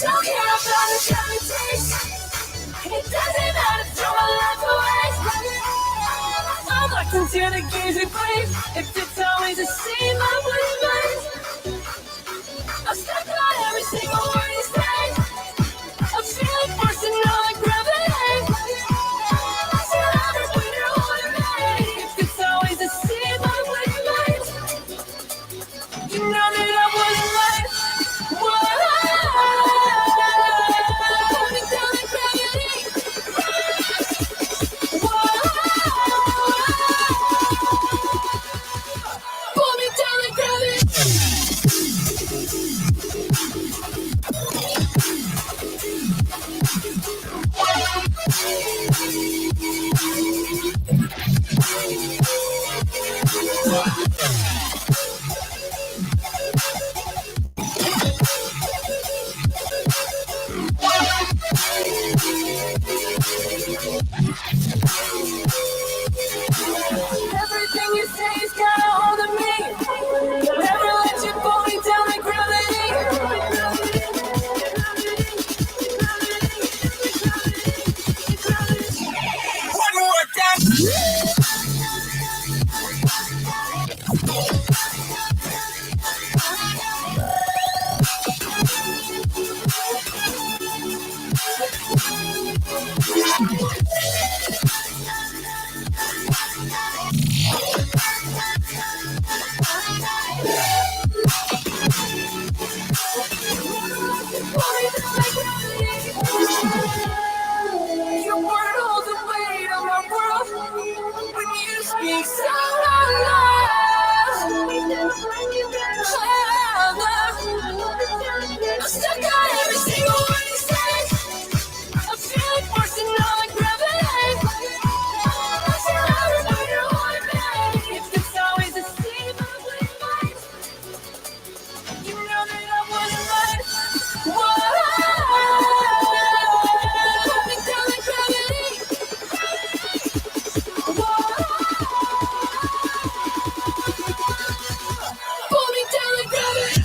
Don't care about the politics. It doesn't matter, throw my life away. I'm locked into the games we play. If it's always the same, I wouldn't mind. I'm stuck on every single word you say. I'm feeling forced and all like gravity. I should always wonder what it made. If it's always the same, I wouldn't mind. You know that I wasn't right. Whoa. Coming down like gravity. Whoa. Pull me down like gravity. Everything you say is got a hold of me. Never let you pull me down like gravity. One more time. Your word holds the weight of my world. When you speak so loud, I'm stuck on every single word you say. I'm feeling forced and all like gravity. I should always wonder what it made. If it's always the same, I wouldn't mind. You know that I wasn't right. Whoa. Pull me down like gravity. Whoa. Pull me down like gravity.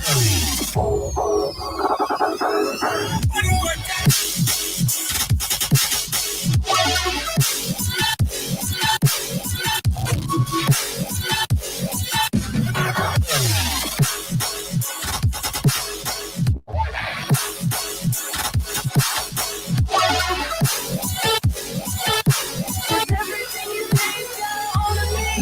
Everything you say is got a hold of me.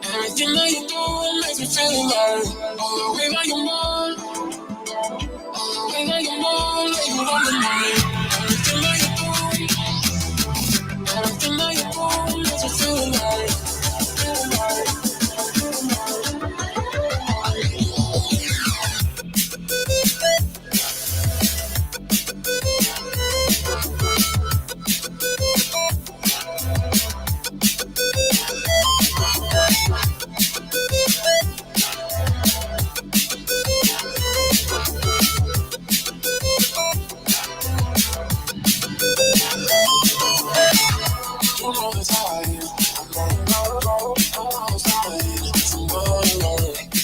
Everything that you do makes me feel alive. All the way that you move, all the way that you move, like you want to mind. Everything that you do makes me feel alive. Feel alive.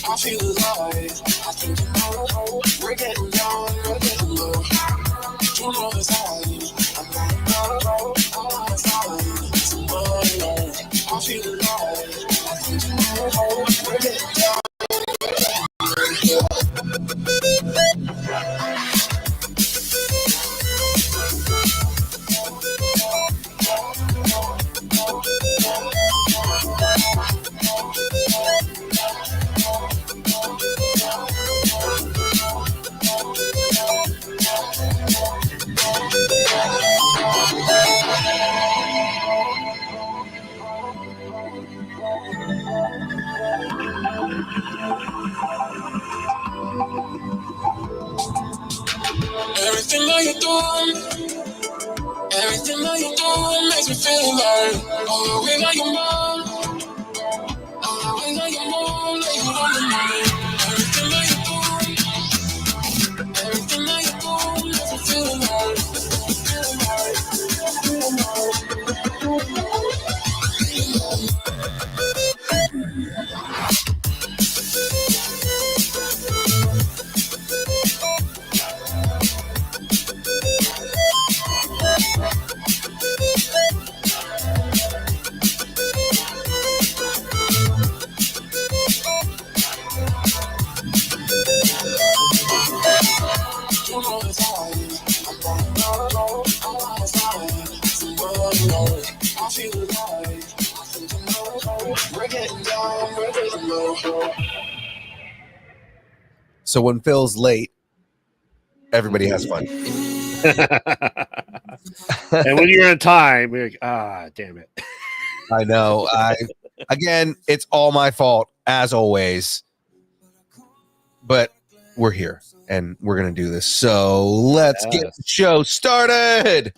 I feel alive. I think you know we're getting down, we're getting low. You know the sign. I'm on the side. Somebody, I feel alive. I think you know we're getting down, we're getting low. Everything that you're doing, everything that you're doing makes me feel alive. All the way that you move, all the way that you move, like you on the money. Everything that you're doing, everything that you're doing makes me feel alive. Feel alive, feel alive, feel alive. So when Phil's late, everybody has fun. And when you're on time, you're like, damn it. I know. Again, it's all my fault, as always. But we're here, and we're going to do this. So let's get the show started.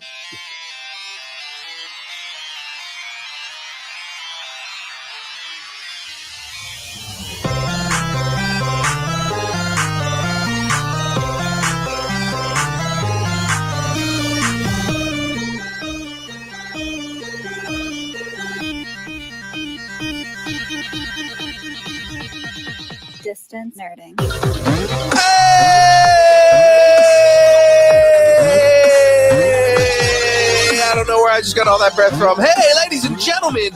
Distance nerding. Hey! I don't know where I just got all that breath from. Hey, ladies and gentlemen,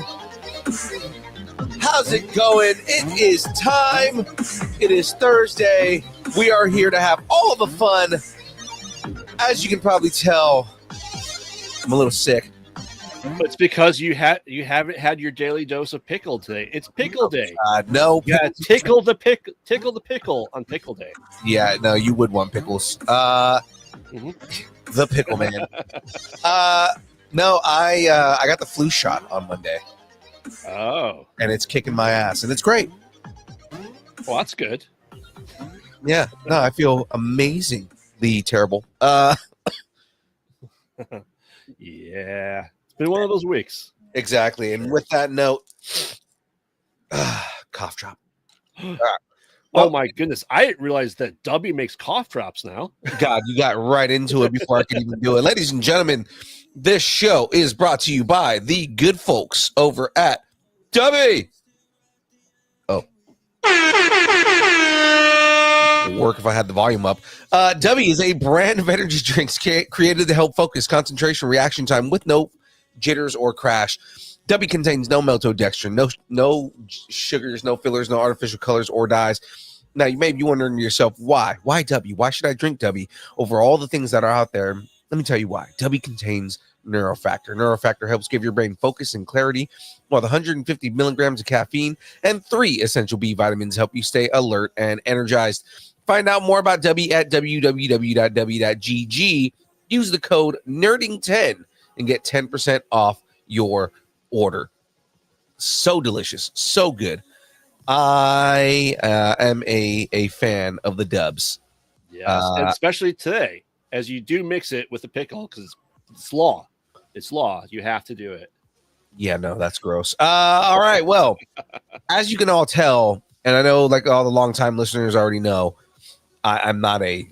how's it going? It is time. It is Thursday. We are here to have all of the fun. As you can probably tell, I'm a little sick. It's because you haven't had your daily dose of pickle today. It's pickle day. No, yeah, tickle the pickle on pickle day. Yeah, no, you would want pickles. The pickle man. No, I got the flu shot on Monday. Oh, and it's kicking my ass, and it's great. Well, that's good. Yeah, no, I feel amazingly terrible. Yeah. Been one of those weeks. Exactly. And with that note, cough drop. Oh my goodness. I didn't realize that W makes cough drops now. God, you got right into it before I could even do it. Ladies and gentlemen, this show is brought to you by the good folks over at W. Oh. It would work if I had the volume up. W is a brand of energy drinks created to help focus, concentration, reaction time with no jitters or crash. W contains no maltodextrin, no sugars, no fillers, no artificial colors or dyes. Now, you may be wondering to yourself, why? Why W? Why should I drink W over all the things that are out there? Let me tell you why. W contains Neurofactor. Neurofactor helps give your brain focus and clarity, while the 150 milligrams of caffeine and 3 essential B vitamins help you stay alert and energized. Find out more about W at www.w.gg. Use the code NERDING10 and get 10% off your order. So delicious, so good. I am a fan of the Dubs. Yes, and especially today, as you do mix it with the pickle, because it's law. It's law. You have to do it. Yeah, no, that's gross. All right, well, as you can all tell, and I know like all the longtime listeners already know, I'm not a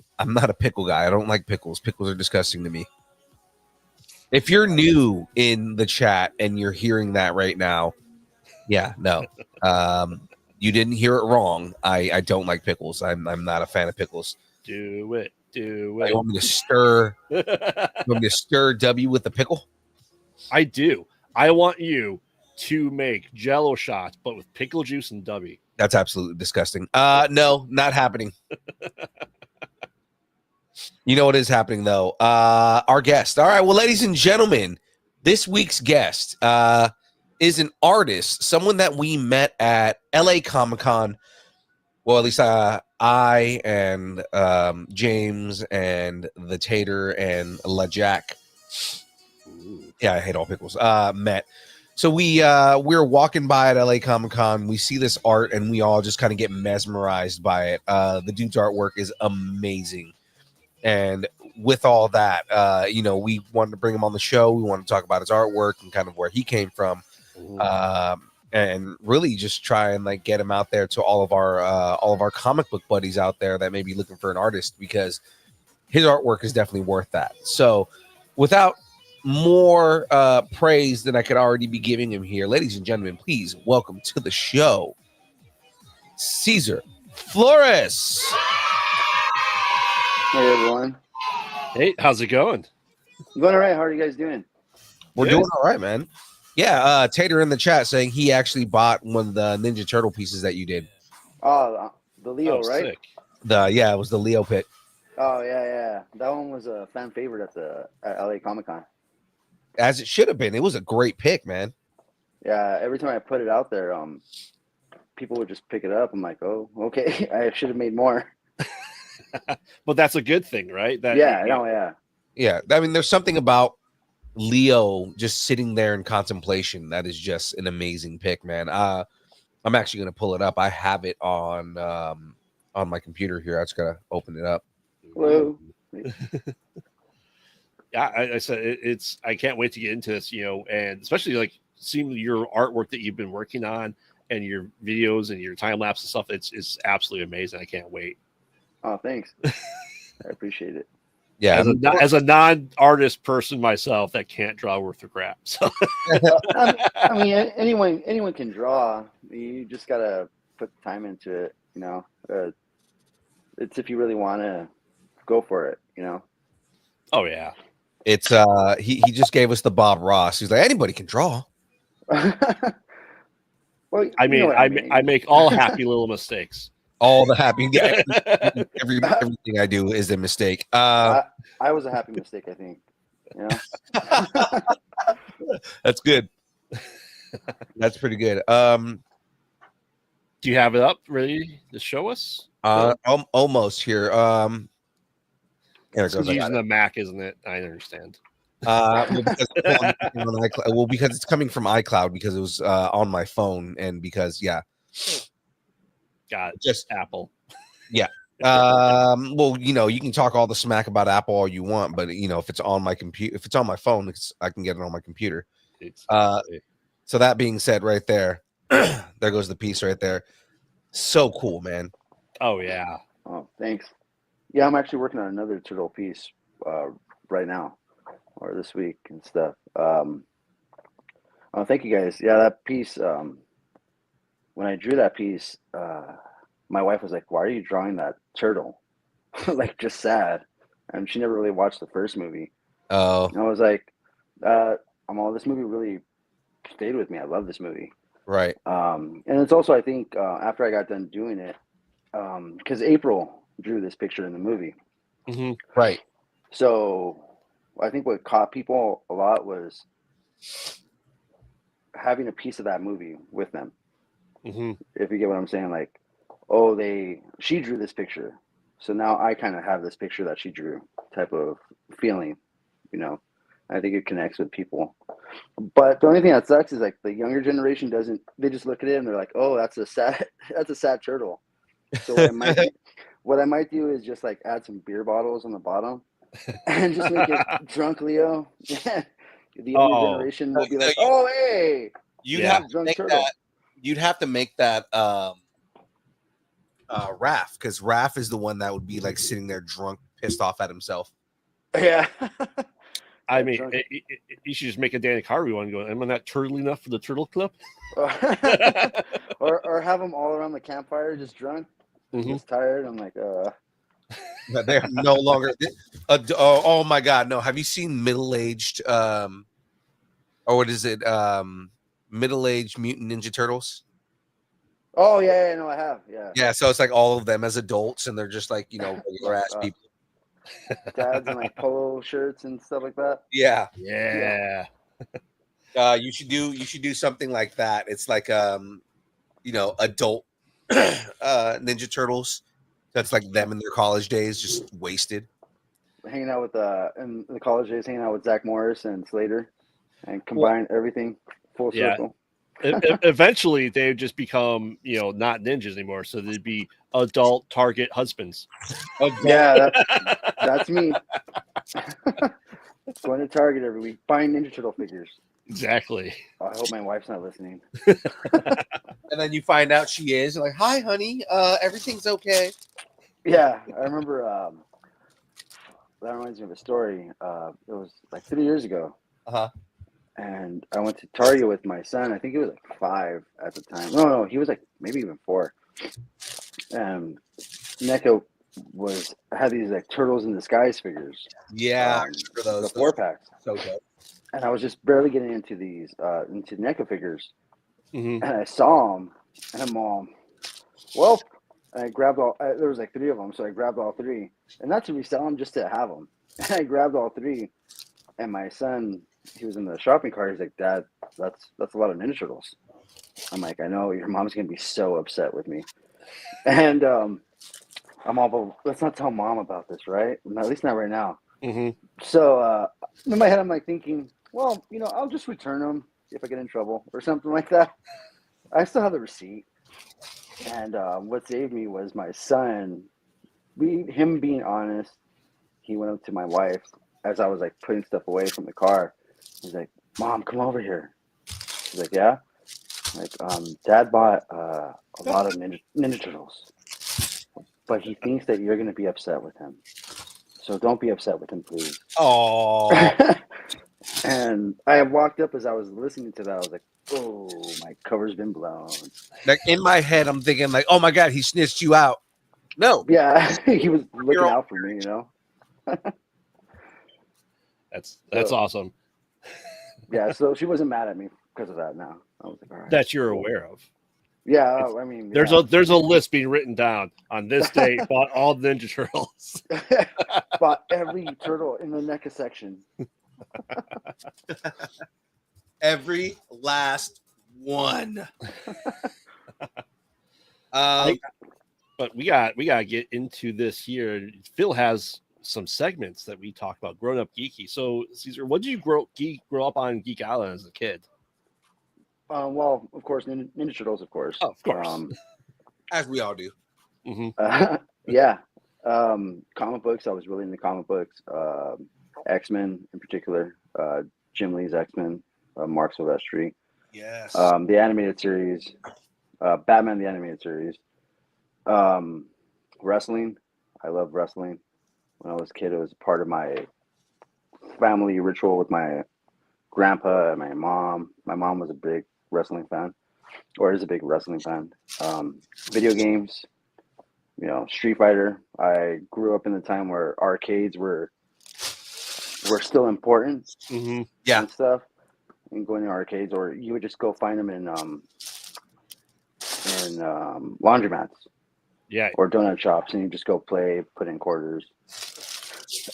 pickle guy. I don't like pickles. Pickles are disgusting to me. If you're new in the chat and you're hearing that right now, yeah, no, you didn't hear it wrong. I don't like pickles. I'm not a fan of pickles. Do it. You want me to stir? You want me to stir W with the pickle? I do. I want you to make Jello shots, but with pickle juice and W. That's absolutely disgusting. No, not happening. You know what is happening, though? Our guest. All right, well, ladies and gentlemen, this week's guest is an artist, someone that we met at LA Comic-Con. Well, at least I and James and the Tater and LaJack. Yeah, I hate all pickles. Met. So we're walking by at LA Comic Con. We see this art, and we all just kind of get mesmerized by it. The dude's artwork is amazing, and with all that, we wanted to bring him on the show. We wanted to talk about his artwork and kind of where he came from, and really just try and like get him out there to all of our comic book buddies out there that may be looking for an artist, because his artwork is definitely worth that. So, without more praise than I could already be giving him here, ladies and gentlemen, please welcome to the show, Cesar Flores. Hey everyone, Hey, how's it going? going all right. How are you guys doing? We're Good. doing all right, man. Yeah, Tater in the chat saying he actually bought one of the Ninja Turtle pieces that you did. Oh, the Leo, right? Sick. It was the Leo pick. Oh yeah. That one was a fan favorite at LA Comic Con. As it should have been. It was a great pick, man. Yeah, every time I put it out there, people would just pick it up. I'm like, oh, okay. I should have made more. But that's a good thing, right? That Yeah, yeah. Yeah, I mean, there's something about Leo just sitting there in contemplation that is just an amazing pick, man. I'm actually gonna pull it up. I have it on my computer here. I just gotta open it up. Hello. Yeah, I said it's. I can't wait to get into this, and especially like seeing your artwork that you've been working on and your videos and your time lapse and stuff. It's absolutely amazing. I can't wait. Oh, thanks. I appreciate it. Yeah, As a non-artist person myself, that can't draw worth a crap. So I mean, anyone can draw. You just gotta put the time into it. It's if you really want to go for it. oh yeah, it's he just gave us the Bob Ross. He's like, anybody can draw. Well, I mean, I make all happy little mistakes. All the happy, everything I do is a mistake. I was a happy mistake, I think. That's good. That's pretty good. Do you have it up ready to show us? Almost here. There it It's goes. using the Mac, isn't it? I understand. Because it's coming from iCloud, because it was on my phone, and because Got it. just Apple. well, you can talk all the smack about Apple all you want, but if it's on my computer, if it's on my phone, I can get it on my computer. So that being said, right there, there goes the piece right there. So cool, man. Oh yeah. Oh, thanks. Yeah, I'm actually working on another turtle piece right now, or this week and stuff. Oh, thank you guys. Yeah, that piece. When I drew that piece, my wife was like, "Why are you drawing that turtle?" Like, just sad. And she never really watched the first movie. Oh, And I was like, this movie really stayed with me. I love this movie. right. And it's also, I think, after I got done doing it, because April drew this picture in the movie. Mm-hmm. Right. So I think what caught people a lot was having a piece of that movie with them. Mm-hmm. If you get what I'm saying, like, she drew this picture, so now I kind of have this picture that she drew type of feeling. I think it connects with people. But the only thing that sucks is like the younger generation doesn't. They just look at it and they're like, "Oh, that's a sad turtle." So what I might do is just like add some beer bottles on the bottom and just make it drunk Leo. The younger generation will be like, "Oh, hey, You'd Yeah. have to make turtle." that. You'd have to make that Raph, because Raph is the one that would be like sitting there drunk, pissed off at himself. Yeah. I mean, you should just make a Danny Carvey one going, am I not turtle enough for the turtle clip? or have them all around the campfire just drunk, just tired. I'm like, They're no longer. Oh my God, no! Have you seen middle-aged, or what is it? Middle-aged Mutant Ninja Turtles. oh yeah, no, I have, yeah. Yeah, so it's like all of them as adults, and they're just like regular ass people. Dads in like polo shirts and stuff like that. Yeah, Yeah. you should do something like that. It's like adult Ninja Turtles. That's like them in their college days, just wasted. Hanging out with in the college days, hanging out with Zach Morris and Slater, and combine everything. Full Yeah. circle. Eventually, they would just become, not ninjas anymore. So they'd be adult Target husbands. Yeah, that's me. Going to Target every week, buying Ninja Turtle figures. Exactly. I hope my wife's not listening. And then you find out she is. You're like, hi, honey. Everything's okay. Yeah, I remember. That reminds me of a story. It was like 3 years ago. Uh-huh. And I went to Target with my son. I think he was like 5 at the time. No, he was like maybe even 4. And NECA had these like Turtles in Disguise figures. Yeah, for The those 4-packs. so good. And I was just barely getting into these into NECA figures, Mm-hmm. and I saw them, and I'm all, well, and I grabbed all. There was like 3 of them, so I grabbed all 3, and not to resell them, just to have them. And I grabbed all 3, and my son, he was in the shopping cart. He's like, "Dad, that's a lot of Ninja Turtles." I'm like, "I know your mom's gonna be so upset with me," and I'm all, "But let's not tell mom about this, right? At least not right now." Mm-hmm. So in my head, I'm like thinking, well, I'll just return them if I get in trouble or something like that. I still have the receipt. And what saved me was my son. Him being honest, he went up to my wife as I was like putting stuff away from the car. He's like, "Mom, come over here." She's like, "Yeah." I'm like, Dad bought a lot of Ninja Turtles, but he thinks that you're going to be upset with him. So don't be upset with him, please. Oh, And I walked up as I was listening to that. I was like, "Oh, my cover's been blown." like in my head, I'm thinking like, oh my god, he snitched you out. No, Yeah, he was looking You're- out for me, That's So- awesome. Yeah, so she wasn't mad at me because of that. Now I was like, "All right." That you're aware of. Yeah, I mean, There's yeah. there's a list being written down on this date. Bought all the Ninja Turtles. Bought every turtle in the NECA section. every last one. But we got to get into this here. Phil has some segments that we talk about grown up geeky. So Cesar, what did you grow up on Geek Island as a kid? Well, of course, Ninja Turtles, of course. Oh, of course. As we all do. Mm-hmm. Yeah. Comic books. I was really into comic books. X-Men in particular. Jim Lee's X-Men. Mark Silvestri. Yes. The animated series. Batman the animated series. Wrestling. I love wrestling. When I was a kid, it was part of my family ritual with my grandpa and my mom. My mom was a big wrestling fan, or is a big wrestling fan. Video games, Street Fighter. I grew up in the time where arcades were still important Mm-hmm. Yeah. and stuff, and going to arcades, or you would just go find them in laundromats Yeah. or donut shops, and you just go play, put in quarters.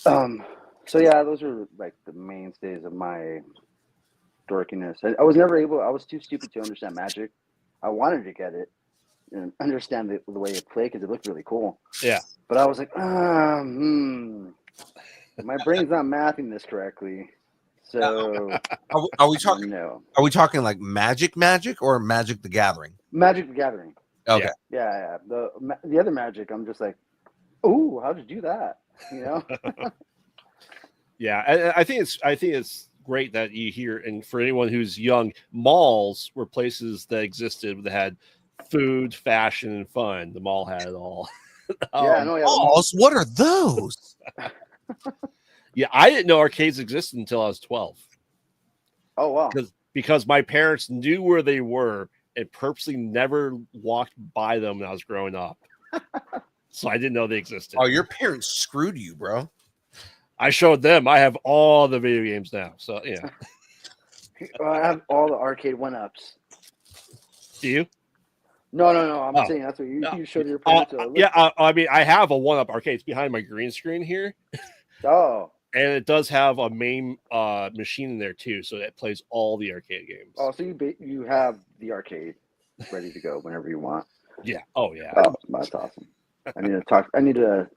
So yeah, those are like the mainstays of my dorkiness. I was never able. I was too stupid to understand magic. I wanted to get it and understand the way it played because it looked really cool. Yeah. But I was like, my brain's not mathing this correctly. So Are we talking? no, Are we talking like Magic or Magic the Gathering? Magic the Gathering. Okay. Yeah. The other Magic, I'm just like, oh, how'd you do that? Yeah. I think it's great that you hear, and for anyone who's young, malls were places that existed that had food, fashion, and fun. The mall had it all. Yeah, no, yeah. Balls? What are those? Yeah, I didn't know arcades existed until I was 12. Oh wow. Because my parents knew where they were and purposely never walked by them when I was growing up. So I didn't know they existed. Oh, your parents screwed you, bro. I showed them. I have all the video games now. So yeah. I have all the arcade 1-ups. Do you? No. I'm saying that's what you showed your parents. I mean, I have a 1-up arcade. It's behind my green screen here. Oh. And it does have a main machine in there too, so it plays all the arcade games. Oh, so you have the arcade ready to go whenever you want. Yeah. Oh yeah. Oh, that's awesome. I need to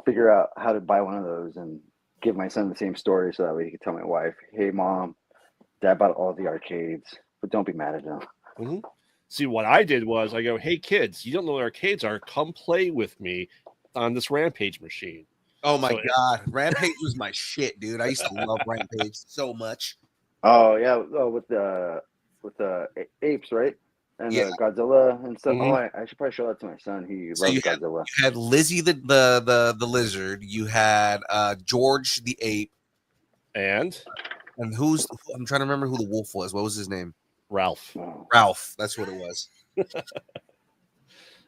figure out how to buy one of those and give my son the same story so that way he can tell my wife, "Hey, Mom, Dad bought all the arcades. but don't be mad at them. Mhm. See, what I did was I go, hey, kids, you don't know what arcades are. Come play with me on this Rampage machine. Oh my So- god, Rampage was my shit, dude. I used to love Rampage so much. Oh yeah, with the apes, right? And Yeah. the Godzilla and stuff. Mhm. Oh, I should probably show that to my son. He So loves you had- Godzilla. You had Lizzie the lizard. You had George the ape, And and I'm trying to remember who the wolf was. What was his name? Ralph. Oh. Ralph. That's what it was.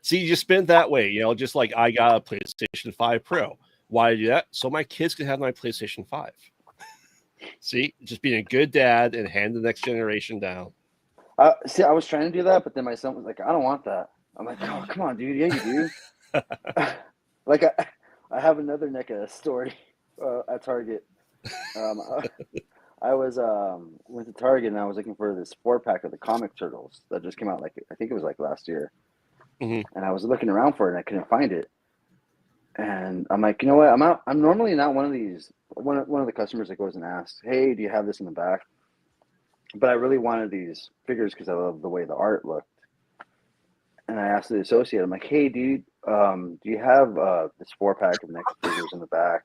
See, you just spin it that way, just like I got a PlayStation 5 Pro. Why do I do that? So my kids can have my PlayStation 5. See, just being a good dad and hand the next generation down. See, I was trying to do that, but then my son was like, "I don't want that." I'm like, "Oh, come on, dude. Yeah, you do." Like I have another NECA story at Target. I was went to Target and I was looking for this 4-pack of the comic turtles that just came out. Like I think it was like last year, Mhm. and I was looking around for it and I couldn't find it. And I'm like, you know what? I'm normally not one of the customers that goes and asks, "Hey, do you have this in the back?" But I really wanted these figures because I love the way the art looked. And I asked the associate, I'm like, "Hey, dude, do you have this 4-pack of NECA figures in the back?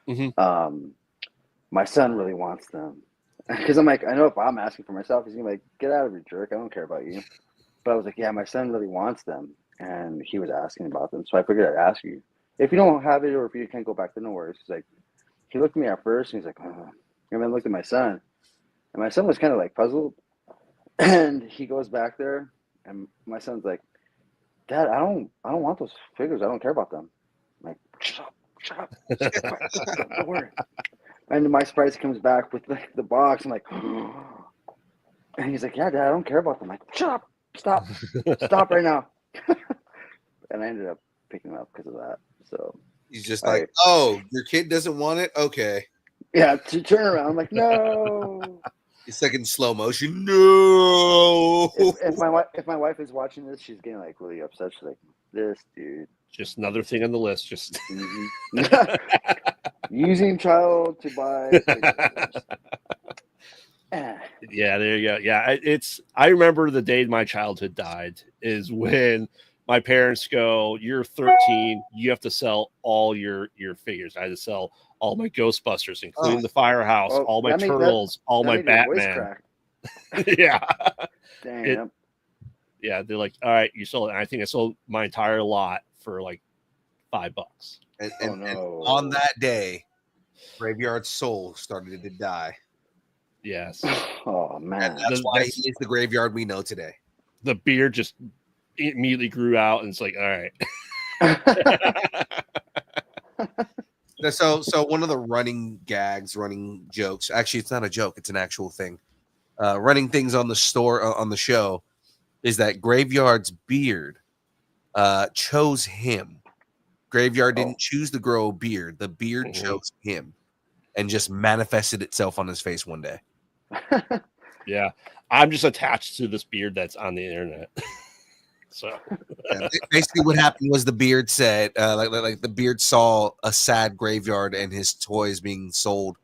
Mhm. My son really wants them." Because I'm like, I know if I'm asking for myself, he's gonna be like, "Get out of here, jerk! I don't care about you." But I was like, "Yeah, my son really wants them," and he was asking about them, so I figured I'd ask you. If you don't have it, or if you can't go back, then no worries. He's like, he looked at me at first, and he's like, "Oh," and then looked at my son, and my son was kind of like puzzled, and he goes back there, and my son's like, "Dad, I don't want those figures. I don't care about them." I'm like, shut up, don't worry. And my surprise, he comes back with the box. I'm like, and he's like, "Yeah, Dad, I don't care about them." I'm like, "Shut up, stop right now." And I ended up picking them up because of that. So He's just All like, right. oh, your kid doesn't want it? Okay. yeah, to turn around, I'm like, "No." It's like in slow motion. No. If my wife is watching this, she's getting like really upset. She's like, "This dude." Just another thing on the list. Just Mhm. Using child to buy figures. yeah, there you go. Yeah, I remember the day my childhood died is when my parents go, "You're 13, you have to sell all your figures." I had to sell all my Ghostbusters, including the Firehouse, Oh, all my that made that- Turtles, all that my made your voice Batman. crack. Yeah. Damn. Yeah, they're like, "All right, you sold it." And I think I sold my entire lot for like $5. And, Oh, and no. on that day, Graveyard's soul started to die. Yes. Oh And man. that's why he is the graveyard we know today. The beard just immediately grew out, and it's like, all right. So one of the running jokes. Actually, it's not a joke; it's an actual thing. Running things on the show is that Graveyard's beard chose him. Graveyard didn't choose to grow a beard; the beard chose him, and just manifested itself on his face one day. Yeah, I'm just attached to this beard that's on the internet. So Yeah, basically, what happened was the beard said, like the beard saw a sad graveyard and his toys being sold,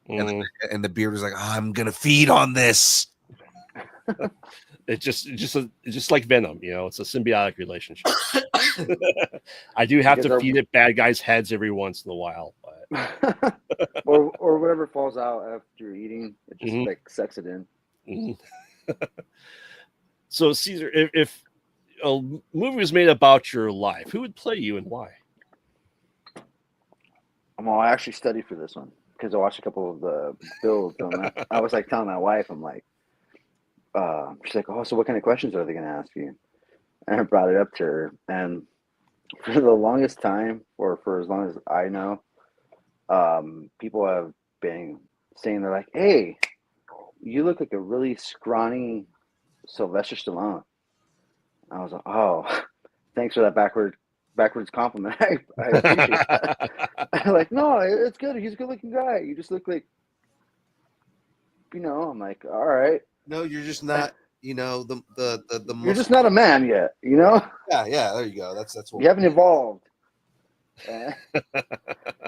and the beard was like, "I'm gonna feed on this." It's just like Venom, it's a symbiotic relationship. I do have to feed it bad guys' heads every once in a while, but or whatever falls out after you're eating, it just like sucks it in. So Cesar, if a movie was made about your life, who would play you and why? Well, I actually studied for this one because I watched a couple of the builds. I was like telling my wife, I'm like, she's like, "Oh, so what kind of questions are they going to ask you?" And I brought it up to her, and for the longest time, or for as long as I know, people have been saying, they're like, "Hey, you look like a really scrawny Sylvester Stallone." I was like, "Oh, thanks for that backwards compliment. I appreciate that." I'm like, "No, it's good. He's a good looking guy. You just look like, I'm like, "All right." No, you're just not. The You're just not a man yet. Yeah. There you go. That's what You haven't evolved.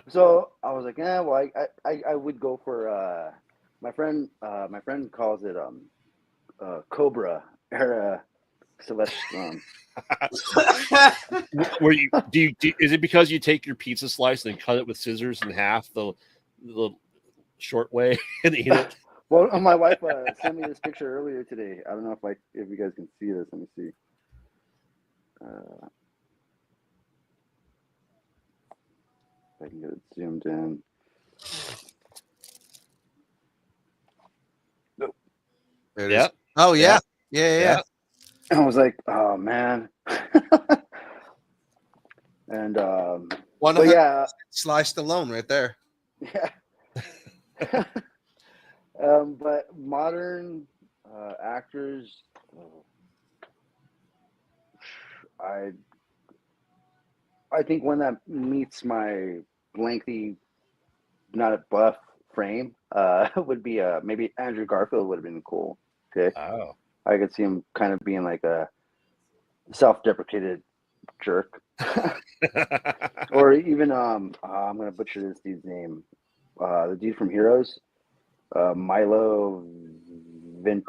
So I was like, well, I would go for my friend calls it Cobra era Sylvester Stallone. Where is it because you take your pizza slice and cut it with scissors in half the short way and eat it? Well, my wife sent me this picture earlier today. I don't know if you guys can see this. Let me see. If I can get it zoomed in. There it Yep. is. Oh yeah. Yeah. I was like, oh man. And 100 yeah, sliced alone right there. yeah. But modern actors, I think one that meets my lengthy, not a buff frame, would be maybe Andrew Garfield would have been cool. Okay, Oh. I could see him kind of being like a self-deprecated jerk, or even I'm gonna butcher this dude's name, the dude from Heroes, Milo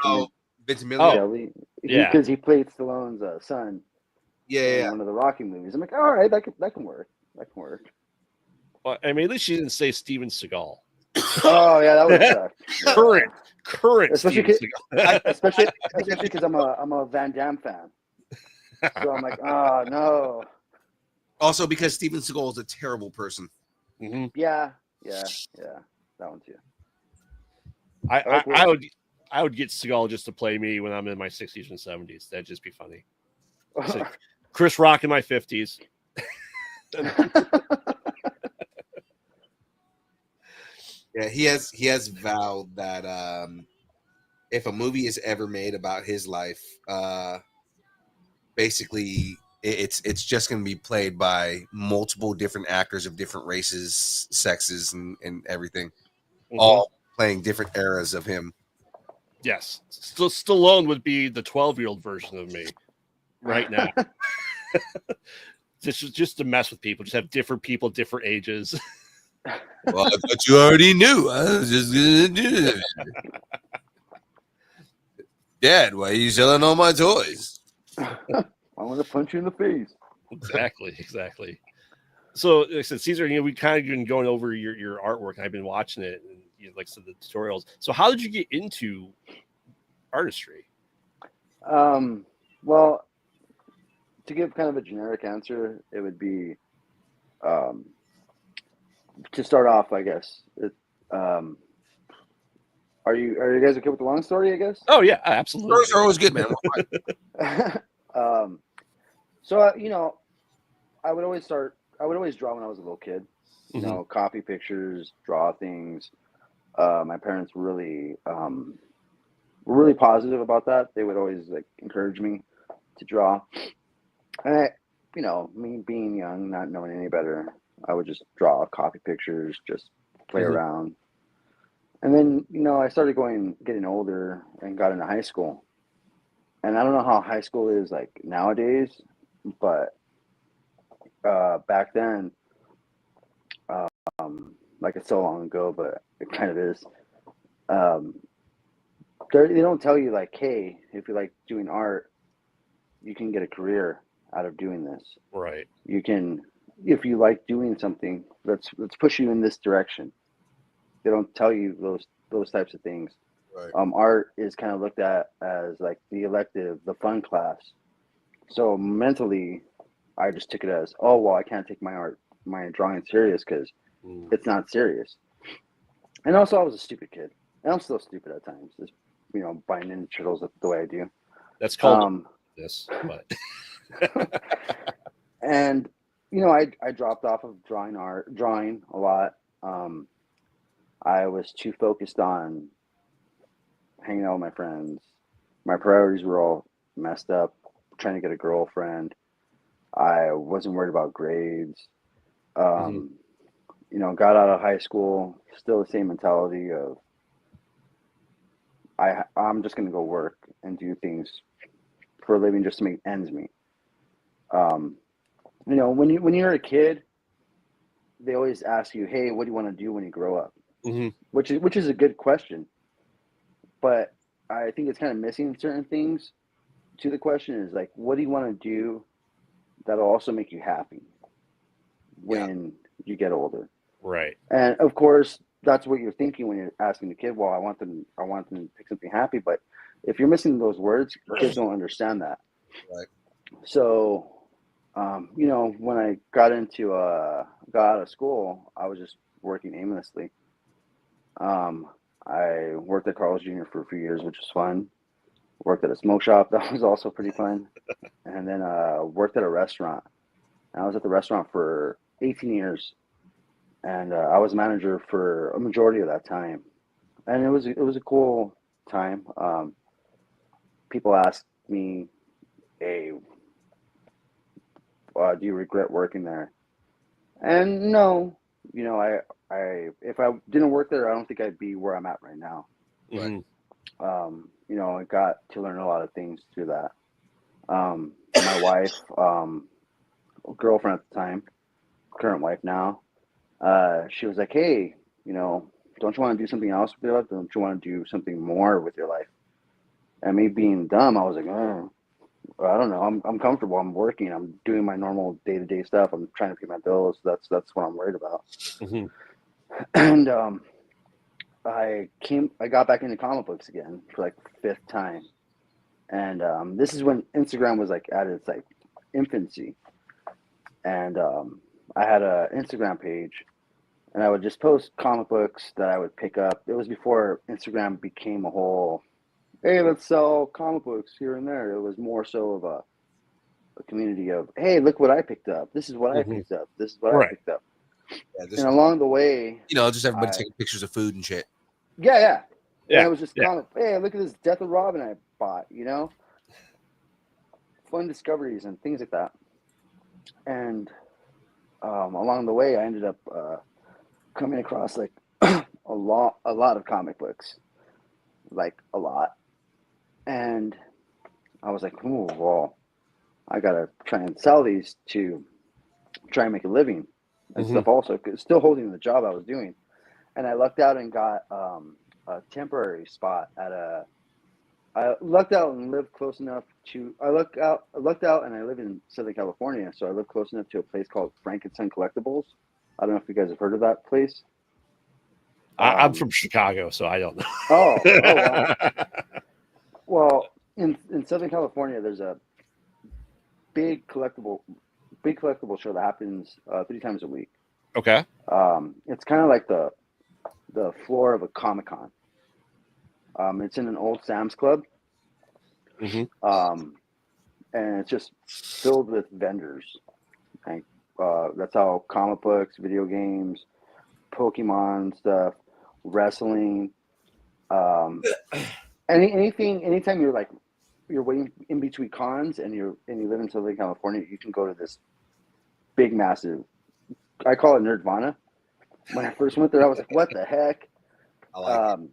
Oh, Ventimiglia, yeah. because he played Stallone's son in one of the Rocky movies. I'm like, all right, that can work. That can work. Well, I mean, at least she didn't say Steven Seagal. Oh yeah, that would have sucked. Current especially Steven Seagal. especially because I'm a Van Damme fan. So I'm like, oh no. Also, because Steven Seagal is a terrible person. Mm-hmm. Yeah, that one too. I would get Seagal just to play me when I'm in my 60s and 70s. That'd just be funny. So, Chris Rock in my 50s. Yeah, he has vowed that if a movie is ever made about his life, basically it's just going to be played by multiple different actors of different races, sexes, and everything, all playing different eras of him. Yes, Stallone would be the 12-year-old version of me right now. just to mess with people, just have different people, different ages. Well, I thought you already knew. I was just gonna do it. Dad, why are you selling all my toys? I want to punch you in the face. Exactly. So, like I said, Cesar, we kind of been going over your artwork. I've been watching it, and like I said, the tutorials. So, how did you get into artistry? Well, to give kind of a generic answer, it would be to start off, I guess. Are you guys okay with the long story? I guess. Oh yeah, absolutely. Stories are always good, man. So I would always draw when I was a little kid. You know, copy pictures, draw things. My parents really were really positive about that. They would always like encourage me to draw. And me being young, not knowing any better, I would just draw copy pictures, just play around. And then, I started getting older and got into high school. And I don't know how high school is like nowadays, but back then, like it's so long ago, but it kind of is. They don't tell you like, hey, if you like doing art, you can get a career out of doing this. Right. You can, if you like doing something, let's push you in this direction. They don't tell you those types of things. Right. Art is kind of looked at as like the elective, the fun class. So mentally, I just took it as, oh well, I can't take my drawing serious because it's not serious. And also, I was a stupid kid, and I'm still stupid at times. Just buying Ninja Turtles the way I do. That's called this, but. And I dropped off of drawing a lot. I was too focused on hanging out with my friends. My priorities were all messed up, trying to get a girlfriend. I wasn't worried about grades. Got out of high school, still the same mentality of I'm just going to go work and do things for a living just to make ends meet. When you're a kid, they always ask you, hey, what do you want to do when you grow up? Which is a good question. But I think it's kind of missing certain things to the question is like, what do you want to do that'll also make you happy when you get older? Right. And of course, that's what you're thinking when you're asking the kid. Well, I want them to pick something happy. But if you're missing those words, kids don't understand that. Right. So, when I got out of school, I was just working aimlessly. I worked at Carl's Jr. for a few years, which was fun. Worked at a smoke shop, that was also pretty fun. And then worked at a restaurant. And I was at the restaurant for 18 years, and I was manager for a majority of that time. And it was a cool time. People asked me, "Hey, do you regret working there?" And no, I if I didn't work there, I don't think I'd be where I'm at right now. Mhm. I got to learn a lot of things through that. My wife, girlfriend at the time, current wife now, she was like, "Hey, don't you want to do something else with your life? Don't you want to do something more with your life?" And me being dumb, I was like, "Oh, I don't know. I'm comfortable. I'm working. I'm doing my normal day-to-day stuff. I'm trying to pay my bills. That's what I'm worried about." Mhm. And I got back into comic books again for like the fifth time. And this is when Instagram was like at its like infancy. And I had a Instagram page, and I would just post comic books that I would pick up. It was before Instagram became a whole, hey, let's sell comic books here and there. It was more so of a community of, hey, look what I picked up. This is what I Mhm. picked up. This is what I Right. picked up. Yeah, And along the way, just everybody I taking pictures of food and shit. yeah. And Yeah. it was just Yeah. comic. Hey, look at this Death of Robin I bought. Fun discoveries and things like that. And along the way, I ended up coming across like a lot of comic books, like a lot. And I was like, oh, well, I gotta try and sell these to try and make a living and Mhm. stuff. Also, 'cause still holding the job I was doing, and I lucked out and got a temporary spot at a. I lucked out and lived close enough to. I lucked out, and I live in Southern California, so I live close enough to a place called Frankenstein Collectibles. I don't know if you guys have heard of that place. I'm from Chicago, so I don't know. Well. Well, in Southern California, there's a big collectible show that happens 3 times a week. Okay. It's kind of like the floor of a Comic Con. It's in an old Sam's Club, Mhm. and it's just filled with vendors. Like, that's how comic books, video games, Pokemon stuff, wrestling, anytime you're waiting in between cons and you live in Southern California, you can go to this big, massive. I call it Nerdvana. When I first went there, I was like, "What the heck?" I like it.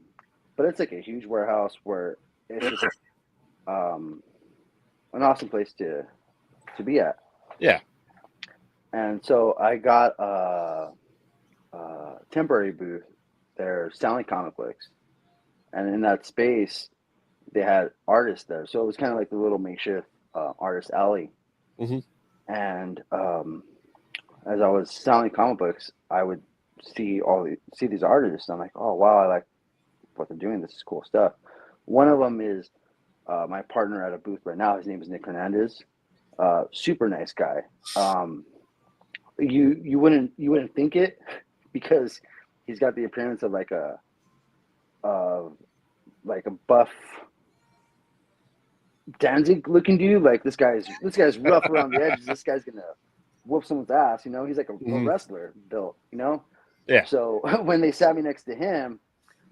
But it's like a huge warehouse where it's just an awesome place to be at. Yeah. And so I got a temporary booth there selling comic books, and in that space, they had artists there. So it was kind of like the little makeshift artist alley. Mhm. And as I was selling comic books, I would see these artists. I'm like, oh wow, I like what they're doing. This is cool stuff. One of them is my partner at a booth right now. His name is Nick Hernandez. Super nice guy. You wouldn't think it because he's got the appearance of like a buff Danzig looking dude. Like this guy's rough around the edges. This guy's gonna whoop someone's ass. He's like a Mhm. wrestler built. Yeah. So when they sat me next to him,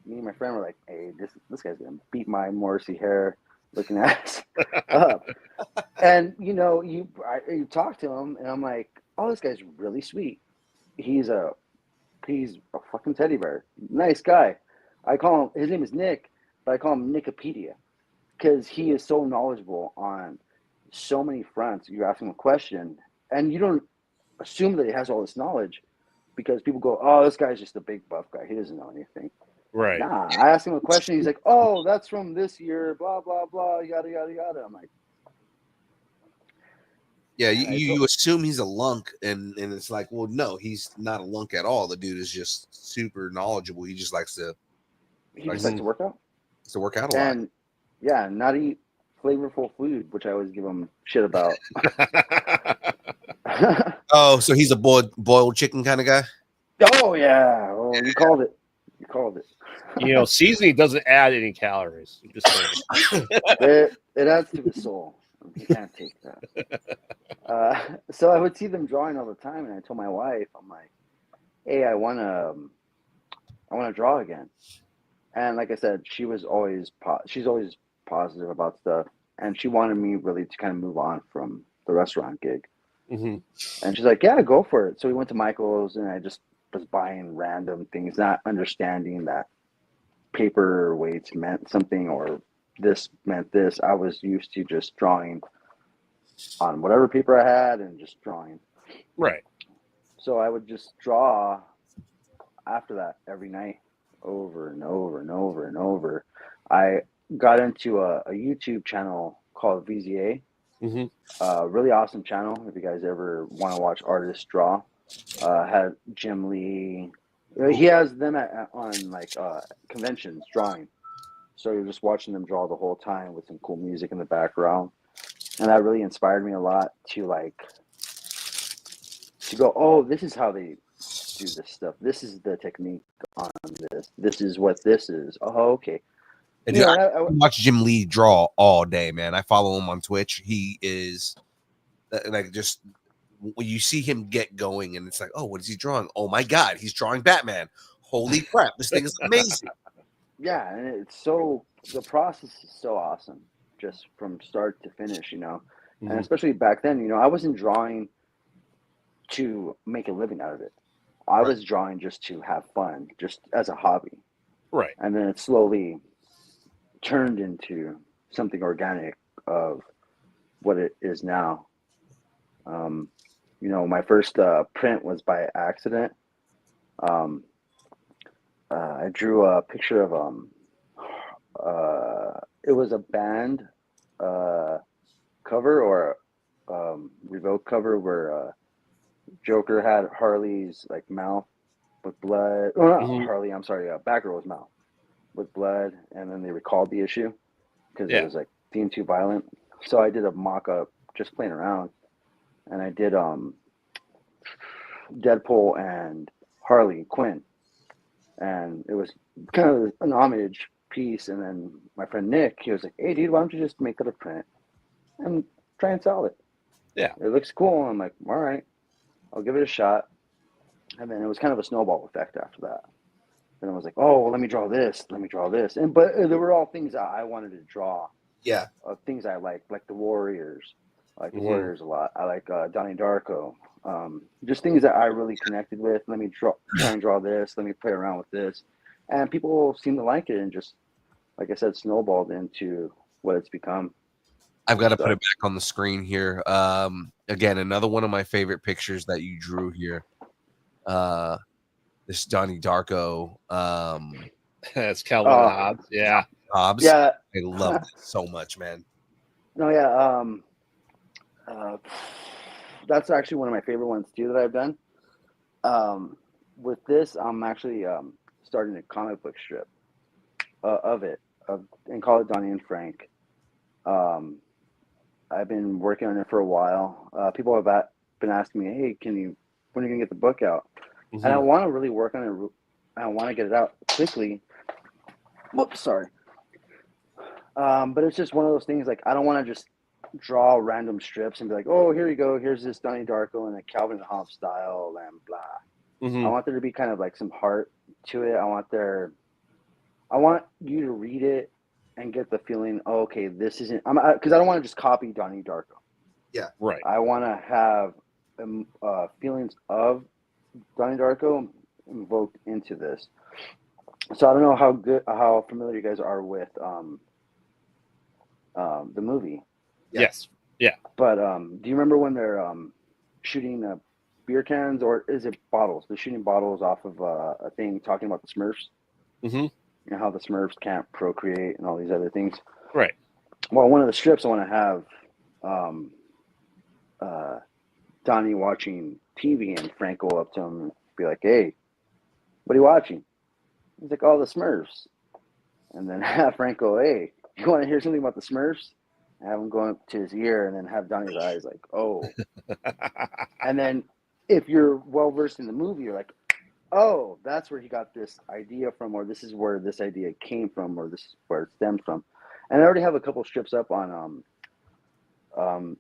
me and my friend were like, "Hey, this guy's gonna beat my Morrissey hair looking ass up." And you talk to him, and I'm like, "Oh, this guy's really sweet. He's a fucking teddy bear. Nice guy." I call him. His name is Nick, but I call him Nickopedia because he is so knowledgeable on so many fronts. You ask him a question, and you don't assume that he has all this knowledge because people go, "Oh, this guy's just a big buff guy. He doesn't know anything." Right. Nah, I asked him a question. He's like, "Oh, that's from this year, blah blah blah, yada yada yada." I'm like, Yeah, and I you assume he's a lunk, and it's like, well, no, he's not a lunk at all. The dude is just super knowledgeable. He just likes to he just likes to work out work out a lot. and yeah, not eat flavorful food, which I always give him shit about. Oh, so he's a boiled chicken kind of guy. Oh yeah, oh you called it. You called it. You know, seasoning doesn't add any calories. I'm just saying. It adds to the soul. You can't take that. So I would see them drawing all the time, and I told my wife, I'm like, "Hey, I want to draw again." And like I said, she's always positive about stuff, and she wanted me really to kind of move on from the restaurant gig. Mm-hmm. And she's like, "Yeah, go for it." So we went to Michael's, and I just was buying random things, not understanding that paper weights meant something or this meant this. I was used to just drawing on whatever paper I had and just drawing. Right. So I would just draw after that every night over and over and over and over. I got into a YouTube channel called VZA. Really awesome channel. If you guys ever want to watch artists draw, had Jim Lee. He has them on like conventions drawing. So you're just watching them draw the whole time with some cool music in the background. And that really inspired me a lot to go, oh, this is how they do this stuff. This is the technique on this. This is what this is. Oh, okay. And You know, I watch Jim Lee draw all day, man. I follow him on Twitch. He is like just when you see him get going, and it's like, oh, what is he drawing? Oh my God, he's drawing Batman. Holy crap, this thing is amazing. Yeah, and the process is so awesome, just from start to finish, you know. And especially back then, you know, I wasn't drawing to make a living out of it. I was drawing just to have fun, just as a hobby. Right. And then it slowly turned into something organic of what it is now. You know, my first print was by accident. I drew a picture of it was a band cover or Revoke cover where Joker had Harley's like mouth with blood. Oh, not Harley. I'm sorry. Batgirl's mouth with blood, and then they recalled the issue because it was like deemed too violent. So I did a mock-up just playing around, and I did Deadpool and Harley Quinn, and it was kind of an homage piece. And then my friend Nick, he was like, "Hey, dude, why don't you just make it a print and try and sell it? Yeah, it looks cool." I'm like, "All right, I'll give it a shot." And then it was kind of a snowball effect after that. And I was like, "Oh, well, let me draw this. Let me draw this." And but there were all things that I wanted to draw. Yeah, things I like the Warriors. I like the Warriors a lot. I like Donnie Darko. Just things that I really connected with. Let me try and draw this. Let me play around with this, and people seem to like it. And just like I said, snowballed into what it's become. I've got to put it back on the screen here. Again, another one of my favorite pictures that you drew here. This Donnie Darko. That's Calvin Hobbes. Yeah. Hobbes. Yeah. I love it so much, man. No, yeah. That's actually one of my favorite ones too that I've done. With this, I'm actually starting a comic book strip of it, and call it Donnie and Frank. I've been working on it for a while. People have been asking me, "Hey, when are you gonna get the book out?" And I want to really work on it. I want to get it out quickly. Whoops, sorry. But it's just one of those things. Like, I don't want to just draw random strips and be like, "Oh, here you go. Here's this Donnie Darko in a Calvin and Hobbes style," and blah. I want there to be kind of like some heart to it. I want you to read it and get the feeling, oh, okay, this isn't. Because I don't want to just copy Donnie Darko. Yeah, right. I want to have feelings of Donnie Darko invoked into this. So I don't know how familiar you guys are with the movie. Yes. Yeah. But do you remember when they're shooting beer cans, or is it bottles? They're shooting bottles off of a thing talking about the Smurfs. you know, how the Smurfs can't procreate and all these other things. Right. Well, one of the strips I want to have Donnie watching TV and Frank go up to him and be like, "Hey, what are you watching?" He's like, "Oh, the Smurfs." And then have Frank go, "Hey, you want to hear something about the Smurfs?" And have him go up to his ear and then have Donnie's eyes like, "Oh." And then if you're well versed in the movie, you're like, "Oh, that's where he got this idea from, or this is where this idea came from, or this is where it stemmed from." And I already have a couple strips up on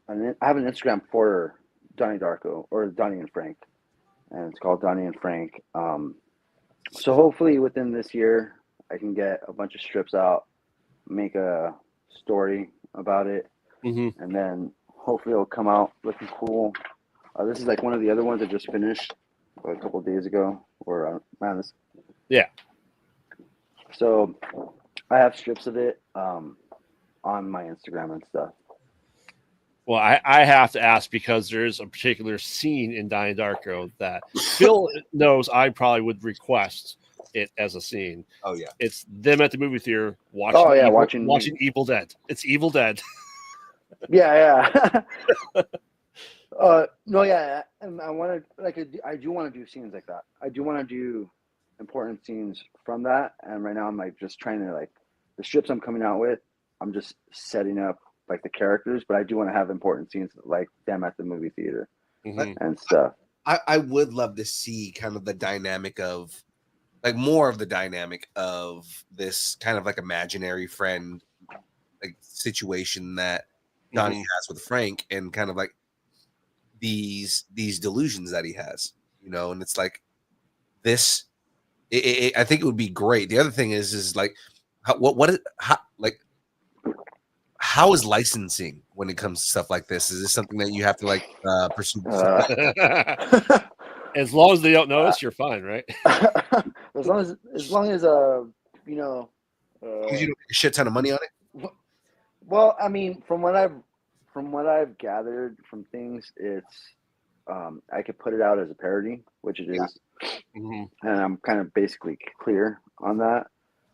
and I have an Instagram for Donnie Darko or Donnie and Frank, and it's called Donnie and Frank. So hopefully within this year, I can get a bunch of strips out, make a story about it, Mm-hmm. and then hopefully it'll come out looking cool. This is like one of the other ones I just finished a couple of days ago, or man, this. Yeah. So I have strips of it on my Instagram and stuff. Well, I have to ask because there's a particular scene in Donnie Darko that Phil knows I probably would request it as a scene. Oh yeah. It's them at the movie theater watching. Oh, yeah, watching Evil Dead. It's Evil Dead. Yeah. No, yeah, and I want to I do want to do scenes like that. I do want to do important scenes from that, and right now I'm like just trying to like the strips I'm coming out with. I'm just setting up like the characters, but I do want to have important scenes like them at the movie theater Mhm. and stuff. I would love to see kind of the dynamic of like more of the dynamic of this kind of like imaginary friend like situation that Donnie has with Frank, and kind of like these delusions that he has, you know. And it's like this I think it would be great. The other thing is like how is licensing when it comes to stuff like this? Is this something that you have to like pursue? As long as they don't notice, you're fine, right? as long as you know, Because you don't make a shit ton of money on it. well, I mean, from what I've gathered from things, it's I could put it out as a parody, which it is, Mhm. and I'm kind of basically clear on that.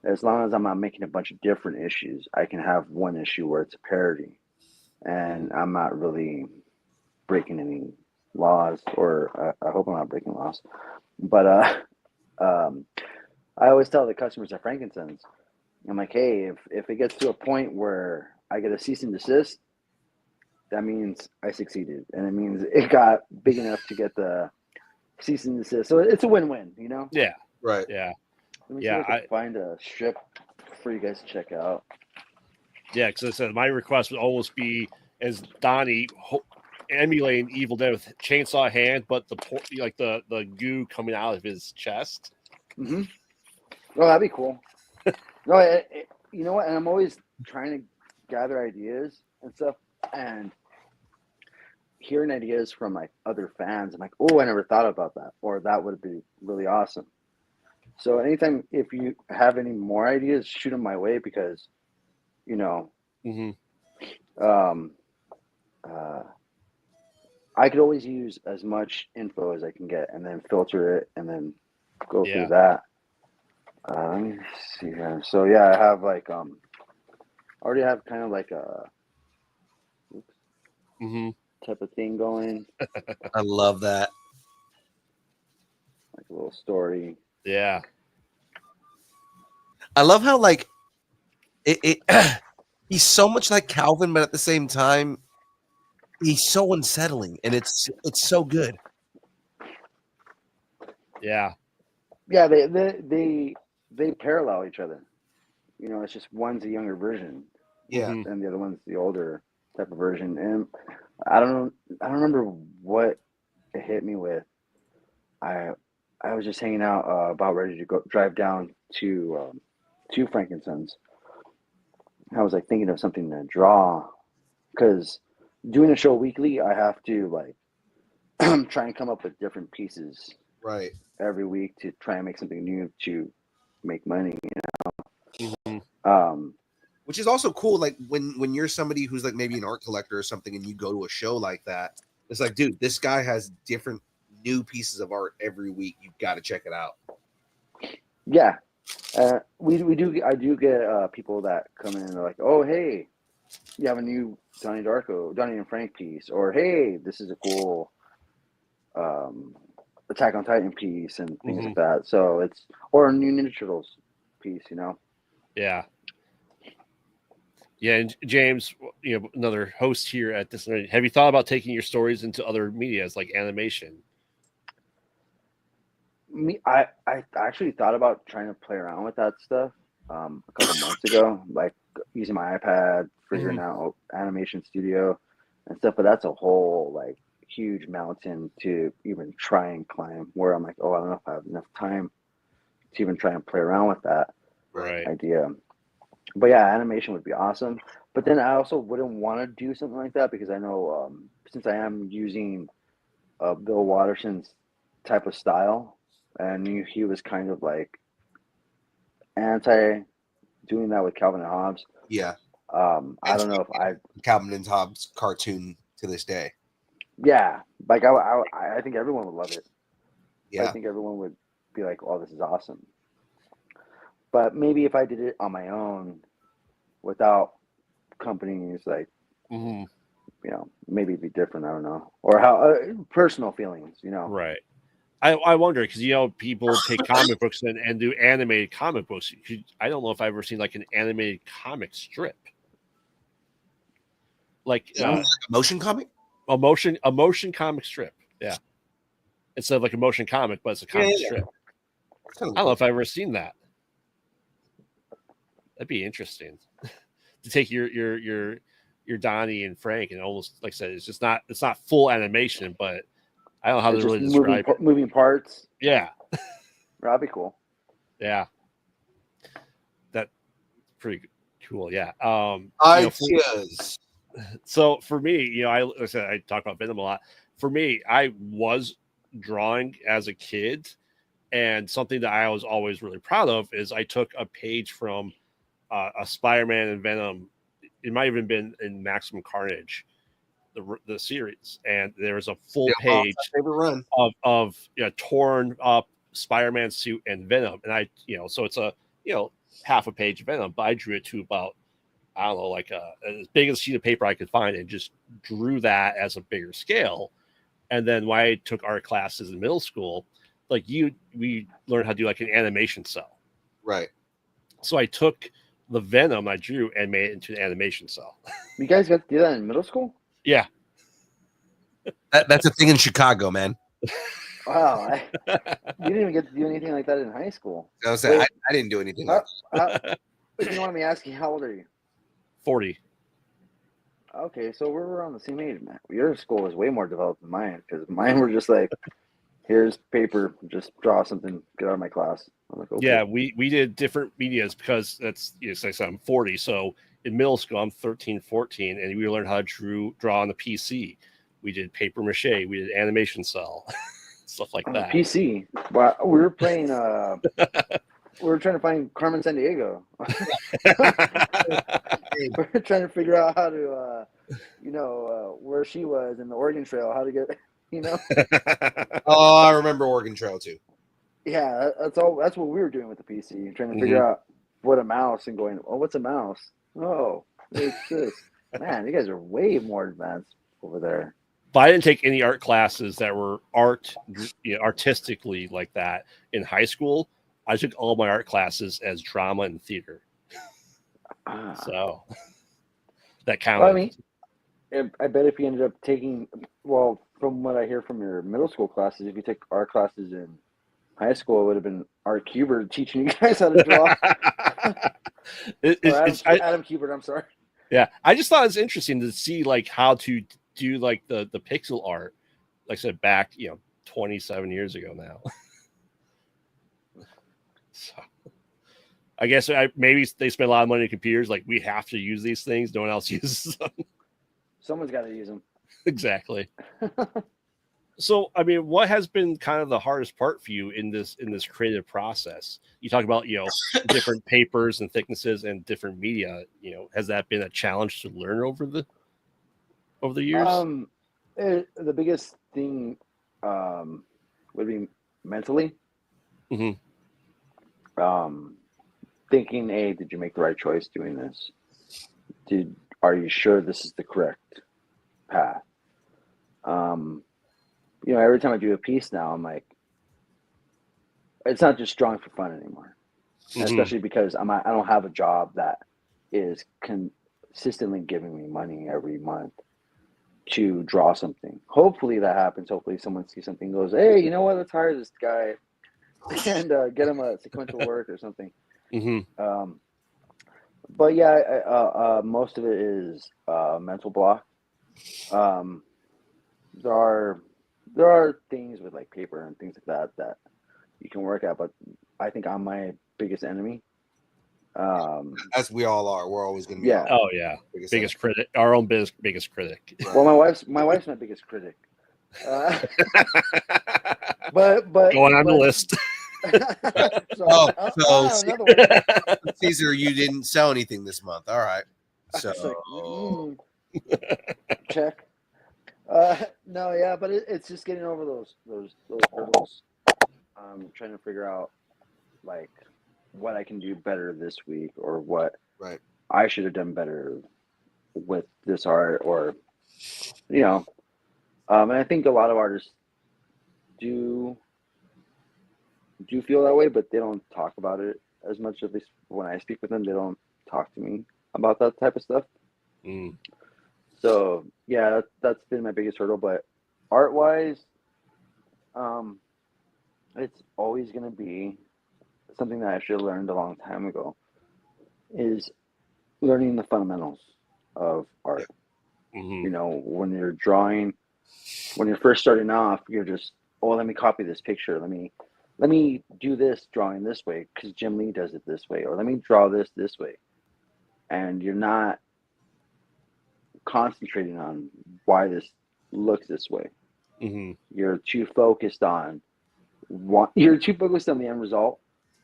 As long as I'm not making a bunch of different issues, I can have one issue where it's a parody, and I'm not really breaking any laws, or I hope I'm not breaking laws. But I always tell the customers at Frankincense, I'm like, hey, if it gets to a point where I get a cease and desist, that means I succeeded, and it means it got big enough to get the cease and desist. So it's a win-win, you know. Yeah. Right. Yeah. Let me Yeah, see if I can find a strip for you guys to check out. Yeah, because I said my request would almost be as Donnie emulating Evil Dead with chainsaw hand, but the goo coming out of his chest. Mm-hmm. Oh, that'd be cool. No, you know what? And I'm always trying to gather ideas and stuff, and hearing ideas from like other fans. I'm like, oh, I never thought about that, or that would be really awesome. So anytime if you have any more ideas, shoot them my way, because you know, Mm-hmm. I could always use as much info as I can get, and then filter it, and then go Yeah. through that. Let me see here. So yeah, I have like I already have kind of like a Mm-hmm. type of thing going, I love that. like a little story. Yeah. I love how like it he's so much like Calvin, but at the same time, he's so unsettling, and it's so good. Yeah. Yeah, they parallel each other. You know, it's just one's a younger version, Yeah. Mhm. and the other one's the older type of version. And I don't remember what it hit me with. I was just hanging out, about ready to go drive down to Frankincense. I was like thinking of something to draw, because doing a show weekly, I have to like try and come up with different pieces Right. every week to try and make something new to make money. Mhm. Which is also cool. Like when you're somebody who's like maybe an art collector or something, and you go to a show like that, it's like, dude, this guy has different new pieces of art every week. You've got to check it out. Yeah, I do get people that come in and they're like, oh hey, you have a new Donnie and Frank piece, or hey, this is a cool um, Attack on Titan piece and things Mhm. like that. So it's or a new Ninja Turtles piece, you know. Yeah. Yeah, and James, another host here at this. Have you thought about taking your stories into other medias like animation? I actually thought about trying to play around with that stuff a couple months ago, like using my iPad, figuring Mhm. out Animation Studio and stuff. But that's a whole like huge mountain to even try and climb. Where I'm like, oh, I don't know if I have enough time to even try and play around with that Right. Right. idea. But yeah, animation would be awesome. But then I also wouldn't want to do something like that because I know since I am using Bill Watterson's type of style, and he was kind of like anti doing that with Calvin and Hobbes. Yeah. I don't know if I, Calvin and Hobbes cartoon to this day. yeah, like I think everyone would love it. I Yeah. think everyone would be like, oh, this is awesome. But maybe if I did it on my own without companies, like, Mhm. maybe it'd be different. I don't know. Or how personal feelings, Right. I wonder because people take comic books and do animated comic books. I don't know if I've ever seen like an animated comic strip, like No, Motion comic? a motion comic strip. Yeah, instead of like a motion comic, but it's a comic strip. I don't know if I've ever seen that. That'd be interesting to take your Donnie and Frank and almost like I said, it's not full animation, but I don't know how it's to just really describe it. moving parts. Yeah, That'd be cool. yeah, that's pretty cool. Yeah, Ideas. so for me, like I said, I talk about Venom a lot. For me, I was drawing as a kid, and something that I was always really proud of is I took a page from a Spider-Man and Venom. It might have even been in Maximum Carnage, the series, and there was a full page Favorite run. of torn up Spider-Man suit and Venom, and so it's a half a page of Venom, but I drew it to about I don't know like as big as a sheet of paper I could find, and just drew that as a bigger scale. And then when I took art classes in middle school, we learned how to do like an animation cell. Right. So I took the Venom I drew and made it into an animation cell. You guys got to do that in middle school? Yeah. That's a thing in Chicago, man. Wow, you didn't even get to do anything like that in high school. I was saying, I didn't do anything like If you want me asking, how old are you? 40. Okay, so we're around the same age, man. Your school was way more developed than mine because mine were just like, here's paper, just draw something, get out of my class. I'm like, okay. Yeah, we did different medias because that's like I said, I'm 40. So in middle school, I'm 13, 14, and we learned how to draw on the PC. We did paper mache, we did animation cell, stuff like On the that. PC. Wow, we were playing. We were trying to find Carmen San Diego. We were trying to figure out how to, where she was in the Oregon Trail, how to get, Oh, I remember Oregon Trail too. Yeah, that's all. That's what we were doing with the PC, trying to figure out what a mouse and going, oh, what's a mouse? Oh, it's this. Man, you guys are way more advanced over there. But I didn't take any art classes that were artistically like that in high school. I took all my art classes as drama and theater. So that counted. Well, I mean, I bet if you ended up taking, well, from what I hear from your middle school classes, if you took art classes in high school, it would have been Art Kubert teaching you guys how to draw. Adam Kubert, I'm sorry. Yeah, I just thought it was interesting to see like how to do like the pixel art, like I said, back 27 years ago now. So I guess maybe they spend a lot of money on computers. Like we have to use these things. No one else uses them. Someone's got to use them. Exactly. So, I mean, what has been kind of the hardest part for you in this creative process? You talk about different papers and thicknesses and different media. Has that been a challenge to learn over the years? The biggest thing would be mentally. Mm-hmm. thinking, hey, did you make the right choice doing this? Are you sure this is the correct path? Every time I do a piece now, I'm like, it's not just drawing for fun anymore. Mhm. Especially because I don't have a job that is consistently giving me money every month to draw something. Hopefully that happens. Hopefully someone sees something and goes, hey, you know what? Let's hire this guy and get him a sequential work or something. Mhm. But yeah, most of it is mental block. Um, there are things with like paper and things like that you can work at, but I think I'm my biggest enemy. As we all are. We're always going to be Yeah. our Oh yeah, biggest critic, our own biggest critic. Well, my wife's my biggest critic. But Go on the list. Another one. Cesar, you didn't sell anything this month. All right. So It's like, check. No, yeah, but it's just getting over those hurdles. Trying to figure out like what I can do better this week, or what right. I should have done better with this art, or and I think a lot of artists do feel that way, but they don't talk about it as much. At least when I speak with them, they don't talk to me about that type of stuff. Mm. So yeah, that's been my biggest hurdle. But art wise, it's always going to be something that I should have learned a long time ago, is learning the fundamentals of art. Mhm. When you're drawing, when you're first starting off, you're just, oh, let me copy this picture. Let me do this drawing this way because Jim Lee does it this way, or let me draw this way. And you're not concentrating on why this looks this way. Mhm. You're too focused on the end result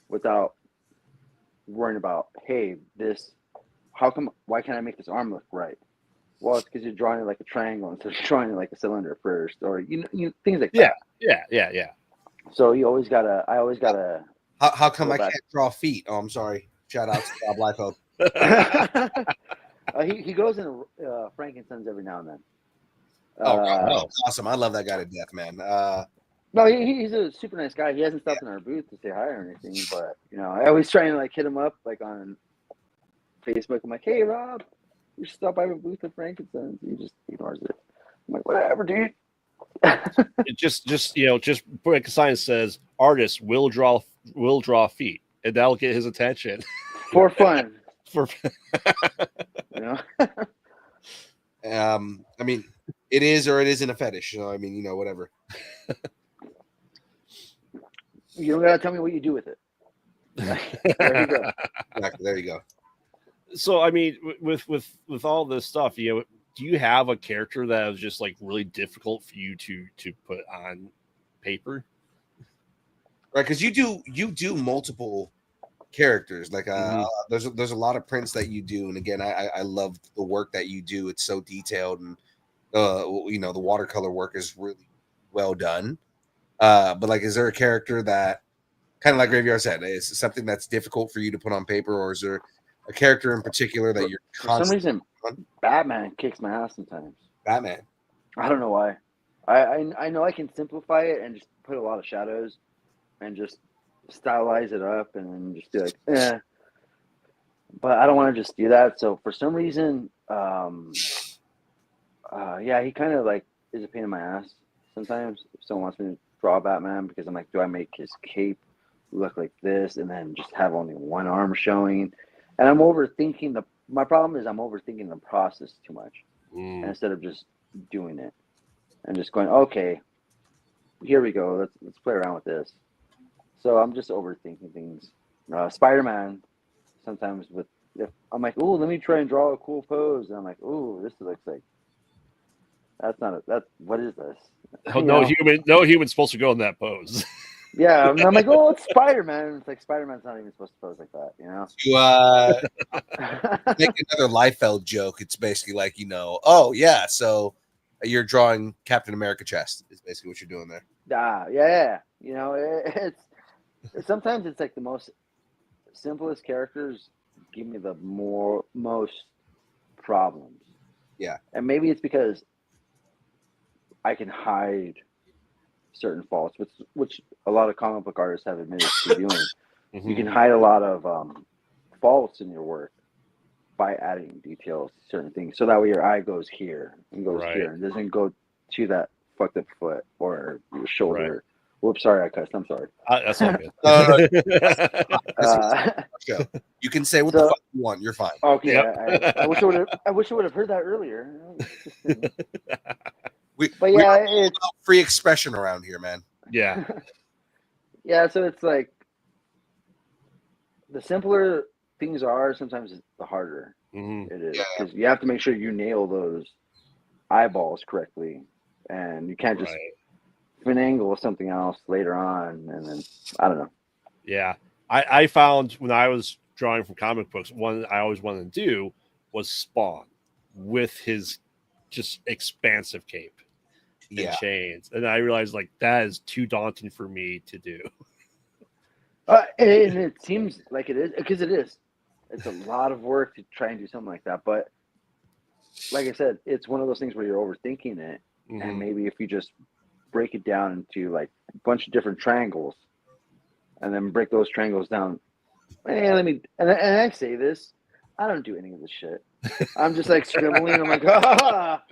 without worrying about, hey, why can't I make this arm look right? Well, it's because you're drawing it like a triangle instead of drawing it like a cylinder first, or things like that. Yeah. So I always gotta. How come go I back. can't draw feet? Oh, I'm sorry. Shout out to Bob Liefeld. He goes in Frankenstein's every now and then. Awesome. I love that guy to death, man. No, he's a super nice guy. He hasn't stopped in our booth to say hi or anything, but I always try and like hit him up like on Facebook. I'm like, hey Rob, you should stop by my booth at Frankenstein's. He just ignores it. I'm like, whatever, dude. It just put a sign that says artists will draw feet, and that'll get his attention. For fun. I mean, it is or it isn't a fetish. So I mean, whatever. You don't gotta tell me what you do with it. There you go. Exactly. There you go. So I mean, with all this stuff, do you have a character that was just like really difficult for you to put on paper? Right, because you do multiple characters. Like there's a lot of prints that you do, and again, I love the work that you do. It's so detailed, and the watercolor work is really well done. But like, is there a character that kind of like Graveyard said, is something that's difficult for you to put on paper, or is there a character in particular that you're for some reason Batman kicks my ass sometimes. Batman? I don't know why. I know I can simplify it and just put a lot of shadows and just stylize it up and then just be like, but I don't want to just do that. So for some reason, he kind of like is a pain in my ass sometimes. If someone wants me to draw Batman, because I'm like, do I make his cape look like this and then just have only one arm showing? And I'm overthinking my problem is I'm overthinking the process too much instead of just doing it and just going, okay, here we go. Let's play around with this. So I'm just overthinking things. Spider-Man, sometimes if I'm like, oh, let me try and draw a cool pose, and I'm like, oh, this looks like what is this? No human's supposed to go in that pose. Yeah, and I'm like, oh, it's Spider-Man. It's like Spider-Man's not even supposed to pose like that, To make another Liefeld joke, it's basically like, oh yeah, so you're drawing Captain America chest is basically what you're doing there. Yeah. It's sometimes it's like the most simplest characters give me the most problems. Yeah. And maybe it's because I can hide certain faults, which a lot of comic book artists have admitted to doing. You can hide a lot of faults in your work by adding details to certain things, so that way your eye goes here and goes Right. here and doesn't go to that fucked up foot or your shoulder. Right. Whoops, sorry, I cussed. I'm sorry. That's all good. This is a show. You can say what the So- fuck you want. You're fine. Okay, Yep. I wish I would have heard that earlier. We, But we yeah, are it's about free expression around here, man. Yeah. yeah. So it's like the simpler things are, sometimes the harder Mhm. it is, Yeah. because you have to make sure you nail those eyeballs correctly, and you can't just Right. finagle something else later on, and then I don't know. Yeah. I found when I was drawing from comic books, one I always wanted to do was Spawn with his just expansive cape and Yeah. chains. And I realized like that is too daunting for me to do. And it seems like it is, because it is. It's a lot of work to try and do something like that, but like I said, it's one of those things where you're overthinking it, and Mhm. maybe if you just break it down into like a bunch of different triangles, and then break those triangles down. Hey, let me. And I say this, I don't do any of this shit. I'm just like scribbling. I'm like, ah,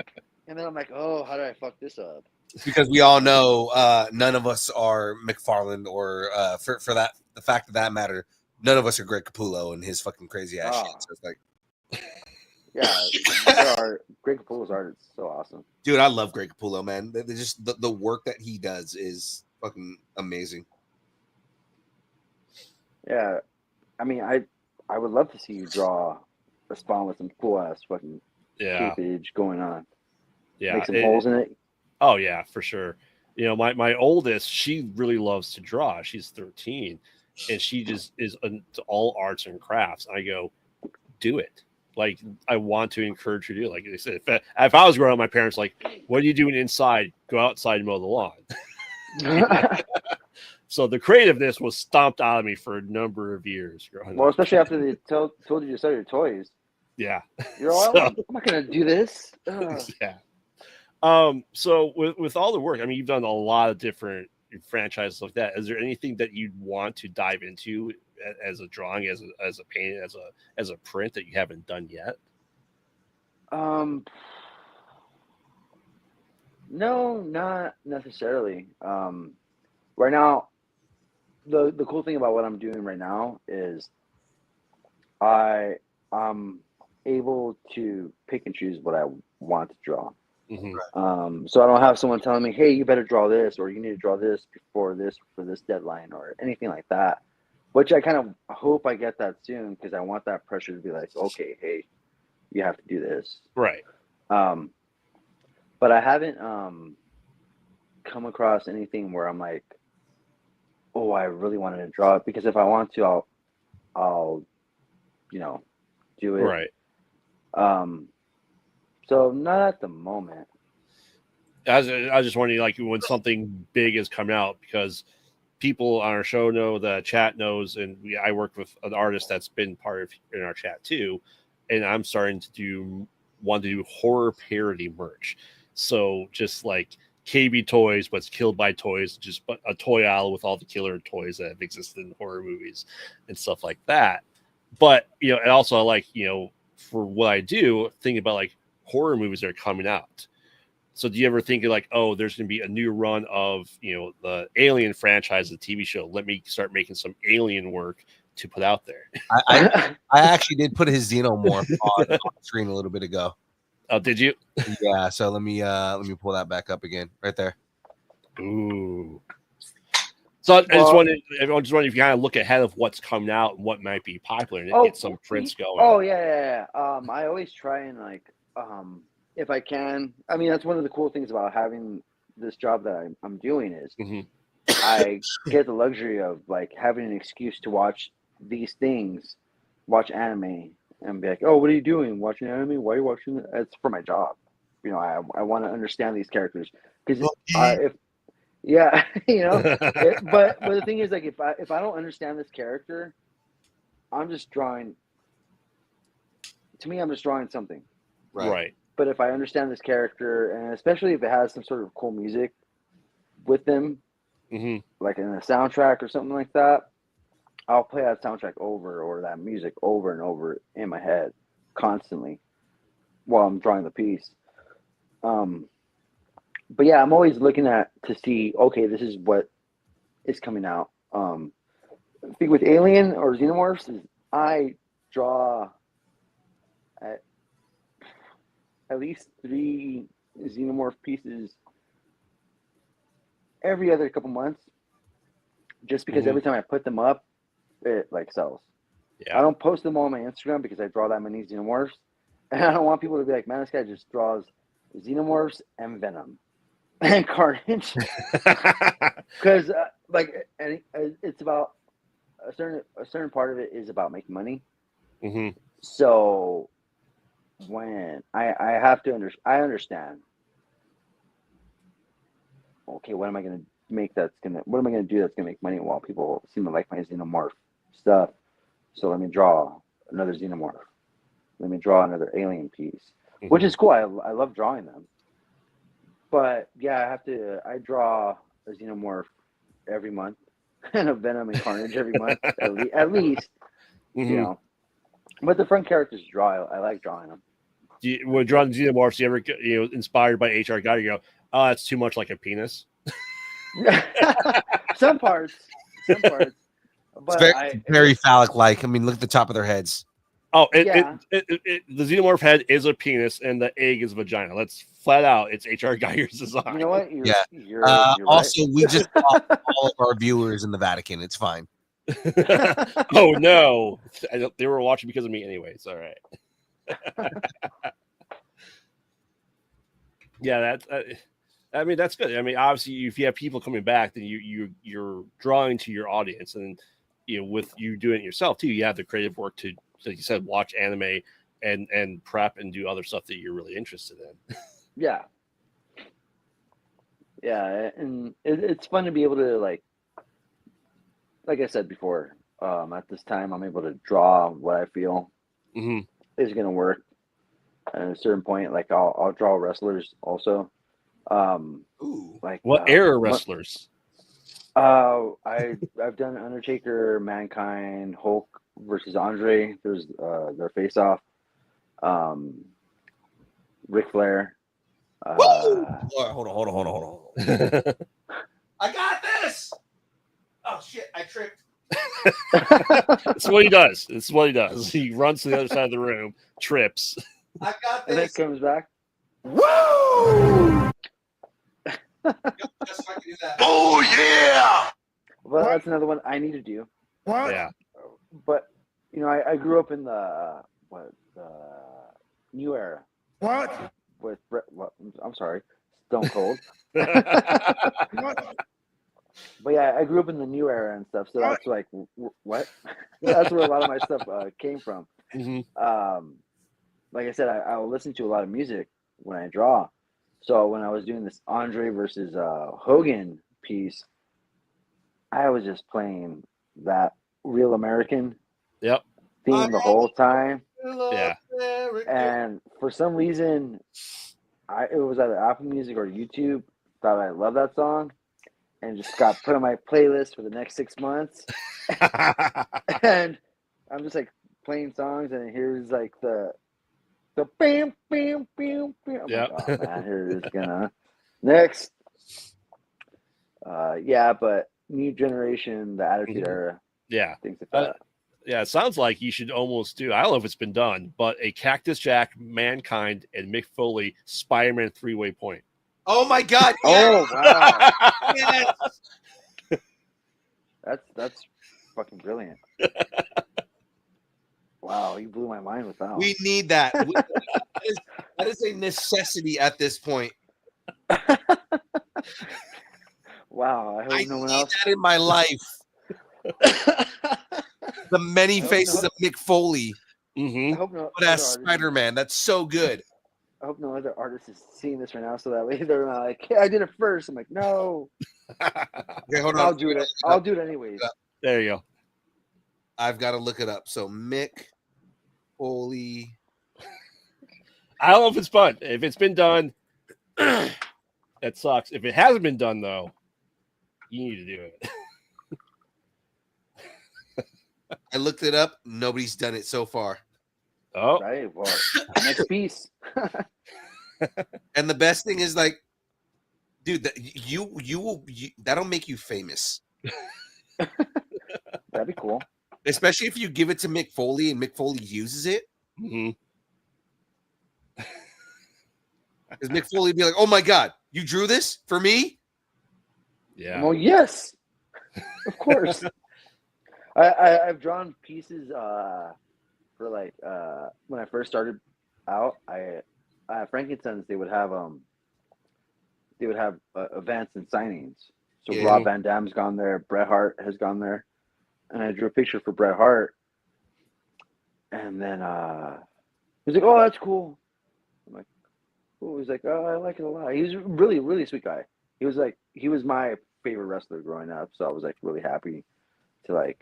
and then I'm like, oh, how did I fuck this up? Because we all know none of us are McFarlane, or for that the fact of that matter, none of us are Greg Capullo and his fucking crazy ass shit. So it's like, Yeah, Greg Capullo's art is so awesome. dude, I love Greg Capullo, man. They're just the work that he does is fucking amazing. Yeah, I mean, I would love to see you draw a Spawn with some cool ass fucking Yeah. capage going on. Yeah. Make some holes in it. Oh yeah, for sure. You know, my oldest, she really loves to draw. She's 13, and she just is into all arts and crafts. I go, do it. Like, I want to encourage her to do it. Like I said, if I was growing up, my parents like, what are you doing inside? Go outside and mow the lawn. So the creativeness was stomped out of me for a number of years growing Well, up. especially after they told you to sell your toys. Yeah. You're all, So- I'm not gonna do this. Ugh. Yeah. So with all the work, I mean, you've done a lot of different franchises like that. Is there anything that you'd want to dive into as a drawing, as a painting, as a print that you haven't done yet? No, not necessarily. Right now, the cool thing about what I'm doing right now is I'm able to pick and choose what I want to draw. Mm-hmm. So I don't have someone telling me, "Hey, you better draw this," or "You need to draw this before this for this deadline," or anything like that. Which I kind of hope I get that soon, because I want that pressure to be like, "Okay, hey, you have to do this." Right. But I haven't come across anything where I'm like, "Oh, I really wanted to draw it," because if I want to, I'll do it. Right. So not at the moment. I was just wondering, like, when something big is coming out, because people on our show know, the chat knows, and I work with an artist that's been part of in our chat too, and I'm starting to want to do horror parody merch. So just like KB Toys, but it's Killed by Toys, just a toy aisle with all the killer toys that have existed in horror movies and stuff like that. But and also I like, for what I do, thinking about like horror movies that are coming out. So do you ever think like, oh, there's going to be a new run of, the Alien franchise, the TV show. Let me start making some Alien work to put out there. I actually did put his Xenomorph on the screen a little bit ago. Oh, did you? Yeah. So let me pull that back up again, right there. Ooh. So I just wondering if you kind of look ahead of what's coming out and what might be popular and get some prints going. Oh yeah. I always try and like, if I can. I mean, that's one of the cool things about having this job that I'm doing is I get the luxury of like having an excuse to watch these things, watch anime, and be like, "Oh, what are you doing? Watching anime? Why are you watching it?" It's for my job. I want to understand these characters, because but the thing is, like, if I don't understand this character, I'm just drawing. To me, I'm just drawing something. Right. But if I understand this character, and especially if it has some sort of cool music with them, Mm-hmm. like in a soundtrack or something like that, I'll play that soundtrack over or that music over and over in my head constantly while I'm drawing the piece. But yeah, I'm always looking at to see, okay, this is what is coming out. The thing with Alien or Xenomorphs is I draw at least 3 Xenomorph pieces every other couple months, just because every time I put them up, it like sells. Yeah. I don't post them all on my Instagram because I draw that many Xenomorphs, and I don't want people to be like, man, this guy just draws Xenomorphs and Venom and Carnage, because it's about a certain part of it is about making money. Mm-hmm. So when I have to I understand. Okay, what am I gonna make what am I gonna do that's gonna make money while people seem to like my Xenomorph stuff? So let me draw another Xenomorph. Let me draw another alien piece, which is cool. I love drawing them. But yeah, I draw a Xenomorph every month and a Venom and Carnage every month at least, you know. But the front characters draw. I like drawing them. When drawing Xenomorphs, you ever inspired by HR Guy? You go, oh, that's too much like a penis. Some parts. But It's very phallic-like. I mean, look at the top of their heads. Oh, the Xenomorph head is a penis and the egg is a vagina. Let's flat out. It's HR Geiger's design. You know what? You're also, right. we just lost all of our viewers in the Vatican. It's fine. Oh, no. They were watching because of me anyway. It's all right. Yeah, that's good. I mean, obviously, if you have people coming back, then you're drawing to your audience, and with you doing it yourself too, you have the creative work to, like you said, watch anime and prep and do other stuff that you're really interested in. Yeah, and it's fun to be able to like I said before. At this time, I'm able to draw what I feel is going to work. At a certain point, like I'll draw wrestlers also. Like what era wrestlers? I've done Undertaker, Mankind, Hulk versus Andre. There's their face off. Ric Flair. Hold on. I got this. Oh shit! I tripped. That's what he does. It's what he does. He runs to the other side of the room, trips. I got this. And then comes back. Woo! Just so I can do that. Oh yeah! Well, that's another one I need to do. What? Yeah. But I grew up in the new era. What? With I'm sorry, Stone Cold. What? But yeah, I grew up in the new era and stuff, so that's like what? That's where a lot of my stuff came from. Like I said, I'll listen to a lot of music when I draw. So when I was doing this Andre versus Hogan piece, I was just playing that Real American theme the whole time. Yeah. And for some reason, it was either Apple Music or YouTube, thought I loved that song, and just got put on my playlist for the next 6 months. And I'm just like playing songs, and here's like the bam bam bam bam. Yeah. Like, oh man, here it is gonna next. Yeah, but new generation, the Attitude Era, things like that. Yeah, it sounds like you should almost do, I don't know if it's been done, but a Cactus Jack, Mankind, and Mick Foley Spider-Man 3-way point. Oh my god! Oh wow! Yes. That's fucking brilliant. Wow, you blew my mind with that one. We need that. That is a necessity at this point. Wow, I hope I no one need else. that in my life. The many faces of Mick Foley. I hope no. But as Spider-Man, that's so good. I hope no other artist is seeing this right now, so that way they're not like, "Hey, I did it first." I'm like, "No." Okay, hold on. I'll do it. I'll do it anyways. There you go. I've got to look it up. So Mick Foley. I don't know if it's fun. If it's been done, that sucks. If it hasn't been done, though, you need to do it. I looked it up. Nobody's done it so far. Oh, Right. Well, next piece. And the best thing is, like, dude, that that'll make you famous, That'd be cool. especially if you give it to Mick Foley and Mick Foley uses it. mhm. Because Mick Foley would be like, "Oh my God, you drew this for me?" Yeah. Well, yes, of course. I've drawn pieces for like when I first started out. I Frankenstein's they would have events and signings. So Yeah. Rob Van Dam's gone there, Bret Hart has gone there, and I drew a picture for Bret Hart, and then he's like, "Oh, that's cool." I'm like, "Oh," he's like, "Oh, I like it a lot." He's a really really sweet guy. He was my favorite wrestler growing up, so I was like really happy to like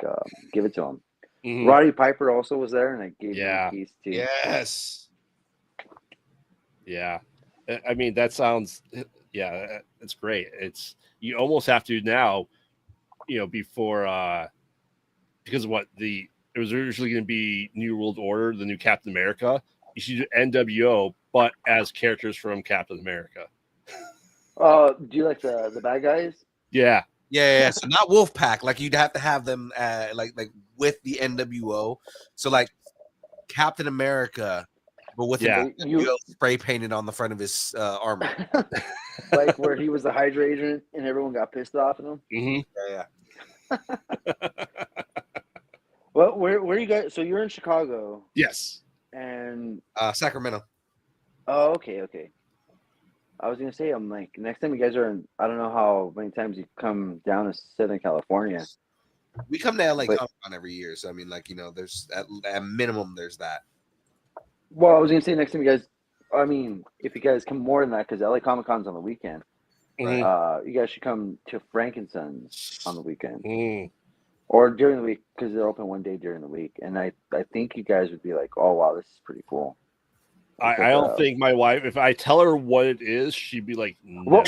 give it to him. Mhm. Roddy Piper also was there, and I gave him Yeah. a piece too. Yes. Yeah. I mean, that sounds, yeah, it's great. It's, you almost have to now, before, because of it was originally going to be New World Order, the new Captain America. You should do NWO, but as characters from Captain America. Do you like the bad guys? Yeah. Yeah. So not Wolfpack. Like you'd have to have them like with the NWO. So like Captain America, but with Yeah. an NWO spray painted on the front of his armor. Like where he was the Hydra agent and everyone got pissed off at him. Mm-hmm. Yeah. Well, where you guys? So you're in Chicago, Yes. and Sacramento. oh, okay. I was gonna say, I'm like, next time you guys are in, I don't know how many times you come down to Southern California. We come to LA But- Comic-Con every year, so I mean, like, there's at minimum there's that. Well, I was gonna say next time you guys, I mean, if you guys come more than that, because LA Comic Con's on the weekend, Mhm. you guys should come to Frankenstein's on the weekend Mm. or during the week because they're open one day during the week, and I think you guys would be like, oh wow, this is pretty cool. I don't think my wife, if I tell her what it is, she'd be like, no. Well,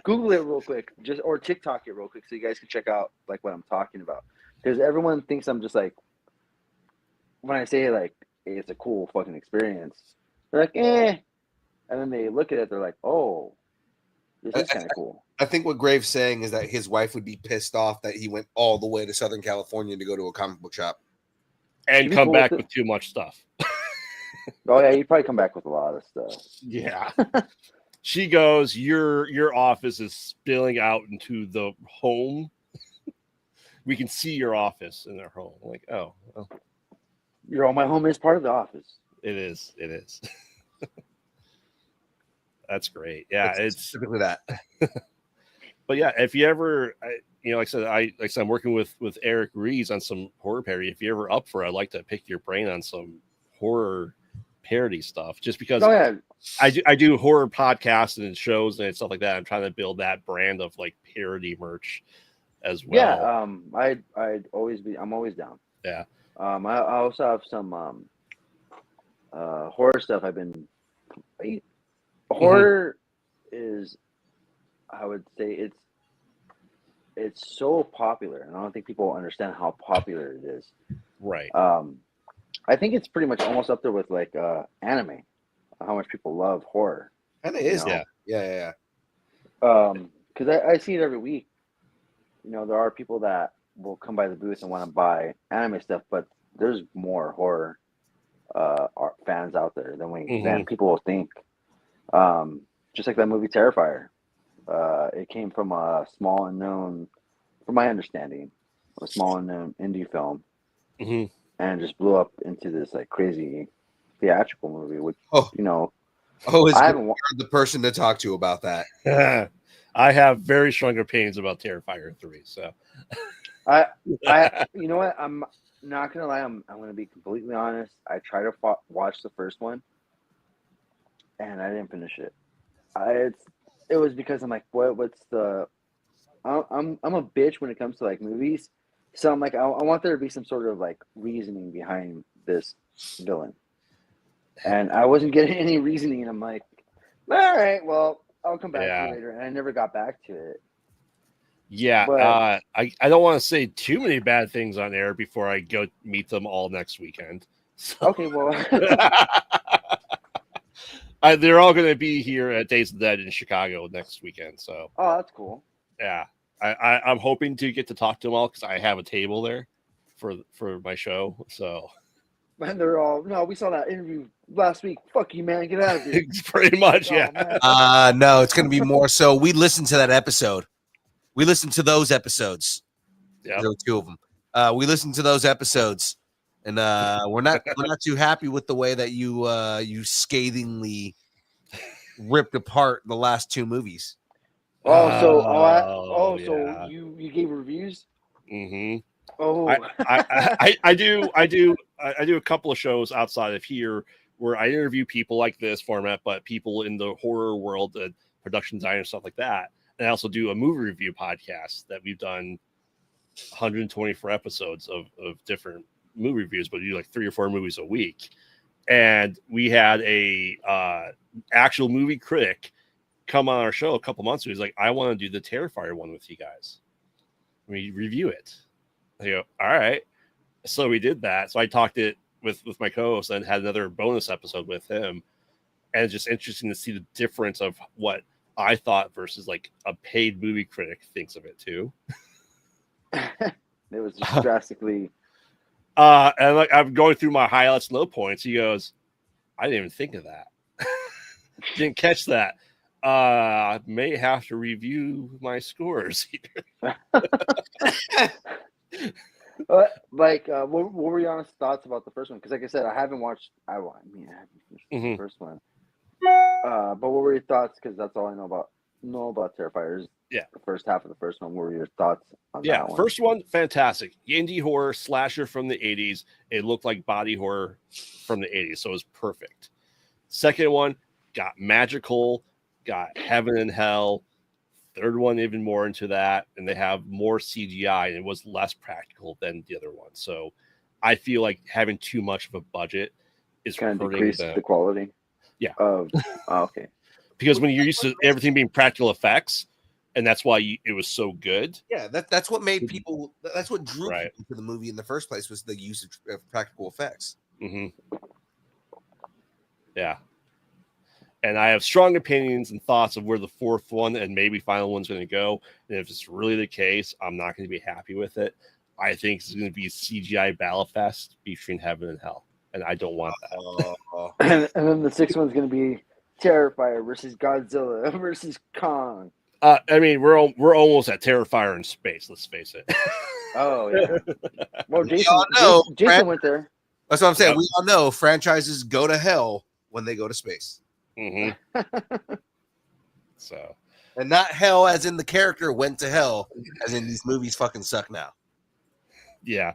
Google it real quick, or TikTok it real quick, so you guys can check out like what I'm talking about. Because everyone thinks I'm just like, when I say like it's a cool fucking experience, they're like, eh, and then they look at it, they're like, oh, this is kind of cool. I think what Graves saying is that his wife would be pissed off that he went all the way to Southern California to go to a comic book shop And She'd be come cool back with it. with too much stuff. Oh yeah, you'd probably come back with a lot of stuff. Yeah. She goes, your office is spilling out into the home. We can see your office in their home. I'm like, oh, well, My home is part of the office. it is. That's great. Yeah, it's typically that. but yeah, if you ever, like I said, I'm working with Eric Rees on some horror parody. If you're ever up for it, I'd like to pick your brain on some horror parody stuff. Just because Oh yeah, I do horror podcasts and shows and stuff like that. I'm trying to build that brand of like parody merch as well. yeah. I'm always down. Yeah. I also have some horror stuff. Horror is, I would say it's so popular, and I don't think people understand how popular it is. Right. I think it's pretty much almost up there with like anime, how much people love horror. And it is. You Yeah. Because I see it every week. There are people that will come by the booth and want to buy anime stuff, but there's more horror art fans out there than people will think. Just like that movie Terrifier. It came from a small unknown, from my understanding, a small unknown indie film, and just blew up into this like crazy theatrical movie. Which It's I haven't the person to talk to about that. I have very strong opinions about Terrifier 3. So I you know what? I'm not gonna lie. I'm gonna be completely honest. I tried to watch the first one, and I didn't finish it. It was because I'm like, what's the? I'm a bitch when it comes to like movies. So I'm like, I want there to be some sort of like reasoning behind this villain, and I wasn't getting any reasoning. And I'm like, all right, well, I'll come back to you Yeah. later. And I never got back to it. Yeah, But I don't want to say too many bad things on air before I go meet them all next weekend. So, okay, well, they're all going to be here at Days of the Dead in Chicago next weekend. So oh, that's cool. yeah, I'm hoping to get to talk to them all because I have a table there for my show. So And they're all, no, we saw that interview last week. Fuck you, man. Get out of here. pretty much, Oh, yeah. man. No, it's going to be more so. We listened to that episode. We listened to those episodes. Yeah, There were two of them. We listened to those episodes, and we're not too happy with the way that you scathingly ripped apart the last two movies. Oh, so yeah. you gave reviews? Mm-hmm. Oh, I do a couple of shows outside of here where I interview people like this format, but people in the horror world, production design and stuff like that. And I also do a movie review podcast that we've done 124 episodes of different movie reviews, but we do like 3 or 4 movies a week. And we had a actual movie critic come on our show a couple months ago. He's like, I want to do the Terrifier one with you guys. We review it. I go, all right. So we did that. So I talked it with my co-host and had another bonus episode with him. And it's just interesting to see the difference of what I thought versus like a paid movie critic thinks of it too. it was just drastically. And like I'm going through my highlights, low points. He goes, I didn't even think of that. Didn't catch that. I may have to review my scores here. What were your honest thoughts about the first one? Because, like I said, I haven't watched. I haven't finished the first one. But what were your thoughts? Because that's all I know about Terrifiers. Yeah, the first half of the first one. What were your thoughts on yeah, that one? first one, fantastic. Indie horror slasher from the 80s. It looked like body horror from the 80s, so it was perfect. Second one got magical, got heaven and hell. Third one, even more into that, and they have more CGI, and it was less practical than the other one. So I feel like having too much of a budget is kind of hurting decreased the quality. Yeah. Okay. Because when you're used to everything being practical effects, and that's why it was so good. Yeah, that's what made people. That's what drew Right. people to the movie in the first place was the use of practical effects. Mm-hmm. Yeah. And I have strong opinions and thoughts of where the fourth one and maybe final one's going to go. And if it's really the case, I'm not going to be happy with it. I think it's going to be a CGI battle fest between heaven and hell, and I don't want that. And then the sixth one's going to be Terrifier versus Godzilla versus Kong. I mean, we're almost at Terrifier in space. Let's face it. Oh yeah. Well, Jason went there. That's what I'm saying. Yep. We all know franchises go to hell when they go to space. Mm-hmm. So, and not hell as in the character went to hell, as in these movies fucking suck now. Yeah.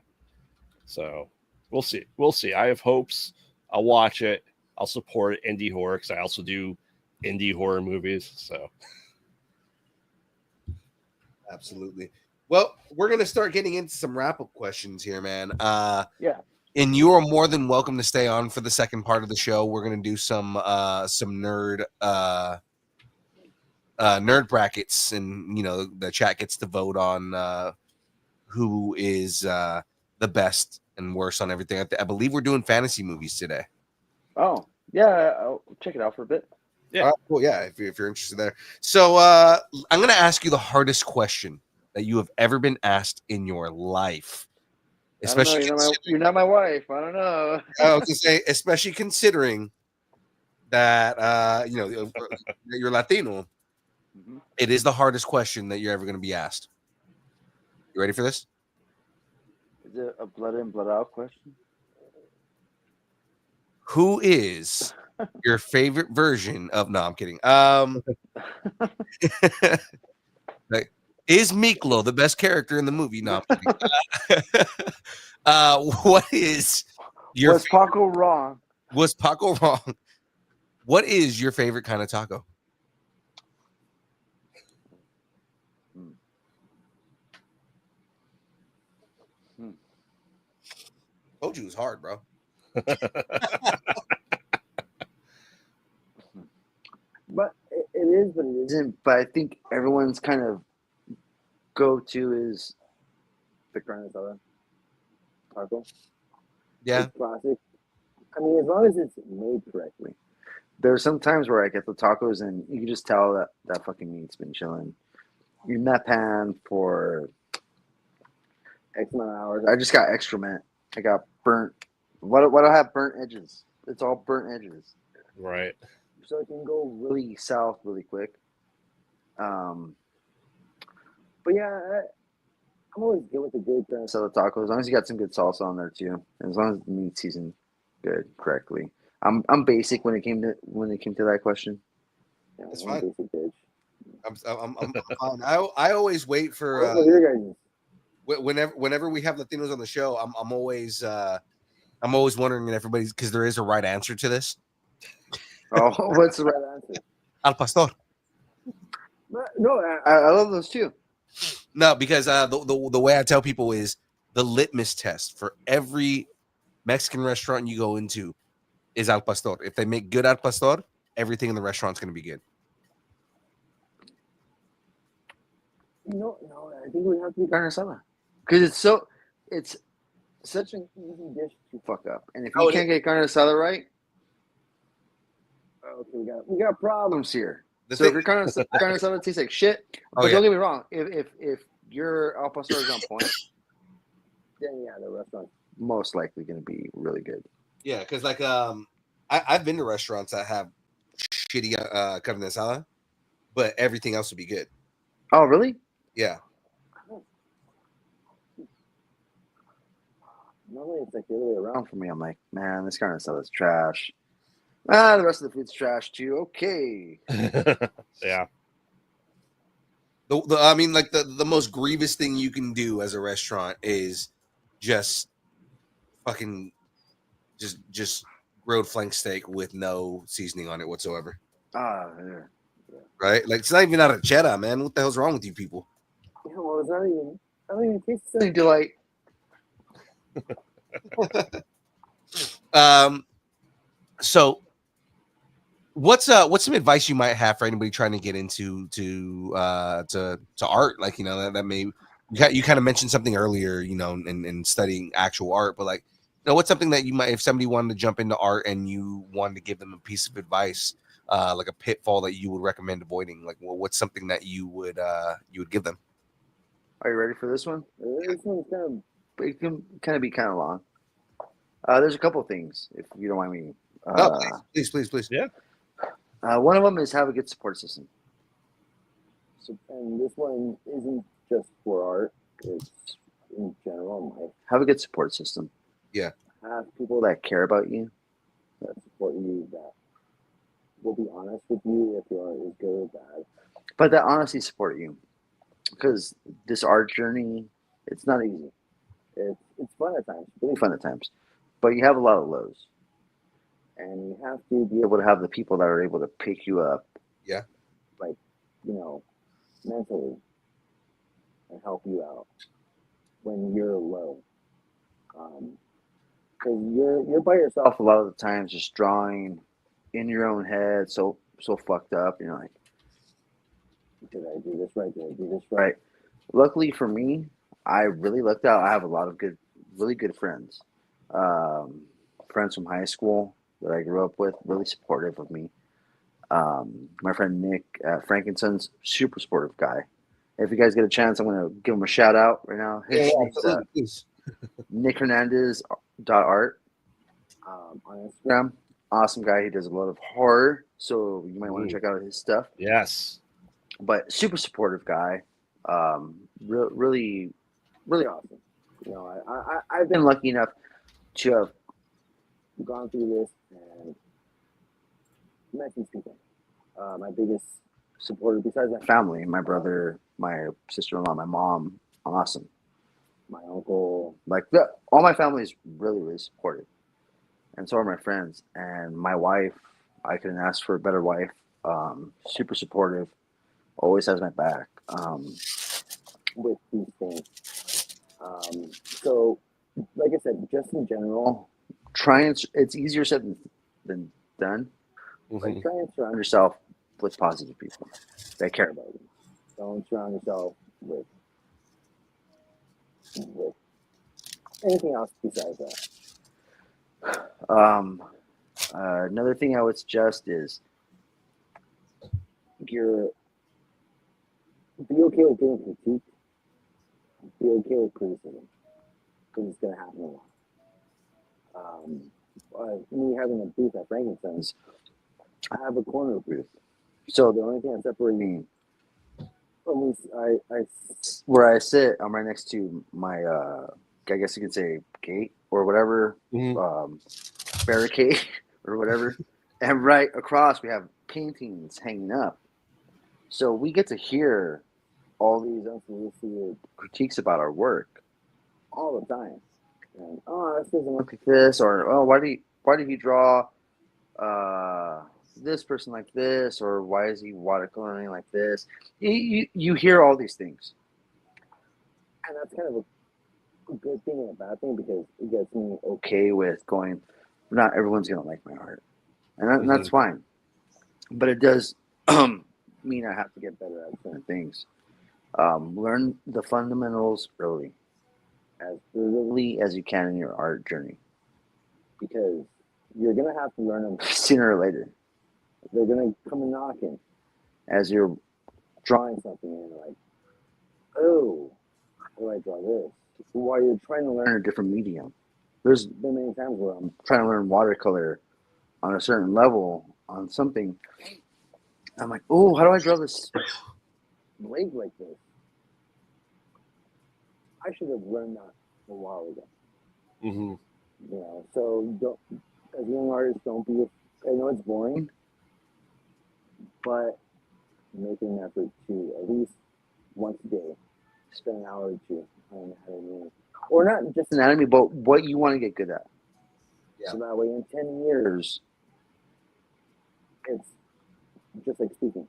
So we'll see. We'll see. I have hopes. I'll watch it. I'll support indie horror because I also do indie horror movies. So. Absolutely. Well, we're gonna start getting into some wrap-up questions here, man. Yeah. And you are more than welcome to stay on for the second part of the show. We're gonna do some nerd brackets, and the chat gets to vote on who is the best and worst on everything. I believe we're doing fantasy movies today. Oh yeah, I'll check it out for a bit. Yeah. Cool. Yeah, if you're interested there. So I'm gonna ask you the hardest question that you have ever been asked in your life. Especially you're not my wife. I don't know. I was gonna say, especially considering that you're Latino. Mm-hmm. It is the hardest question that you're ever going to be asked. You ready for this? Is it a blood in, blood out question? Who is your favorite version of? No, I'm kidding. Is Miklo the best character in the movie? No, I'm kidding. What is your? Was Paco wrong? Was Paco wrong? What is your favorite kind of taco? Told you it was hard, bro. But it is, but it isn't. But I think everyone's kind of go-to is the carne asada taco. Yeah. It's classic. I mean, as long as it's made correctly. There are some times where I get the tacos and you can just tell that that fucking meat's been chilling in that pan for X amount of hours. I just got excrement. I got burnt. What do I have? Burnt edges. It's all burnt edges. Right. So it can go really south really quick. But yeah, I'm always good with the good salad tacos. As long as you got some good salsa on there too, and as long as the meat's seasoned good correctly. I'm basic when it came to that question. Yeah, That's I'm fine. a basic bitch. I'm fine. I always wait for What are your guys'? whenever we have Latinos on the show. I'm always wondering if everybody's, because there is a right answer to this. Oh, what's the right answer? Al pastor. No, I love those too. No, because the way I tell people is the litmus test for every Mexican restaurant you go into is al pastor. If they make good al pastor, everything in the restaurant's going to be good. No, I think we have to be carne asada because it's such an easy dish to fuck up, and if you can't get carne asada right, okay, we got problems here. So if your carne asada tastes like shit, but don't get me wrong, if your al pastor is on point, then yeah, the restaurant's most likely going to be really good. Yeah, because like I've been to restaurants that have shitty carne asada, but everything else would be good. Oh, really? Yeah. Normally it's like the other way around for me. I'm like, man, this carne asada is trash. The rest of the food's trash too. Okay. Yeah. I mean, like the most grievous thing you can do as a restaurant is just fucking just grilled flank steak with no seasoning on it whatsoever. Yeah. Right? Like it's not even out of cheddar, man. What the hell's wrong with you people? Yeah, well, it's not even. I don't even taste any delight. So what's some advice you might have for anybody trying to get into to art? Like, you know, that may you kind of mentioned something earlier, you know, in studying actual art, but like, you know, what's something that you might, if somebody wanted to jump into art and you wanted to give them a piece of advice, like a pitfall that you would recommend avoiding, like, well, what's something that you would give them? Are you ready for this one? This one's it can kind of be kind of long. There's a couple things, if you don't mind me. Please. Yeah. One of them is have a good support system. So, and this one isn't just for art; it's in general in life. Have a good support system. Yeah. Have people that care about you, that support you, that will be honest with you if your art is good or bad, but that honestly support you. Because this art journey, it's not easy. It's fun at times, really fun at times, but you have a lot of lows, and you have to be able to have the people that are able to pick you up. Yeah. Like, you know, mentally, and help you out when you're low. Because you're by yourself a lot of the times, just drawing in your own head, so fucked up. You're like, did I do this right? Did I do this right? Luckily for me, I really lucked out. I have a lot of really good friends. Friends from high school that I grew up with, really supportive of me. My friend Nick at Frankenson's, super supportive guy. If you guys get a chance, I'm going to give him a shout out right now. His name's Nick Hernandez.art on Instagram. Awesome guy. He does a lot of horror, so you might want to check out his stuff. Yes. But super supportive guy. Really, really awesome. You know, I've been lucky enough to have gone through this and met these people. My biggest supporter, besides my family, my brother, my sister-in-law, my mom, awesome. My uncle, all my family is really, really supportive. And so are my friends. And my wife, I couldn't ask for a better wife. Super supportive, always has my back with these things. So said, just in general, try and it's easier said than done. But try and surround yourself with positive people that care about you. Don't surround yourself with anything else besides that. Another thing I would suggest is be okay with getting critiqued. Be okay with criticism, because it's going to happen a lot. Me having a booth at Frankenstein's, I have a corner booth. So the only thing that separates me from where I sit, I'm right next to my, I guess you could say, gate or whatever, barricade or whatever. And right across, we have paintings hanging up. So we get to hear all these unsolicited critiques about our work all the time. And, this doesn't look like this, or why did he draw this person like this, or why is he watercoloring like this? You hear all these things, and that's kind of a good thing and a bad thing, because it gets me okay with going, not everyone's gonna like my art, and that's fine, but it does mean I have to get better at certain things. Learn the fundamentals early, as early as you can in your art journey, because you're going to have to learn them sooner or later. They're going to come knocking as you're drawing something, and you're like, oh, how do I draw this? While you're trying to learn a different medium. There's been many times where I'm trying to learn watercolor on a certain level on something. I'm like, oh, how do I draw this lake like this? I should have learned that a while ago. You know, so don't, as young artists, don't be. I know it's boring, but make an effort to at least once a day spend an hour or two on anatomy, or not just anatomy, but what you want to get good at. Yeah. So that way, in 10 years, it's just like speaking.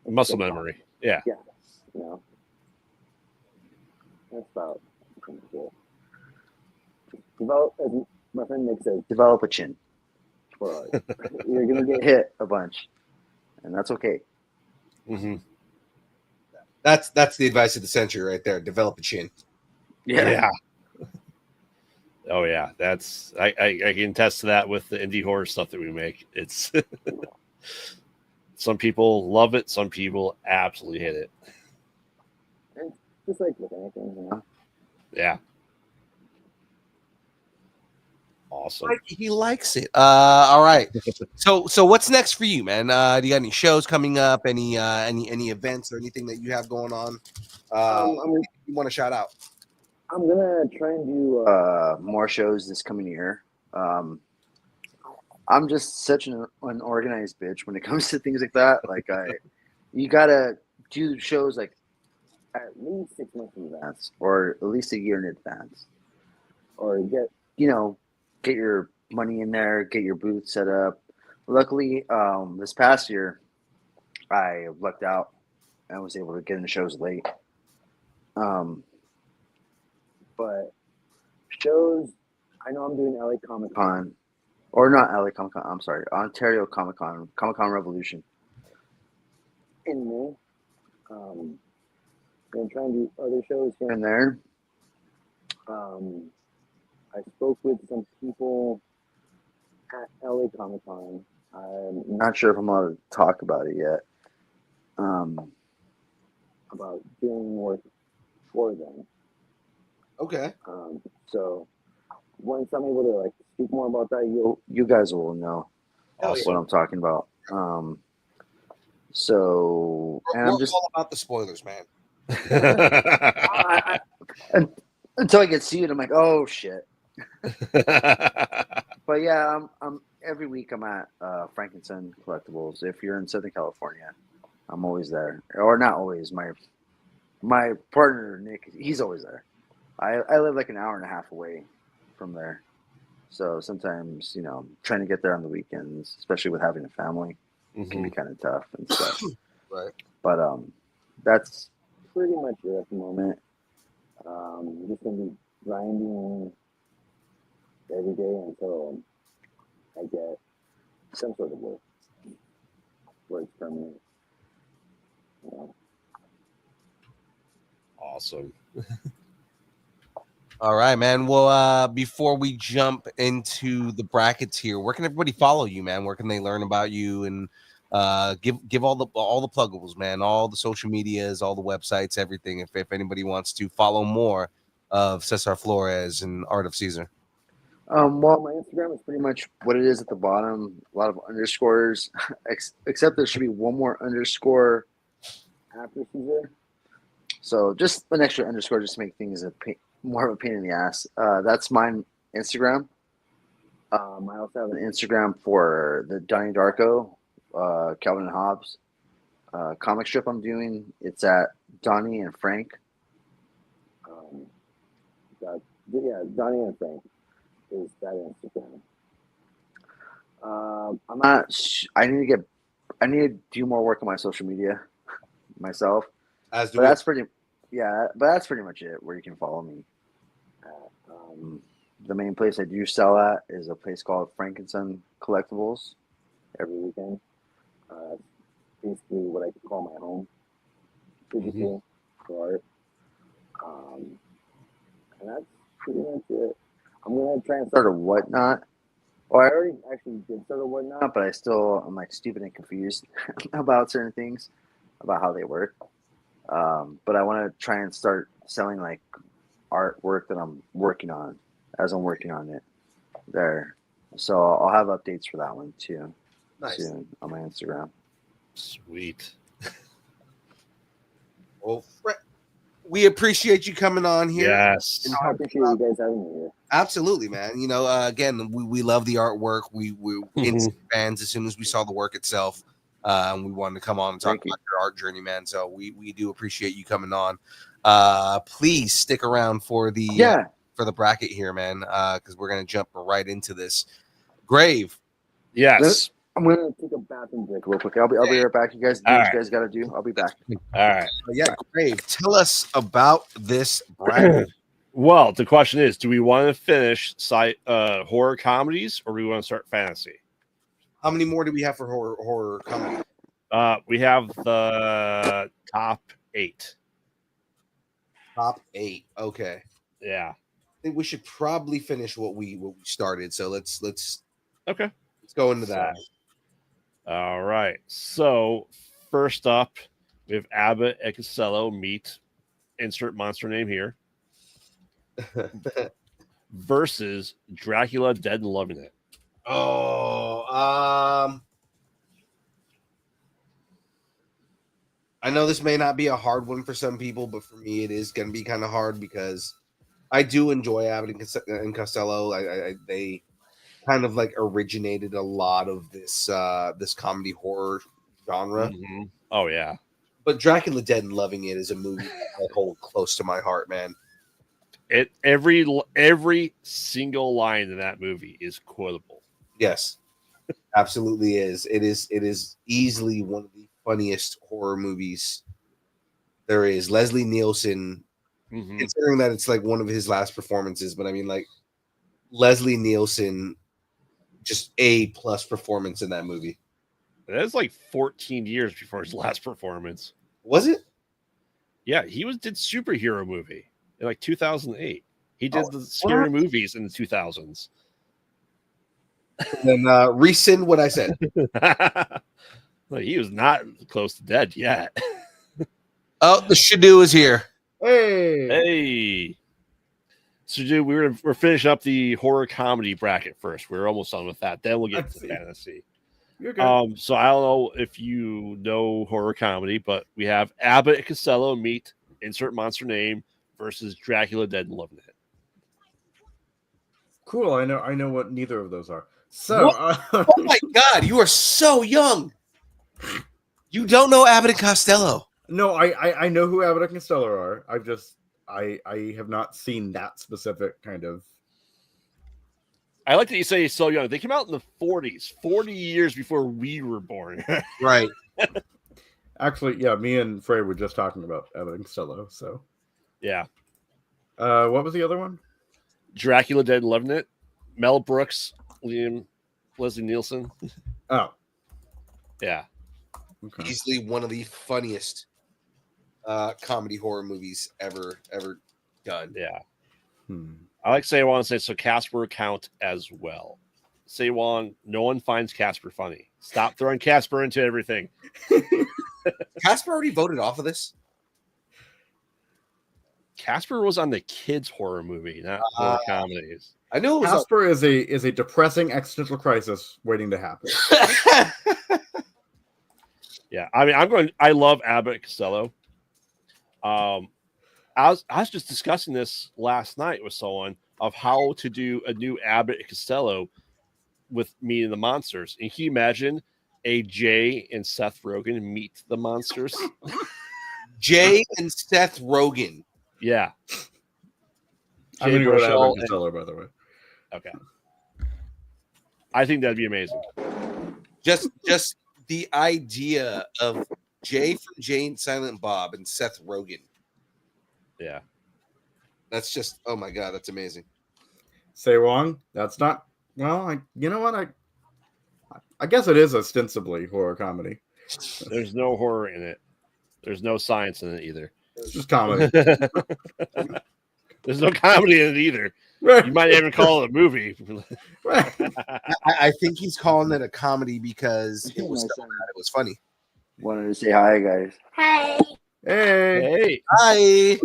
Muscle memory. Yeah. Yeah. You know, that's about pretty cool. Develop, as my friend Nick says, develop a chin. You're gonna get hit a bunch, and that's okay. That's the advice of the century right there. Develop a chin. Yeah. Oh yeah, that's I can attest to that with the indie horror stuff that we make. It's some people love it, some people absolutely hate it. And just like with anything, you know. Yeah. Awesome. He likes it. All right. So what's next for you, man? Do you got any shows coming up? Any events or anything that you have going on? You want to shout out? I'm gonna try and do more shows this coming year. I'm just such an unorganized bitch when it comes to things like that. Like you gotta do shows like at least 6 months in advance, or at least a year in advance, or get your money in there, get your booth set up. Luckily, this past year, I lucked out and was able to get into shows late. But shows, I know I'm doing LA Comic Con, or not LA Comic Con, I'm sorry, Ontario Comic Con, Comic Con Revolution in May. I'm going to try and do other shows here and there. I spoke with some people at LA Comic Con. I'm not sure if I'm allowed to talk about it yet. About doing work for them. Okay. So once I'm able to speak more about that, you guys will know what I'm talking about. So and I'm just all about the spoilers, man. Until I get sued, I'm like, oh shit. But yeah, I'm every week I'm at Frankenstein Collectibles. If you're in Southern California, I'm always there, or not always. My partner Nick, he's always there. I live like an hour and a half away from there, so sometimes trying to get there on the weekends, especially with having a family, can be kind of tough and stuff. Right. But that's pretty much it at the moment. I'm just gonna be grinding every day until I get some sort of work where it's permanent. You know? Awesome. All right, man. Well, before we jump into the brackets here, where can everybody follow you, man? Where can they learn about you and give all the pluggables, man, all the social medias, all the websites, everything. If anybody wants to follow more of Cesar Flores and Art of Caesar. Well, my Instagram is pretty much what it is at the bottom. A lot of underscores, except there should be one more underscore after Caesar. So just an extra underscore just to make things more of a pain in the ass. That's my Instagram. I also have an Instagram for the Donnie Darko, Calvin and Hobbes comic strip I'm doing. It's at Donnie and Frank. Donnie and Frank is that Instagram. I'm not. I need to do more work on my social media myself. As do But we. that's pretty. Yeah, but that's pretty much it. Where you can follow me. The main place I do sell at is a place called Frankenson Collectibles. Every weekend. Basically what I could call my home. Physically for art. And that's pretty much it. I'm gonna try and start a whatnot. Well, I already actually did start a whatnot, but I'm like stupid and confused about certain things, about how they work. But I want to try and start selling like artwork that I'm working on as I'm working on it there. So I'll have updates for that one too soon on my Instagram. Sweet. Well, we appreciate you coming on here. Yes. I appreciate you guys having me here. Absolutely, man. You know, again, we love the artwork. We're instant fans as soon as we saw the work itself. And we wanted to come on and talk about your art journey, man. So we do appreciate you coming on. Please stick around for the bracket here, man, because we're gonna jump right into this. Grave. Yes. I'm gonna take a bathroom break real quick. I'll be right back. You guys do what you guys gotta do. I'll be back. All right. Yeah, Grave. Tell us about this bracket. Well, the question is, do we want to finish horror comedies or do we want to start fantasy? How many more do we have for horror comedy? We have the top 8. Top 8. Okay. Yeah. I think we should probably finish what we started. So let's go into that. All right. So first up, we have Abbott and Costello meet. Insert monster name here. Versus Dracula Dead and Loving It. I know this may not be a hard one for some people, but for me, it is going to be kind of hard because I do enjoy Abbott and Costello. They kind of like originated a lot of this comedy horror genre. Mm-hmm. Oh yeah, but Dracula Dead and Loving It is a movie I hold close to my heart, man. Every single line in that movie is quotable. Yes, absolutely is. It is easily one of the funniest horror movies there is. Leslie Nielsen, considering that it's like one of his last performances, but I mean, like Leslie Nielsen, just A+ performance in that movie. That's like 14 years before his last performance. Was it? Yeah, he did superhero movie in like 2008. He did the scary movies in the 2000s. And then rescind what I said. Like, he was not close to dead yet. Oh, the Shadoo is here. Hey. So, dude, we're finishing up the horror comedy bracket first. We're almost done with that. Then we'll get to fantasy. You're good. So I don't know if you know horror comedy, but we have Abbott and Costello meet insert monster name versus Dracula Dead and Loving It. Cool. I know what neither of those are. So, oh my God, you are so young. You don't know Abbott and Costello. No, I know who Abbott and Costello are. I have not seen that specific kind of. I like that you say he's so young. They came out in the 40s, 40 years before we were born. Right. Actually, yeah, me and Frey were just talking about Abbott and Costello. So, yeah. What was the other one? Dracula Dead and Loving It. Mel Brooks, Leslie Nielsen. Oh, Yeah. okay. Easily one of the funniest comedy horror movies ever done. Yeah. Hmm. I like Sewon to say so. Casper would count as well. Sewon, no one finds Casper funny. Stop throwing Casper into everything. Casper already voted off of this. Casper was on the kids' horror movie, not horror comedies. I knew it was. Casper is a depressing existential crisis waiting to happen. Yeah, I mean, I love Abbott and Costello. I was just discussing this last night with someone of how to do a new Abbott and Costello with Meeting the Monsters. And can you imagine a Jay and Seth Rogen meet the monsters? Jay and Seth Rogen. Yeah. I'm Jay going to go with Baruchel Abbott and Costello, by the way. Okay. I think that'd be amazing. Just the idea of Jay from Jay and Silent Bob and Seth Rogen. Yeah. That's just, oh my God, that's amazing. Say Wong, that's not, well, you know what? I guess it is ostensibly horror comedy. There's no horror in it. There's no science in it either. It's just comedy. There's no comedy in it either. You might even call it a movie. I think he's calling it a comedy because it was funny. Wanted to say hi, guys. Hi. Hey. Hi.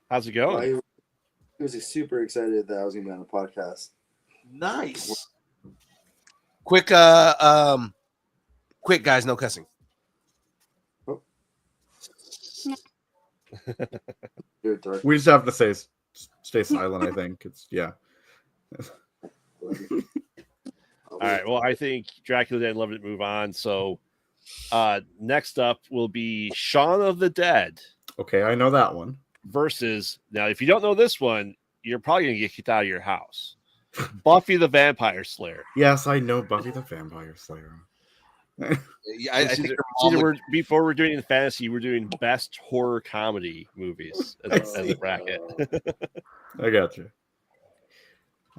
How's it going? I was super excited that I was going to be on the podcast. Nice. Quick, guys, no cussing. We just have to stay silent, I think. It's, yeah. All right. Well, I think Dracula Dead and Loved It move on. So next up will be Shaun of the Dead. Okay, I know that one. Versus, now, if you don't know this one, you're probably going to get kicked out of your house. Buffy the Vampire Slayer. Yes, I know Buffy the Vampire Slayer. I think before we're doing the fantasy, we're doing best horror comedy movies as a bracket. I got you.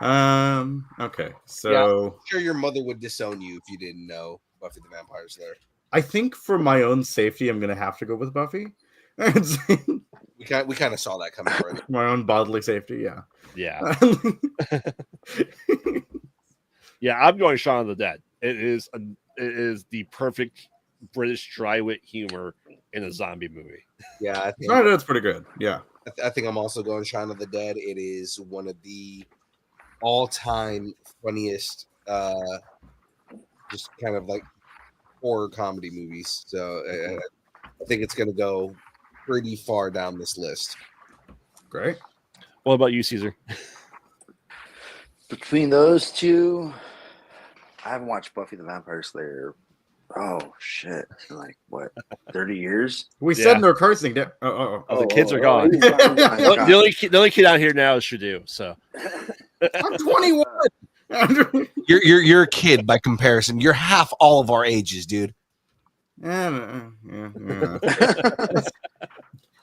Okay, so I'm sure your mother would disown you if you didn't know Buffy the Vampire Slayer. I think for my own safety, I'm gonna have to go with Buffy. We kind of saw that coming. Right? My own bodily safety, yeah. Yeah. Yeah, I'm going Shaun of the Dead. It is the perfect British dry wit humor in a zombie movie. Yeah, I think that's pretty good. Yeah, I think I'm also going Shaun of the Dead. It is one of the all-time funniest, just kind of like horror comedy movies. So I think it's going to go pretty far down this list. Great. What about you, Cesar? Between those two, I haven't watched Buffy the Vampire Slayer. Oh shit! In like what, 30 years? We said no cursing. The kids are gone. The only kid out here now is Shadu. So I'm 21. You're a kid by comparison. You're half all of our ages, dude. Yeah.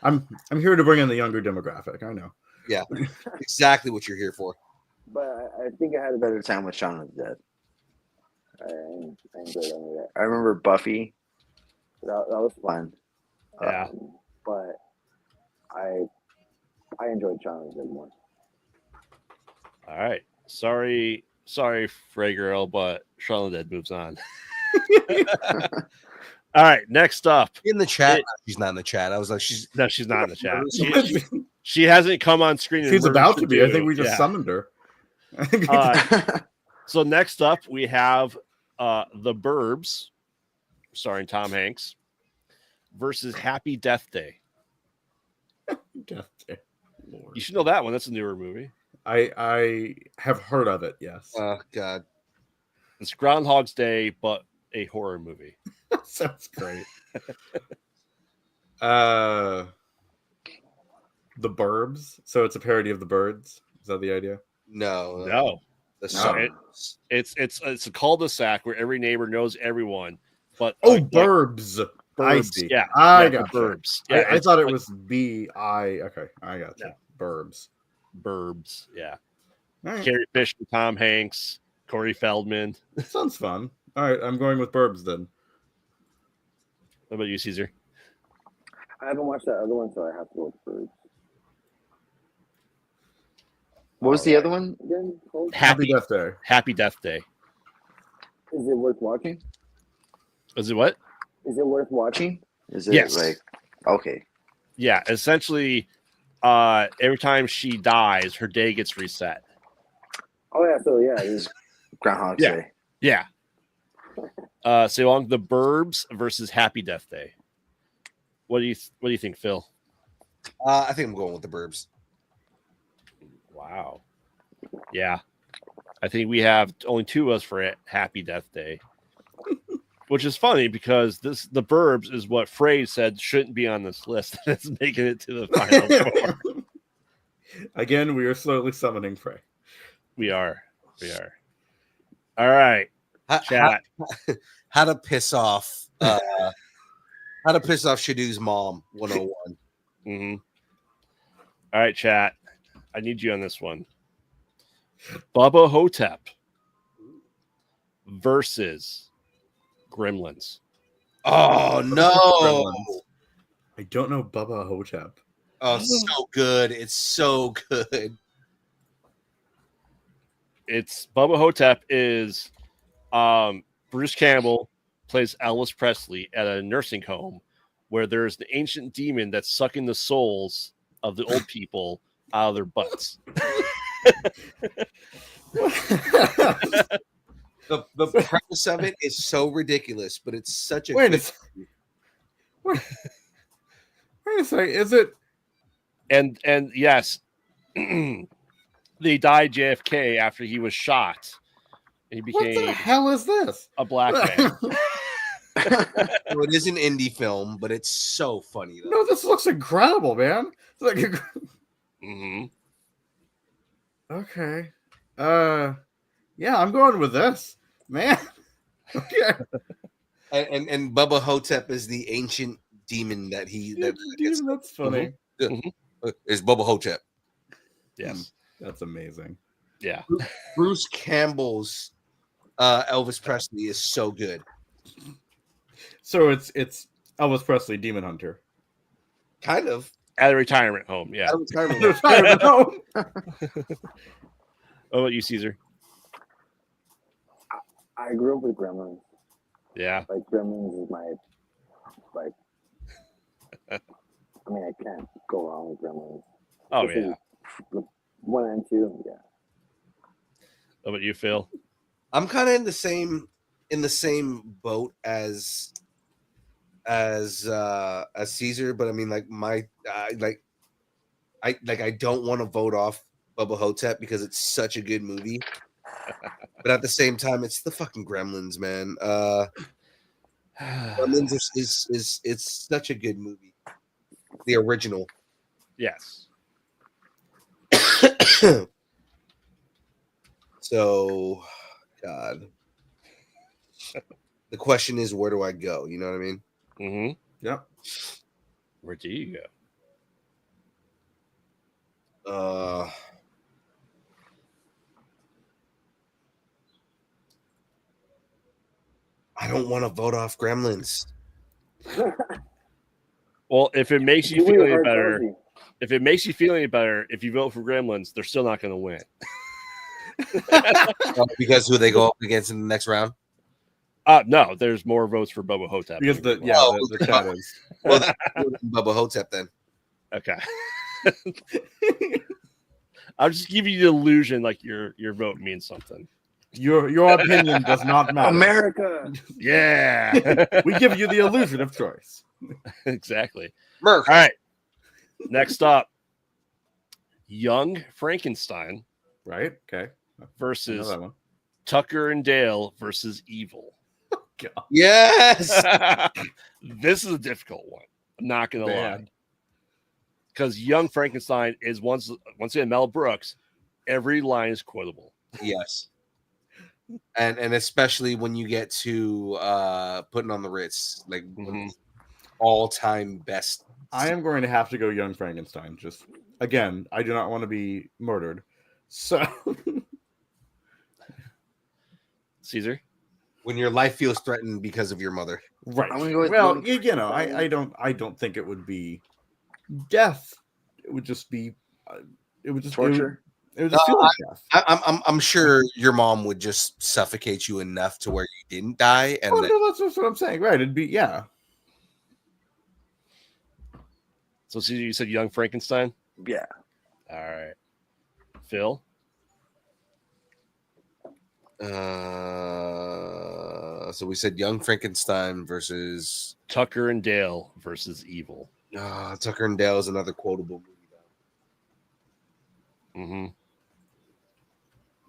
I'm here to bring in the younger demographic. I know. Yeah, exactly what you're here for. But I think I had a better time with Shaun of the Dead. I enjoyed that. I remember Buffy. That was fun. Yeah. But I enjoyed Shaun of the Dead more. all right. Sorry, Frey Girl, but Shaun of the Dead moves on. All right, next up. In the chat. She's not in the chat. I was like, she's not in the chat. She hasn't come on screen. She's about to be. I think we just summoned her. So next up, we have The Burbs, starring Tom Hanks, versus Happy Death Day. Death Day. Lord. You should know that one. That's a newer movie. I have heard of it, yes. Oh, God. It's Groundhog's Day, but a horror movie. Sounds great. The Burbs. So it's a parody of The Birds. Is that the idea? No. It's a cul-de-sac where every neighbor knows everyone. But Burbs. I see. Yeah, I got Burbs. Yeah, Yeah, I thought it was B-I. Okay, I got you. Burbs. Burbs. Yeah. All right. Carrie Fisher, Tom Hanks, Corey Feldman. Sounds fun. All right, I'm going with Burbs then. What about you, Caesar? I haven't watched that other one, so I have to go with Birds. What was the other one? Again, called? Happy Death Day. Happy Death Day. Is it worth watching? Is it what? Is it worth watching? Is it Yes. like okay? Yeah, essentially, every time she dies, her day gets reset. Oh yeah, so yeah, it is. Groundhog Yeah. Day. Yeah. So along the Burbs versus Happy Death Day. What do you think, Phil? I think I'm going with the Burbs. Wow. Yeah. I think we have only two of us for Happy Death Day. Which is funny because the Burbs is what Frey said shouldn't be on this list. It's making it to the final four. Again, we are slowly summoning Frey. We are. All right. Chat. How to piss off Shadoo's mom 101. Mm-hmm. All right, chat. I need you on this one. Bubba Hotep versus Gremlins. Oh no. Gremlins. I don't know Bubba Hotep. Oh, so good. It's so good. It's Bubba Hotep is Bruce Campbell plays Elvis Presley at a nursing home where there's the ancient demon that's sucking the souls of the old people out of their butts. The premise of it is so ridiculous, but it's such a Wait good a second. Wait a second. Is it? And yes, they died JFK after he was shot. And he What the became hell is this? a black man. So it is an indie film, but it's so funny though. No, this looks incredible, man. It's like Mm-hmm. okay. Yeah, I'm going with this, man. Okay. And Bubba Hotep is the ancient demon that That's funny. is Bubba Hotep. Yes. That's amazing. Yeah. Bruce Campbell's Elvis Presley is so good. So it's Elvis Presley, Demon Hunter. Kind of. At a retirement home. Yeah. Retirement home. What about you, Caesar? I grew up with Gremlins. Yeah. Like Gremlins is my I mean, I can't go wrong with Gremlins. Oh, Especially yeah. 1 and 2, yeah. What about you, Phil? I'm kind of in the same boat as Cesar, but I mean, like I don't want to vote off Bubba Hotep because it's such a good movie, but at the same time, it's the fucking Gremlins, man. Gremlins is it's such a good movie, the original. Yes. So, God, the question is, where do I go? You know what I mean? Mm-hmm. Yep. Where do you Uh, I don't want to vote off Gremlins. Well, if it makes you Give me feel a any hard better, Thursday. if it makes you feel any better, if you vote for Gremlins, they're still not going to win. Because who they go up against in the next round? No, there's more votes for Bubba Hotep. Because the Oh, chat is. Well, that's Bubba Hotep then. Okay. I'll just give you the illusion like your vote means something. Your opinion does not matter. America. Yeah. We give you the illusion of choice. Exactly. Murph. All right. Next up, Young Frankenstein Right? Okay. I know versus that one. Tucker and Dale versus Evil. God. Yes. This is a difficult one. I'm not going to lie. Man. Because Young Frankenstein is once again Mel Brooks. Every line is quotable. Yes. And especially when you get to Putting on the Ritz, like all time best. I am going to have to go Young Frankenstein. Just again, I do not want to be murdered, So Caesar. When your life feels threatened because of your mother. right. I'm gonna go with Well, young you know, Frankenstein. I don't think it would be death. It would just be, Torture. It would just feel like death. I'm sure your mom would just suffocate you enough to where you didn't die, and Oh then, no, that's what I'm saying. Right? It'd be So Caesar, you said Young Frankenstein. Yeah. All right. Phil. so we said Young Frankenstein versus Tucker and Dale versus Evil. Tucker and Dale is another quotable movie. Mm-hmm.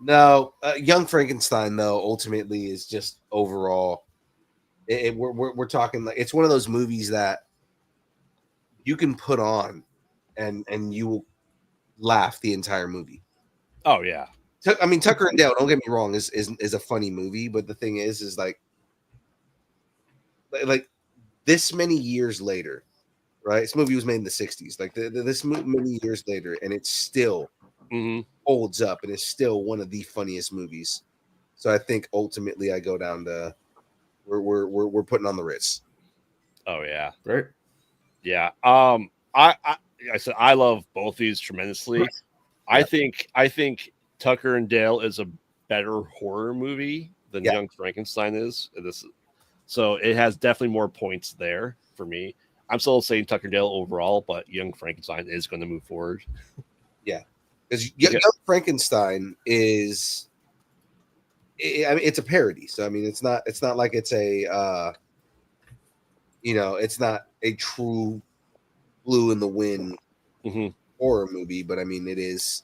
No, Young Frankenstein though ultimately is just overall. We're talking like it's one of those movies that you can put on, and you will laugh the entire movie. Oh yeah. I mean, Tucker and Dale. Don't get me wrong, is a funny movie, but the thing is like this many years later, right? This movie was made in the '60s. Like many years later, and it still holds up, and it's still one of the funniest movies. So I think ultimately, I go down to we're putting on the Ritz. Oh yeah. right. Yeah. I said I love both these tremendously. Yeah. I think Tucker and Dale is a better horror movie than Young Frankenstein is. So it has definitely more points there for me. I'm still saying Tucker and Dale overall, but Young Frankenstein is going to move forward. Yeah, because Young Frankenstein is. I mean, it's a parody, so I mean, it's not like it's a. It's not a true Blue in the Wind horror movie, but I mean, it is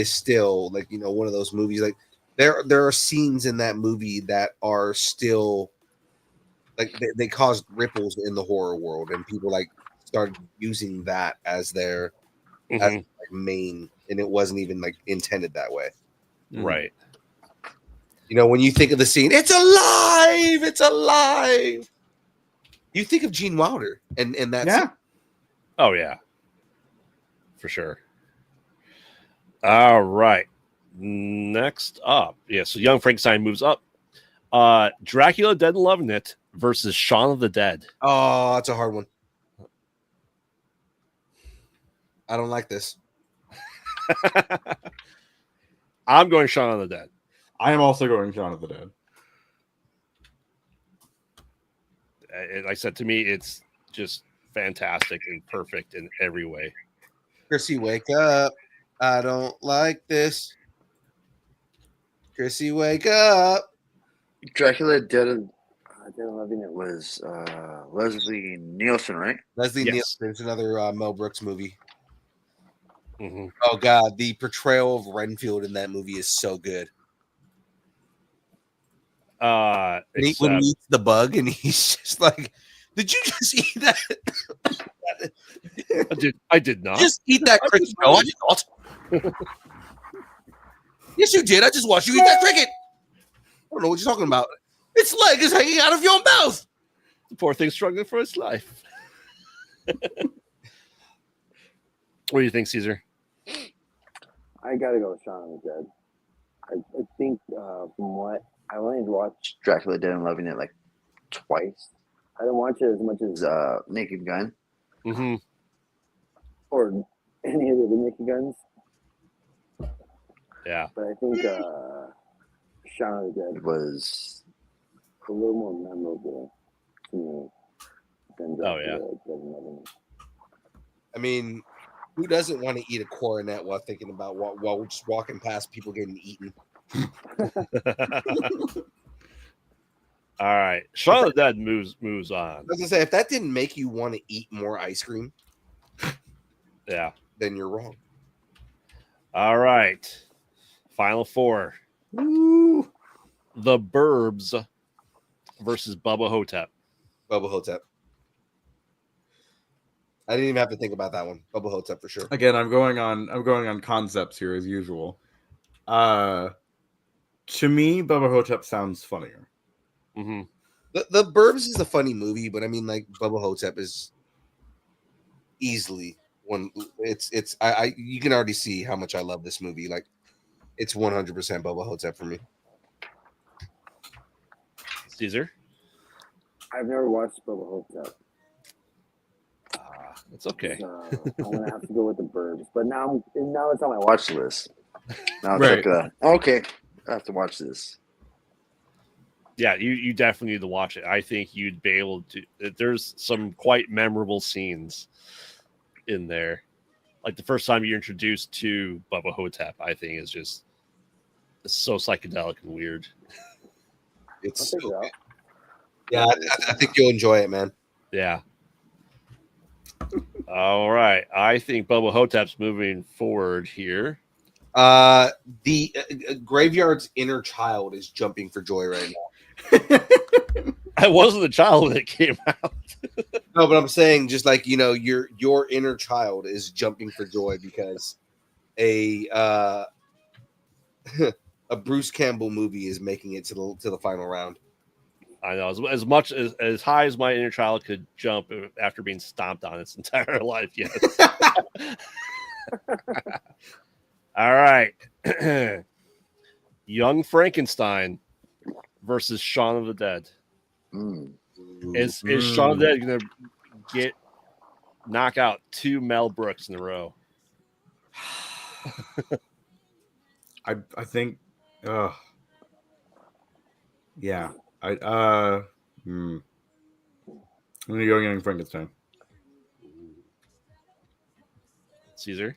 still like one of those movies. Like there are scenes in that movie that are still like they caused ripples in the horror world, and people like started using that as their as like main, and it wasn't even like intended that way, right? When you think of the scene, it's alive. You think of Gene Wilder, and that's yeah. Oh yeah, for sure. All right. Next up, so Young Frankenstein moves up. Dracula Dead and Loving It versus Shaun of the Dead. Oh, that's a hard one. I don't like this. I'm going Shaun of the Dead. I am also going Shaun of the Dead. Like I said, to me, it's just fantastic and perfect in every way. Chrissy, wake up. I don't like this. Chrissy, wake up. Dracula Dead and Loving It was Leslie Nielsen, right? Leslie Yes. Nielsen. It's another Mel Brooks movie. Mm-hmm. Oh God, the portrayal of Renfield in that movie is so good. When he eats the bug, and he's just like, "Did you just eat that?" I did not. Just eat that cricket. No, I did not. Yes, you did. I just watched you eat that cricket. I don't know what you're talking about. Its leg is hanging out of your mouth. The poor thing struggling for its life. What do you think, Caesar? I gotta go with Shaun of the Dead. I think from what I only watched Dracula Dead and Loving It like twice. I don't watch it as much as Naked Gun. Mm-hmm. or any of the Naked Guns, Yeah. but I think Shaun of the Dead Was a little more memorable to me than Dracula yeah. Dead and Loving It. I mean, who doesn't want to eat a coronet while thinking about while just walking past people getting eaten? All right. Shaun of the Dead moves on. I was gonna say, if that didn't make you want to eat more ice cream, Yeah. then you're wrong. All right. Final four. Woo. The Burbs versus Bubba Hotep. Bubba Hotep. I didn't even have to think about that one. Bubba Hotep for sure. Again, I'm going on concepts here as usual. To me, Bubba Hotep sounds funnier. Mm-hmm. The Burbs is a funny movie, but I mean, like, Bubba Hotep is easily one. It's I you can already see how much I love this movie. Like it's 100% Bubba Hotep for me. Caesar. I've never watched Bubba Hotep. It's okay. So I'm gonna have to go with the Burbs. But now it's on my watch list. Now it's Right. like okay, I have to watch this. Yeah, you definitely need to watch it. I think you'd be able to. There's some quite memorable scenes in there. Like the first time you're introduced to Bubba Hotep, I think is just it's so psychedelic and weird. It's I'll check it out. yeah, I think you'll enjoy it, man. Yeah. All right. I think Bubba Hotep's moving forward here. The Graveyard's inner child is jumping for joy right now. I wasn't a child when it came out. No, but I'm saying just like your inner child is jumping for joy because a a Bruce Campbell movie is making it to the final round. I know as much as high as my inner child could jump after being stomped on its entire life. Yes. All right. Young Frankenstein versus Shaun of the Dead. Is Shaun of the Dead going to knock out 2 Mel Brooks in a row? I think yeah. I'm gonna go Young Frankenstein. Caesar?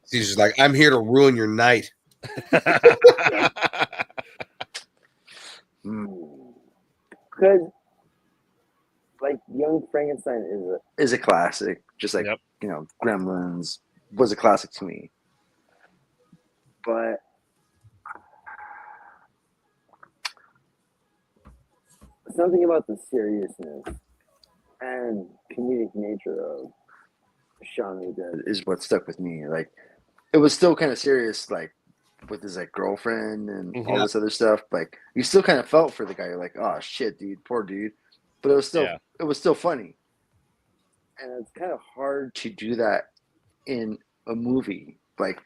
Caesar's like, I'm here to ruin your night. Because like Young Frankenstein is a classic, just like Gremlins was a classic to me. But something about the seriousness and comedic nature of Shaun of the Dead is what stuck with me. Like it was still kind of serious, like with his like girlfriend and all this other stuff. Like you still kind of felt for the guy. You're like, oh shit, dude, poor dude. But it was still funny. And it's kind of hard to do that in a movie, like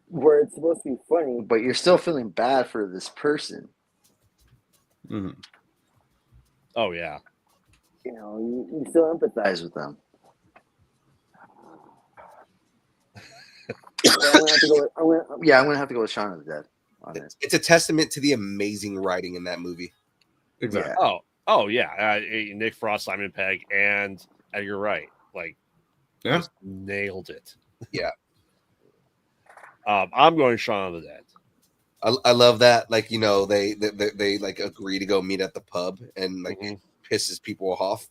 where it's supposed to be funny, but you're still feeling bad for this person. Mm-hmm. Oh yeah. You still empathize with them. I'm gonna have to go with Shaun of the Dead on it. It's a testament to the amazing writing in that movie. Exactly. Yeah. Oh yeah. Nick Frost, Simon Pegg, and Edgar Wright, like, just nailed it. Yeah. I'm going Shaun of the Dead. I love that. Like they like agree to go meet at the pub and like it pisses people off.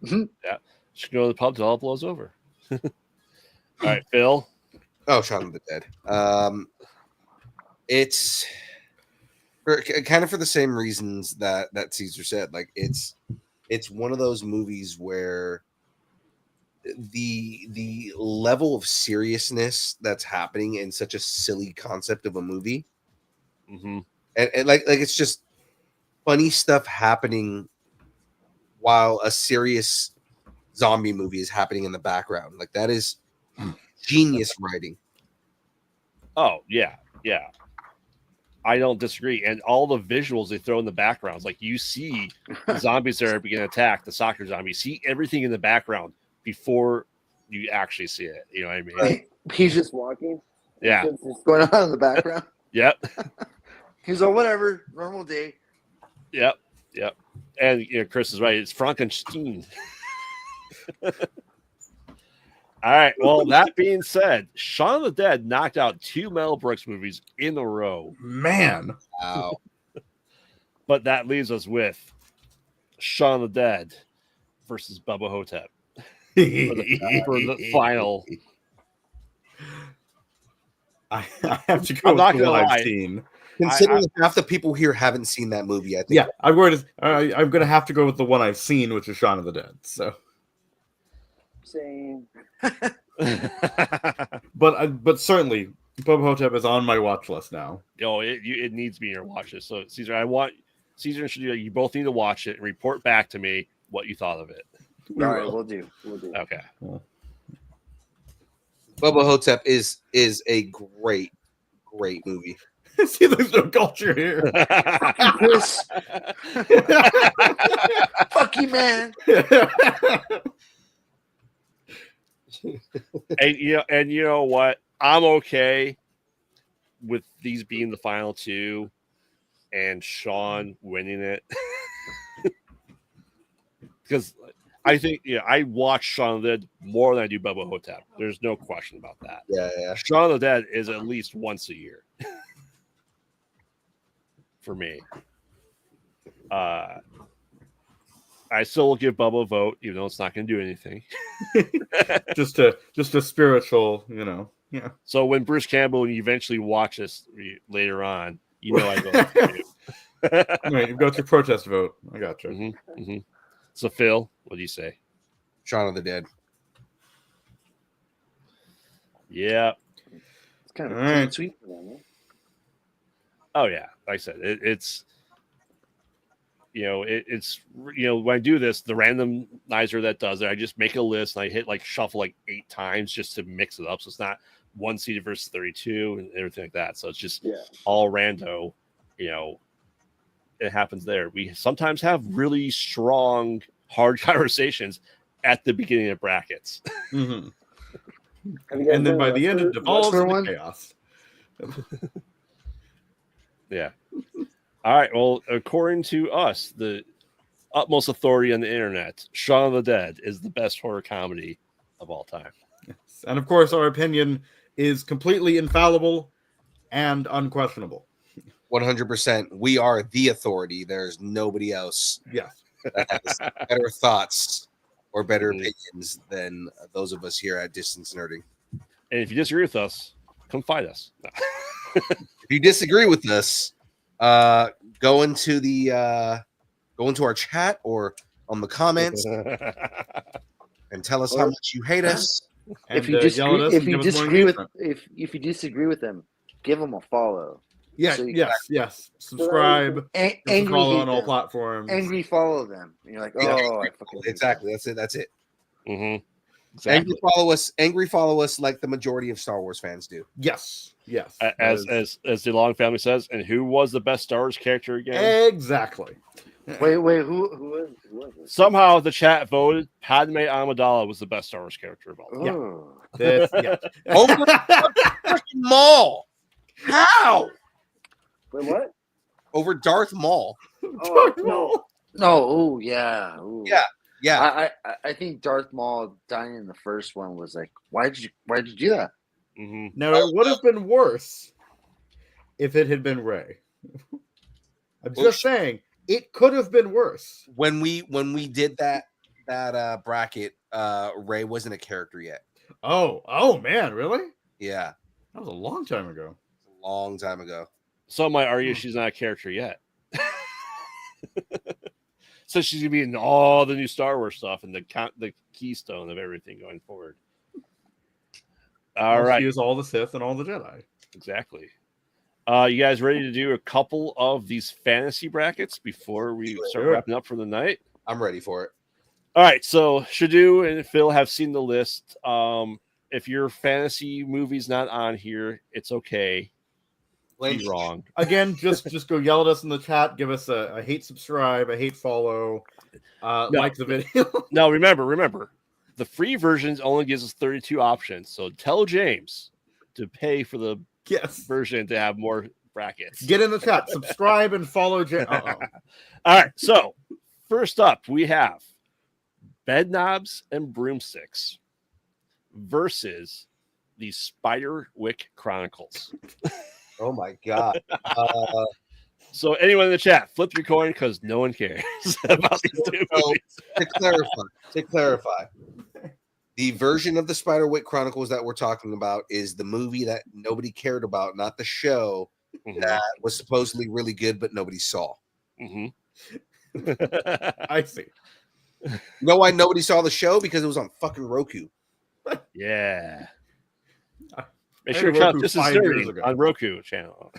Yeah, should go to the pub till all blows over. All right, Phil. Oh, Shaun of the Dead. It's kind of for the same reasons that Caesar said. Like it's one of those movies where the level of seriousness that's happening in such a silly concept of a movie, and like it's just funny stuff happening while a serious zombie movie is happening in the background. Like that is genius writing. Oh yeah. I don't disagree. And all the visuals they throw in the backgrounds, like you see the zombies that are being attacked, the soccer zombies, see everything in the background before you actually see it. You know what I mean? Right. He's just walking. Yeah. It's just going on in the background. Yep. He's like, whatever, normal day. Yep. And Chris is right. It's Frankenstein. All right. Well, that being said, Shaun of the Dead knocked out 2 Mel Brooks movies in a row. Man. Wow. But that leaves us with Shaun of the Dead versus Bubba Hotep for the final. I have to go with the one I've seen. Considering half the people here haven't seen that movie, I think. Yeah, I'm going to have to go with the one I've seen, which is Shaun of the Dead. So, Same. but certainly, Bubba Hotep is on my watch list now. It needs to be in your watch list. So, Caesar, I want Cesar and Shadia, you both need to watch it and report back to me what you thought of it. All right, we'll do. Okay. Bubba Hotep is a great movie. See, there's no culture here. Chris. Fuck you, man. And you know what? I'm okay with these being the final two and Sean winning it. Because I think I watch Shaun of the Dead more than I do Bubba Hotep. There's no question about that. Yeah. Shaun of the Dead is at least once a year for me. I still will give Bubba a vote, even though it's not going to do anything. just a spiritual, Yeah. So when Bruce Campbell, when you eventually watch this later on, I vote for you. Right, you go through protest vote. I got you. Mm-hmm, mm-hmm. So Phil, what do you say? Shaun of the Dead. Yeah. It's kind of All right. a sweet for them, huh? Oh yeah. Like I said, it's when I do this, the randomizer that does it, I just make a list and I hit shuffle 8 times just to mix it up. So it's not one seated versus 32 and everything like that. So it's just all rando. It happens there. We sometimes have really strong, hard conversations at the beginning of brackets. Mm-hmm. And then by the end, it devolves into chaos. Yeah. All right. Well, according to us, the utmost authority on the internet, Shaun of the Dead is the best horror comedy of all time. Yes. And of course, our opinion is completely infallible and unquestionable. 100%. We are the authority. There's nobody else that has better thoughts or better opinions than those of us here at Distance Nerding. And if you disagree with us, come fight us. If you disagree with us, go into our chat or on the comments and tell us how much you hate us. And, if you disagree with them, give them a follow. Yeah, So yes. Subscribe. Angry follow on them. all platforms. Angry follow them. And you're like, Yeah, I fucking hate exactly. That's it. Mm-hmm. Exactly. Angry follow us like the majority of Star Wars fans do. Yes. As the Long family says, and who was the best Star Wars character again? Exactly. Wait, who was it? Somehow the chat voted Padme Amidala was the best Star Wars character of all time. Over freaking Maul. How? Wait, what? Over Darth Maul. No. Oh, yeah. Ooh. Yeah. I think Darth Maul dying in the first one was like, why did you do that? Mm-hmm. Now it would have been worse if it had been Rey. I'm just saying it could have been worse. When we did that bracket, Rey wasn't a character yet. Oh man, really? Yeah. That was a long time ago. A long time ago. Some might argue she's not a character yet. So she's gonna be in all the new Star Wars stuff and the keystone of everything going forward. All right. She is all the Sith and all the Jedi. Exactly. You guys ready to do a couple of these fantasy brackets before we start wrapping up for the night? I'm ready for it. All right. So Shadu and Phil have seen the list. If your fantasy movie's not on here, it's okay. Be wrong. Again, just go yell at us in the chat. Give us a hate subscribe, a hate follow, like the video. No, remember, the free versions only gives us 32 options. So tell James to pay for the version to have more brackets. Get in the chat, subscribe, and follow James. All right. So first up, we have Bed Knobs and Broomsticks versus the Spiderwick Chronicles. Oh my god. So anyone in the chat, flip your coin because no one cares about these two movies. To clarify, the version of the Spiderwick Chronicles that we're talking about is the movie that nobody cared about, not the show that was supposedly really good but nobody saw. I see. You know why nobody saw the show? Because it was on fucking Roku. Yeah. Make sure to count This Is Dirty on Roku channel.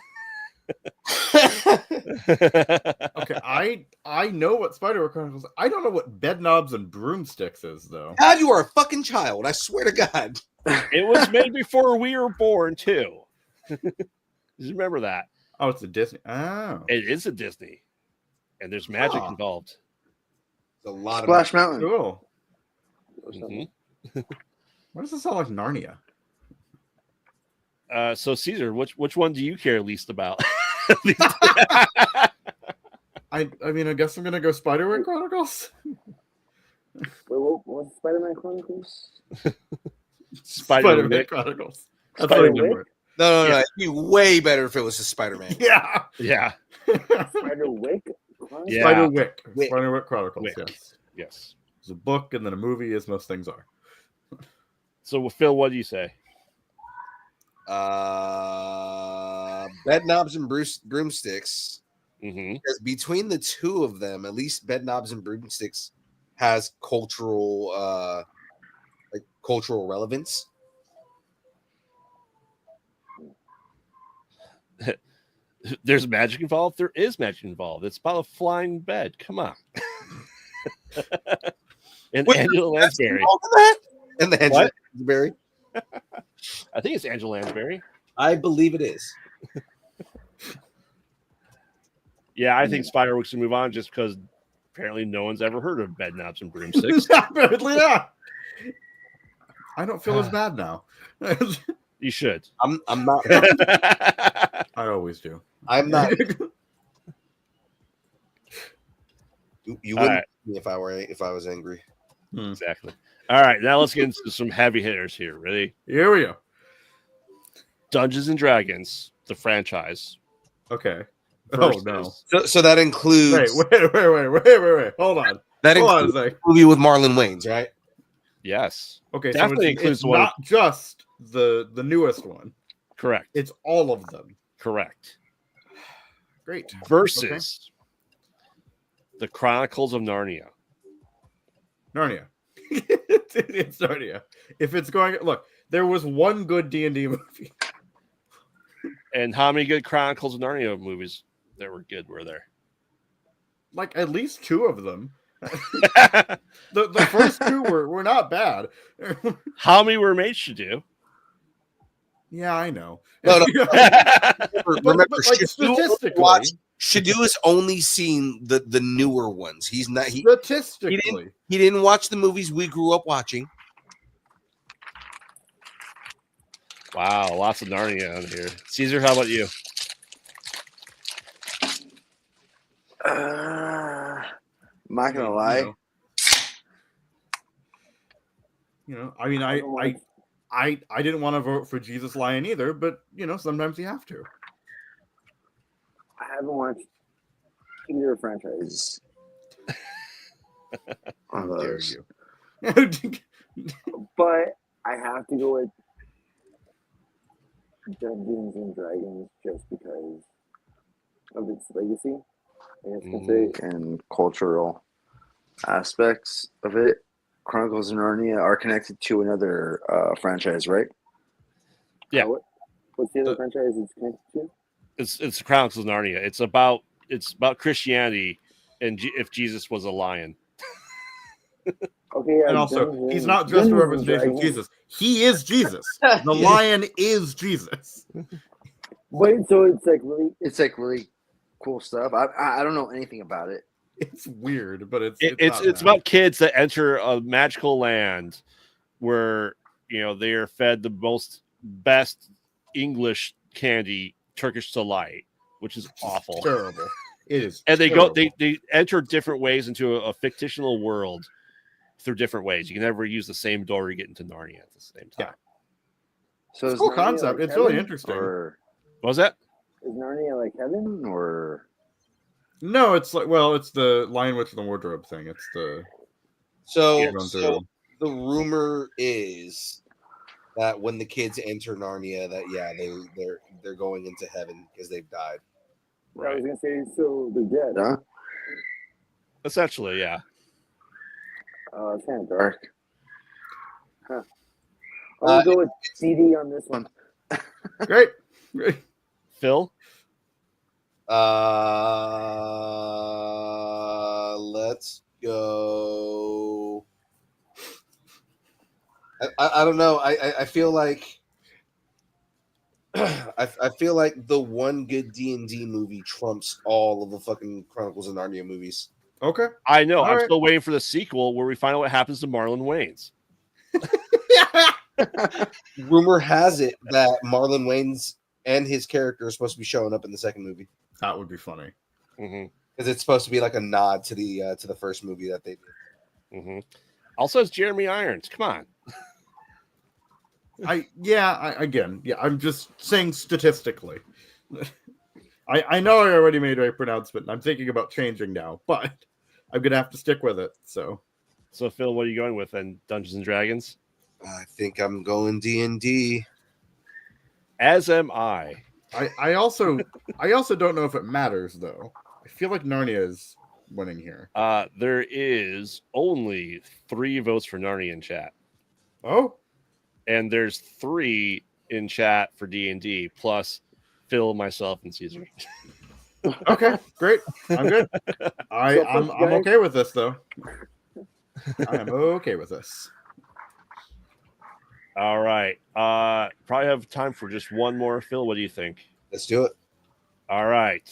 Okay, I know what Spiderweb Chronicles. I don't know what Bedknobs and Broomsticks is though. God, you are a fucking child. I swear to God. It was made before we were born, too. Just remember that. Oh, it's a Disney. Oh, It is a Disney. And there's magic Huh. involved. It's a lot Splash Mountain. cool. Mhm. Why does it sound like Narnia? So Cesar, which one do you care least about? I mean, I guess I'm gonna go Spiderweb Chronicles. Wait, what's Spider-Man Chronicles? Spider-Man. Chronicles. That's Spider-Man. what I remember. No. Yeah. It'd be way better if it was a Spider-Man. Yeah. Yeah. Spider-Wick? Chronicles? Yeah. Spiderwick. Wick. Spiderwick Chronicles. Wick. Yes. Yes. It's a book and then a movie, as most things are. So Phil, what do you say? Bedknobs and Broomsticks. Mm-hmm. Because between the two of them, at least Bedknobs and Broomsticks has cultural relevance. There's magic involved. There is magic involved. It's about a flying bed. Come on. And Wait, Angela Lansbury. And the Angela What? Lansbury. I think it's Angela Lansbury. I believe it is. Yeah, I think Spiderwick should move on just because apparently no one's ever heard of Bedknobs and Broomsticks. Apparently not. I don't feel as bad now. You should. I'm not. I always do. I'm not. You All wouldn't right. me if I was angry. Exactly. All right, now let's get into some heavy hitters here. Ready? Here we go. Dungeons and Dragons, the franchise. Okay. versus- Oh no. So that includes Wait. Hold on. that Hold on a includes sec. the movie with Marlon Wayans, right? Yes, Okay, Definitely so includes it's one of- not just the newest one. correct. It's all of them. Correct. Great. Versus the Chronicles of Narnia. Narnia. It's Narnia. If it's going, look, there was one good D&D movie. And how many good Chronicles of Narnia movies that were good were there? Like at least two of them. The first two were not bad. How many were made to do? Yeah, I know. No. Remember, but, like, statistically, Shadu has only seen the newer ones. He's not. statistically, He didn't watch the movies we grew up watching. Wow, lots of Narnia on here. Caesar, how about you? I'm not gonna lie. I mean, I didn't want to vote for Jesus Lion either, but sometimes you have to. I haven't watched either franchise. One of Dare those. you? But I have to go with Dungeons and Dragons just because of its legacy. I guess you can say. And cultural aspects of it. Chronicles of Narnia are connected to another franchise, right? Yeah. What's the other franchise it's connected to? It's the Chronicles of Narnia. It's about Christianity and if Jesus was a lion. Okay, yeah, And also, Dungeons- he's not just a Dungeons and representation of Dragons. Jesus. He is Jesus. The lion is Jesus. Wait, so it's like really It's like really cool stuff. I don't know anything about it. It's weird, but it's It's not bad. about kids that enter a magical land where they are fed the best English candy, Turkish delight, which is awful. terrible. It is, And terrible. they enter different ways into a fictional world through different ways. You can never use the same door to get into Narnia at the same time. Yeah. So It's a is cool Narnia concept. like It's really heaven, interesting. Or What was that? is Narnia like heaven? or No, it's like it's the Lion, Witch, and the Wardrobe thing. It's the So, going so through. the rumor is that when the kids enter Narnia, that they're going into heaven because they've died. I was gonna say, so they're dead, huh? Essentially, yeah. It's kind of dark. Huh. I'll go with CD on this one. Great. Phil? Let's go. I don't know. I feel like I feel like the one good D&D movie trumps all of the fucking Chronicles of Narnia movies. Okay. I know. All I'm right. still waiting for the sequel where we find out what happens to Marlon Wayans. Rumor has it that Marlon Wayans and his character are supposed to be showing up in the second movie That would be funny. because it's supposed to be like a nod to the first movie that they did. Also, it's Jeremy Irons. Come on. I'm just saying statistically. I know I already made a pronouncement. I'm thinking about changing now, but I'm gonna have to stick with it. So Phil, what are you going with then? Dungeons and Dragons? I think I'm going D&D. As am I. I also don't know if it matters though. I feel like Narnia is winning here. There is only 3 votes for Narnia in chat. Oh, And there's 3 in chat for D&D, plus Phil, myself, and Cesar. okay, great. I'm good. I'm okay with this though. I am okay with this. All right. Probably have time for just one more. Phil, what do you think? Let's do it. All right.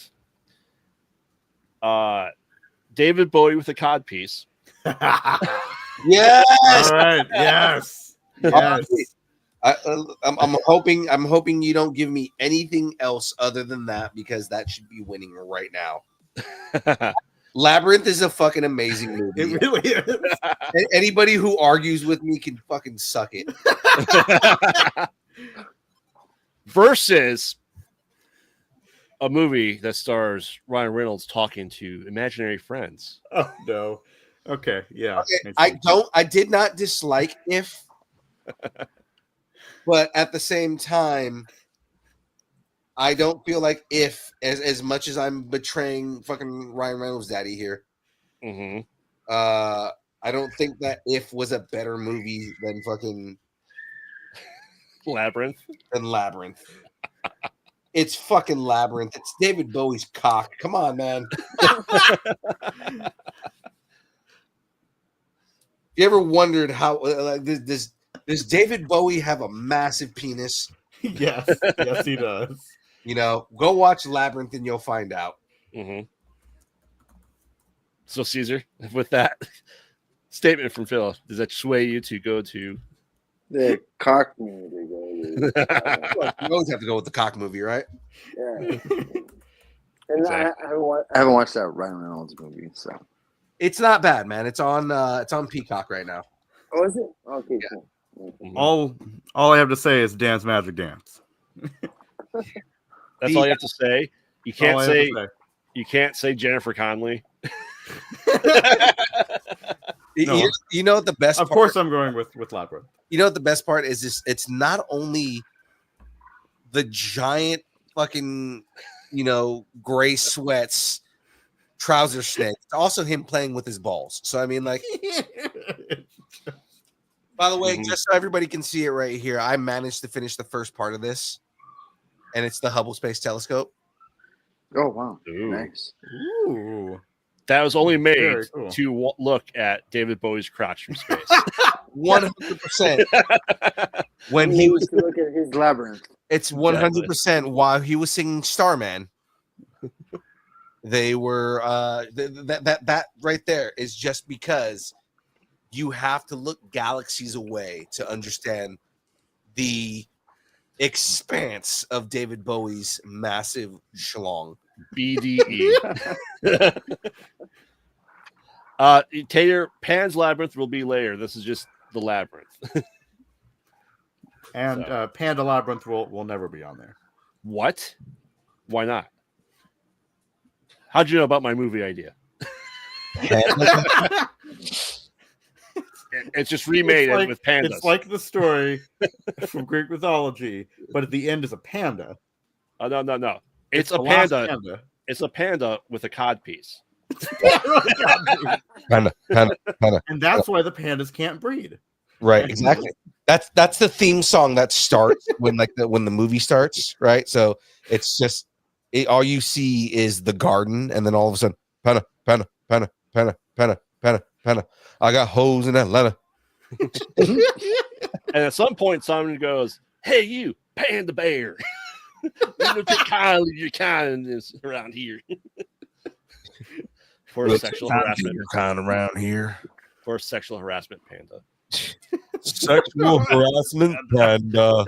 David Bowie with a cod piece. Yes. All right. Yes. Yes. I'm hoping you don't give me anything else other than that because that should be winning right now. Labyrinth is a fucking amazing movie. It really is. Anybody who argues with me can fucking suck it. Versus a movie that stars Ryan Reynolds talking to imaginary friends. Oh no. Okay. Yeah. Okay, I did not dislike If, but at the same time, I don't feel like If as much as I'm betraying fucking Ryan Reynolds' daddy here. Mm-hmm. I don't think that If was a better movie than fucking Labyrinth. It's fucking Labyrinth. It's David Bowie's cock. Come on, man. You ever wondered how like does David Bowie have a massive penis? Yes. Yes, he does. You know, go watch Labyrinth and you'll find out. Mm-hmm. So, Cesar, with that statement from Phil, does that sway you to go to The cock movie. You always have to go with the cock movie, right? Yeah. And Exactly. I haven't watched that Ryan Reynolds movie, so. It's not bad, man. It's on Peacock right now. Oh, is it? Okay, Yeah. cool. All I have to say is Dance Magic Dance. That's all you have to say. You can't All I have say to you can't say Jennifer Connelly. No. You know what the best Of part, course, I'm going with Labyrinth. you know what the best part is this, it's not only the giant fucking, gray sweats trouser snake, it's also him playing with his balls. So I mean, like, by the way, just so everybody can see it right here, I managed to finish the first part of this, and it's the Hubble Space Telescope. Oh, wow. Ooh. Nice. Ooh. That was only made Very cool. to look at David Bowie's crotch from space. 100%. When he was, look at his Labyrinth. it's 100% while he was singing Starman. They were that right there is just because you have to look galaxies away to understand the expanse of David Bowie's massive schlong. BDE. Taylor, Pan's Labyrinth will be later. This is just the Labyrinth. And Panda Labyrinth will never be on there. What? Why not? How'd you know about my movie idea? It's just remade with pandas. It's like the story from Greek mythology, but at the end is a panda. Oh, no. It's a the last panda. It's a panda with a cod piece. Panda. And that's why the pandas can't breed. Right, exactly. That's the theme song that starts when the movie starts, right? So it's just all you see is the garden, and then all of a sudden, penna, penna, penna, penna, penna, penna, penna. I got hoes in Atlanta. And at some point, someone goes, "Hey, you, Panda Bear, you don't take kindly to your kindness around here." For sexual harassment. Your kind around here. For sexual harassment, Panda. Sexual harassment panda.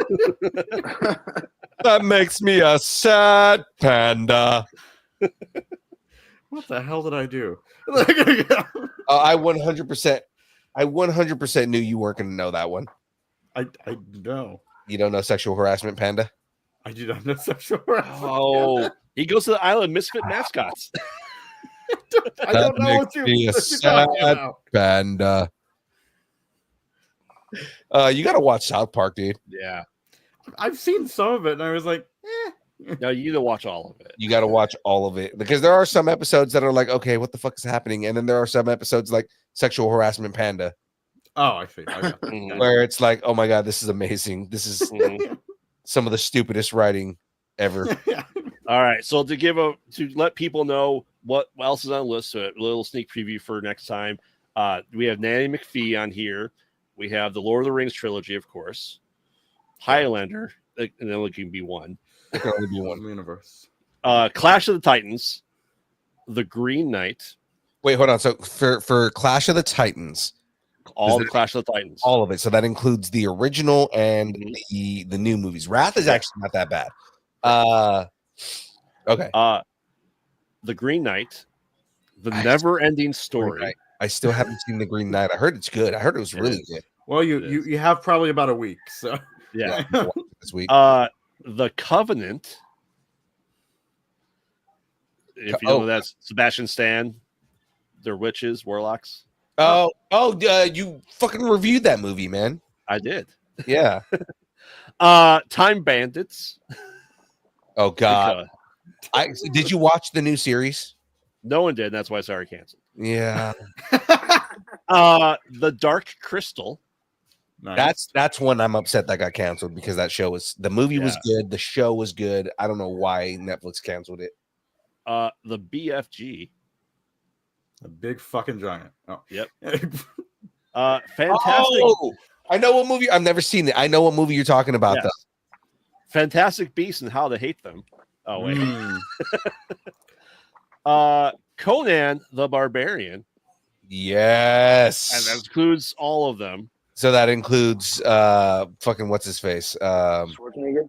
That makes me a sad panda. What the hell did I do? I 100% knew you weren't going to know that one. I know. You don't know sexual harassment panda? I do not know sexual harassment. Oh, he goes to the island of misfit mascots. I don't know what makes me a you're sad talking about. panda. You got to watch South Park, dude. Yeah. I've seen some of it, and I was like, No, you need to watch all of it. You got to watch all of it because there are some episodes that are like, okay, what the fuck is happening? And then there are some episodes like sexual harassment panda oh, I see. Okay. Mhm. where it's like, oh my God, this is amazing. This is Mhm. some of the stupidest writing ever. All right. So to let people know what else is on the list, so a little sneak preview for next time. We have Nanny McPhee on here. We have the Lord of the Rings trilogy, of course. Highlander, and then it can be one. There can only be one. Universe. Clash of the Titans, The Green Knight, Wait, hold on. So for Clash of the Titans, all Is the it- Clash of the Titans. all of it. So that includes the original and Mhm. the new movies. Wrath is actually not that bad. Okay. The Green Knight, The I- Never-Ending Story. Knight. I still haven't seen the Green Knight. I heard it's good. I heard it was It really is. good Well, It is. you have probably about a week, so Yeah. this week. The Covenant. If you don't know, that's Sebastian Stan. They're witches, warlocks. You fucking reviewed that movie, man. I did. Yeah. Time Bandits. Oh God. Because Did you watch the new series? no one did. And that's why I started canceled. Yeah. The Dark Crystal. nice. That's one I'm upset that got canceled because the movie was good, the show was good. I don't know why Netflix canceled it. The BFG. A big fucking giant. Oh. Yep. Fantastic. Oh, I know what movie. I've never seen it. I know what movie you're talking about, Yes. Fantastic Beasts and How to Hate Them. Oh wait. Conan the Barbarian, though. Yes. and that includes all of them. So that includes fucking what's his face? Schwarzenegger.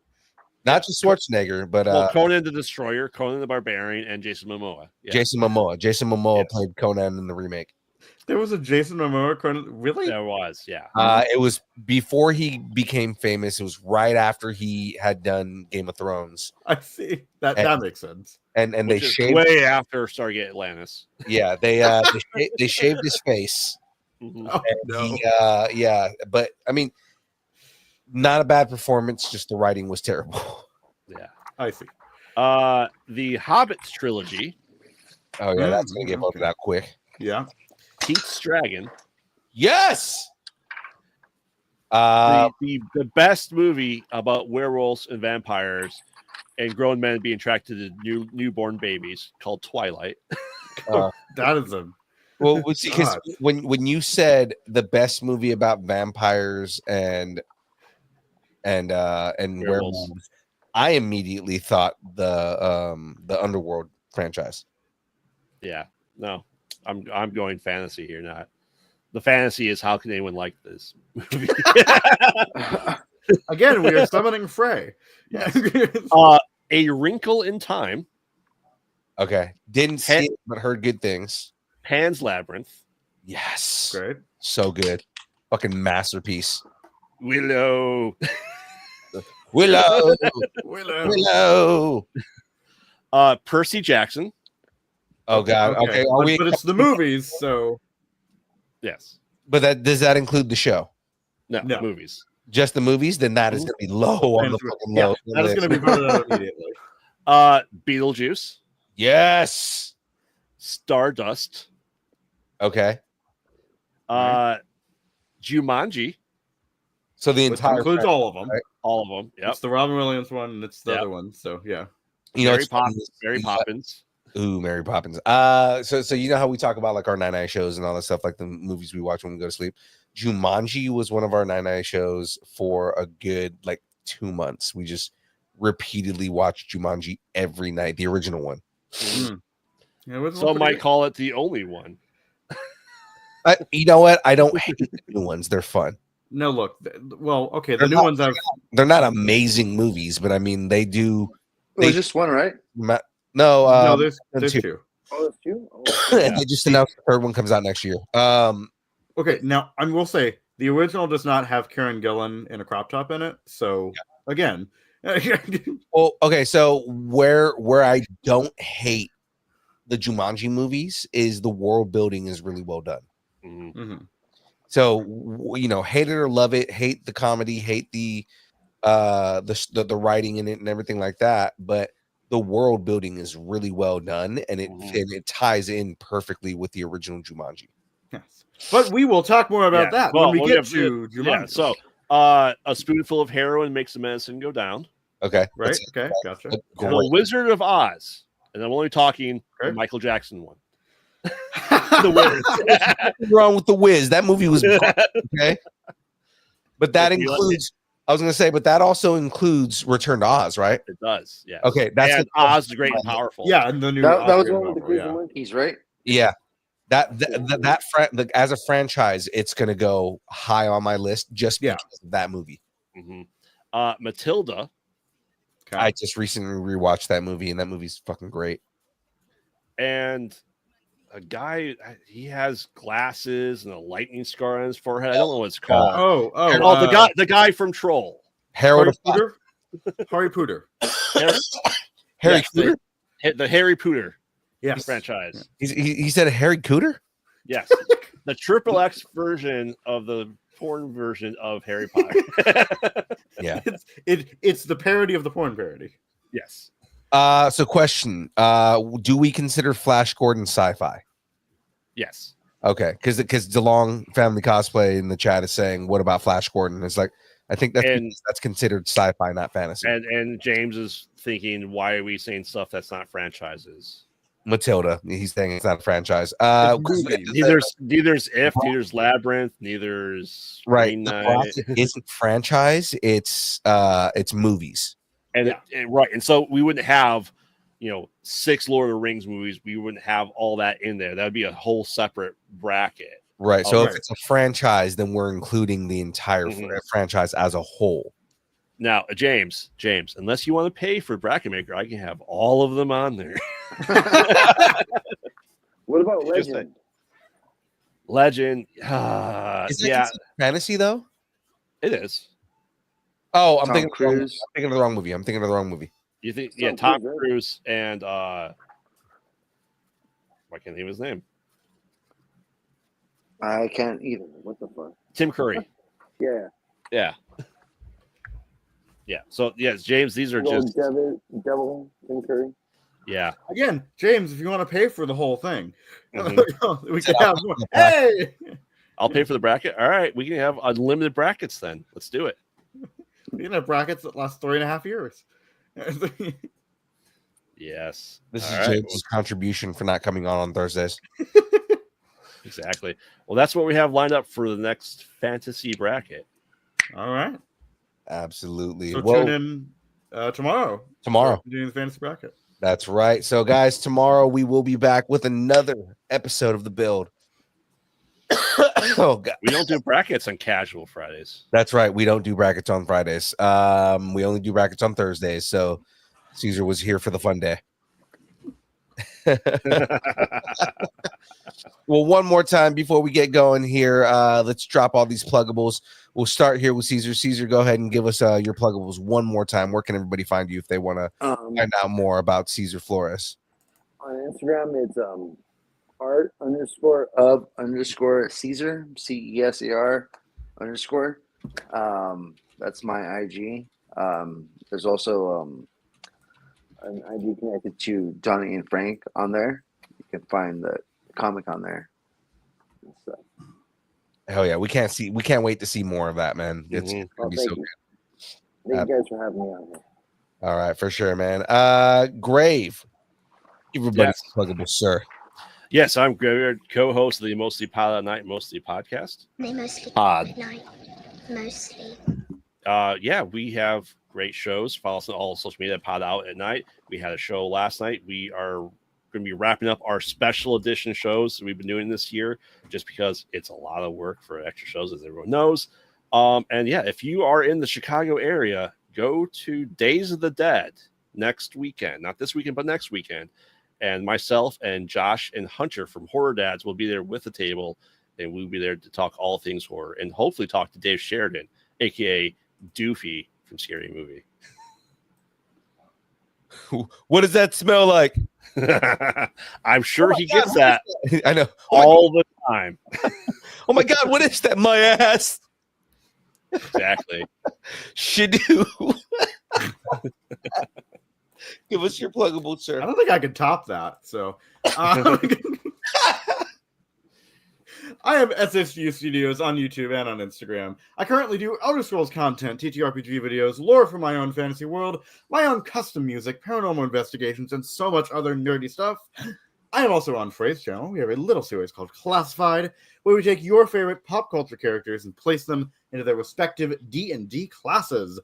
Not just Schwarzenegger, but Well, Conan the Destroyer, Conan the Barbarian, and Jason Momoa. Yeah. Jason Momoa. Jason Momoa Yes. played Conan in the remake. There was a Jason Momoa. Really? There was, yeah. It was before he became famous. It was right after he had done Game of Thrones, I see. That makes sense. and they Which is shaved. way after Stargate Atlantis. Yeah, they they shaved his face. Mhm. Oh, And no. yeah, but I mean, not a bad performance. Just the writing was terrible. Yeah. I see. The Hobbits trilogy, Oh yeah, that's gonna get voted out quick. Yeah. Pete's Dragon, Yes. the best movie about werewolves and vampires and grown men being attracted to newborn babies, called Twilight. That is a Well, because God. when you said the best movie about vampires and werewolves, I immediately thought the Underworld franchise. Yeah. No. I'm going fantasy here, not the fantasy is how can anyone like this movie? again. We are summoning Frey. Yes. A Wrinkle in Time, Okay, didn't see it, but heard good things. Pan's Labyrinth, Yes, Great. so good, fucking masterpiece. Willow, Willow, Willow. Willow. Percy Jackson. Oh God. Okay, are we? But it's the movies, so Yes. But does that include the show? No, No. movies. Just the movies? Then that is going to be low on the fucking Yeah, low. that is going to be voted out immediately. Beetlejuice, Yes. Stardust, Okay. Jumanji, So the Which entire includes all of them. right? all of them. Yep. It's the Robin Williams one, and it's the Yep. other one. So yeah. You know, Mary it's funny Poppins. Mary Poppins. Ooh, Mary Poppins. So you know how we talk about like our 9 shows and all that stuff, like the movies we watch when we go to sleep. Jumanji was one of our 9 shows for a good like 2 months. We just repeatedly watched Jumanji every night, the original one. Yeah, it was Some might call it the only one. You know what? I don't hate the new ones. They're fun. No, look. Well, okay, the They're new not- ones I've. They're not amazing movies, but I mean, they do. It was just one, right? No, No, there's two. two. Oh, it's two. Oh, And they just announced the third one comes out next year. Okay, now I will say the original does not have Karen Gillan in a crop top in it. So again, Well, okay, so where I don't hate the Jumanji movies is the world building is really well done. Mhm. So you know, hate it or love it, hate the comedy, hate the writing in it and everything like that, but the world building is really well done, and it ties in perfectly with the original Jumanji. Yes. But we will talk more about that when we get to Jumanji. Yeah, so a spoonful of heroin makes the medicine go down. Okay. Right. Okay. Gotcha. The Wizard of Oz, and I'm only talking the Michael Jackson one. The Wiz. What's wrong with the Wiz? That movie was okay. But that includes. I was going to say, but that also includes Return to Oz, right? It does. Yeah. Okay. That's and Oz the Great and Powerful. Yeah, and the new that was Oscar one with the crazy monkeys, right? Yeah. As a franchise, it's going to go high on my list just because of that movie. Matilda. Okay. I just recently rewatched that movie, and that movie's fucking great. And a guy, he has glasses and a lightning scar on his forehead. I don't know what it's called. The guy from Troll. Harold Pooter. Harry Pooter. Harry Pooter. The Harry Pooter. Yes. Franchise. He said a Harry Cooter. Yes. The Triple X version of the porn version of Harry Potter. Yeah. It's the parody of the porn parody. Yes. So question, do we consider Flash Gordon sci-fi? Yes. Okay, because DeLong Family Cosplay in the chat is saying, what about Flash Gordon? It's like, I think that's considered sci-fi, not fantasy. And James is thinking, why are we saying stuff that's not franchises? Matilda, he's saying it's not a franchise. Neither's If, neither's Labyrinth, neither's right. It isn't franchise, it's movies. And right, and so we wouldn't have, 6 Lord of the Rings movies. We wouldn't have all that in there. That would be a whole separate bracket. Right. So if it's a franchise, then we're including the entire franchise as a whole. Now, James, unless you want to pay for Bracket Maker, I can have all of them on there. What about Legend? Legend, is it fantasy though? It is. Oh, I'm thinking of the wrong movie. You think? Yeah, Tom Cruise and why can't I think of his name? I can't either. What the fuck? Tim Curry. Yeah. Yeah. So yes, James, these are just Devil Tim Curry. Yeah. Again, James, if you want to pay for the whole thing, we can have more. Hey, I'll pay for the bracket. All right, we can have unlimited brackets then. Let's do it. We can have brackets that last 3.5 years. Yes. This is James' contribution for not coming on Thursdays. Exactly. Well, that's what we have lined up for the next fantasy bracket. All right. Absolutely. So tune in tomorrow. Doing the fantasy bracket. That's right. So, guys, tomorrow we will be back with another episode of The Build. Oh, God. We don't do brackets on casual Fridays. That's right. We don't do brackets on Fridays. We only do brackets on Thursdays. So, Cesar was here for the fun day. Well, one more time before we get going here, let's drop all these pluggables. We'll start here with Cesar. Cesar, go ahead and give us your pluggables one more time. Where can everybody find you if they want to find out more about Cesar Flores? On Instagram, it's art_of_Cesar, CESAR_. That's my IG. There's also an ID connected to Johnny and Frank on there. You can find the comic on there. So. Hell yeah, we can't wait to see more of that, man. It's gonna be so good. Thank you guys for having me on here. All right, for sure, man. Grave. Everybody Yes. pluggable, sir. Yes, I'm Graveyard, co-host of the Mostly Pod at Night, Mostly podcast. They mostly Pod. at night. Mostly. Yeah, we have great shows. Follow us on all social media, Pod Out at Night. We had a show last night. We are going to be wrapping up our special edition shows that we've been doing this year, just because it's a lot of work for extra shows, as everyone knows. And yeah, if you are in the Chicago area, go to Days of the Dead next weekend. Not this weekend, but next weekend. And myself and Josh and Hunter from Horror Dads will be there with the table, and we'll be there to talk all things horror and hopefully talk to Dave Sheridan, aka Doofy from Scary Movie. What does that smell like? I'm sure he gets what that is I know. all the time. Oh my God, what is that? My ass. Exactly. Shadoo. Give us your pluggable, I sir. don't think I could top that. So, I am SSG Studios on YouTube and on Instagram. I currently do Elder Scrolls content, TTRPG videos, lore for my own fantasy world, my own custom music, paranormal investigations, and so much other nerdy stuff. I am also on Frey's channel. We have a little series called Classified, where we take your favorite pop culture characters and place them into their respective D&D classes.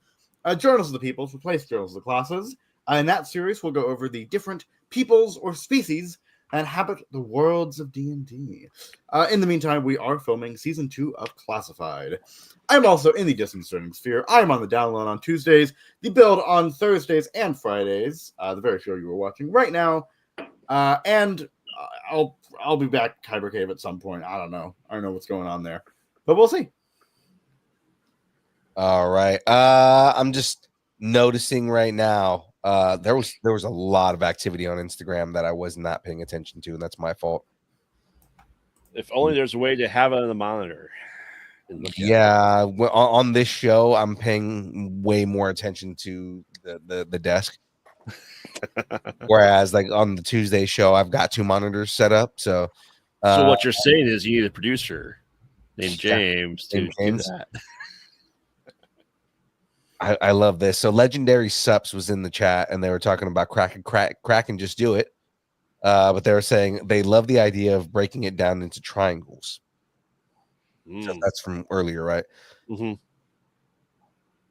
Journals of the Peoples replace Journals of the Classes. In that series, we'll go over the different peoples or species that inhabit the worlds of D&D. In the meantime, we are filming Season 2 of Classified. I'm also in the Disconcerting Sphere. I'm on the download on Tuesdays, the build on Thursdays and Fridays, the very show you are watching right now. And I'll be back Kyber Cave at some point. I don't know what's going on there, but we'll see. All right. I'm just noticing right now. There was a lot of activity on Instagram that I was not paying attention to, and that's my fault. If only there's a way to have it on the monitor. and look at it. Yeah, on this show, I'm paying way more attention to the desk. Whereas, like on the Tuesday show, I've got 2 monitors set up. So what you're saying is you need a producer named James to named do James? that. I love this. So Legendary Sups was in the chat, and they were talking about crack and just do it. But they were saying they love the idea of breaking it down into triangles. So that's from earlier, right? Mm-hmm.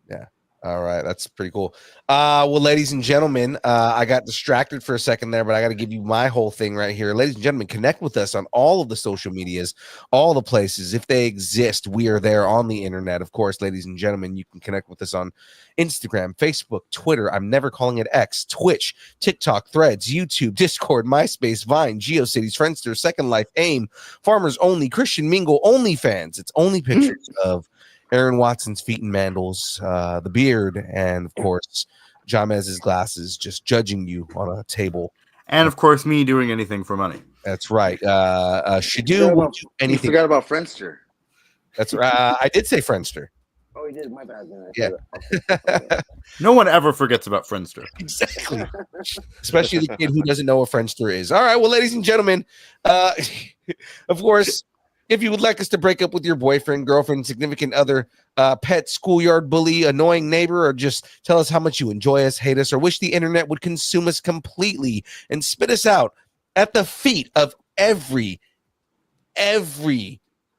Yeah. All right, that's pretty cool. Well, ladies and gentlemen, I got distracted for a second there, but I got to give you my whole thing right here. Ladies and gentlemen, connect with us on all of the social medias, all the places. If they exist, we are there on the internet. Of course, ladies and gentlemen, you can connect with us on Instagram, Facebook, Twitter. I'm never calling it X, Twitch, TikTok, Threads, YouTube, Discord, MySpace, Vine, GeoCities, Friendster, Second Life, AIM, Farmers Only, Christian Mingle, OnlyFans. It's only pictures of Aaron Watson's feet and mandals, the beard, and of course, Jamez's glasses, just judging you on a table. And of course, me doing anything for money. That's right. Shadu would do You anything. forgot about Friendster. That's right. I did say Friendster. Oh, you did. My bad. Then. Yeah. No one ever forgets about Friendster. Exactly. Especially the kid who doesn't know what Friendster is. All right. Well, ladies and gentlemen, of course, if you would like us to break up with your boyfriend, girlfriend, significant other, pet, schoolyard bully, annoying neighbor, or just tell us how much you enjoy us, hate us, or wish the internet would consume us completely and spit us out at the feet of every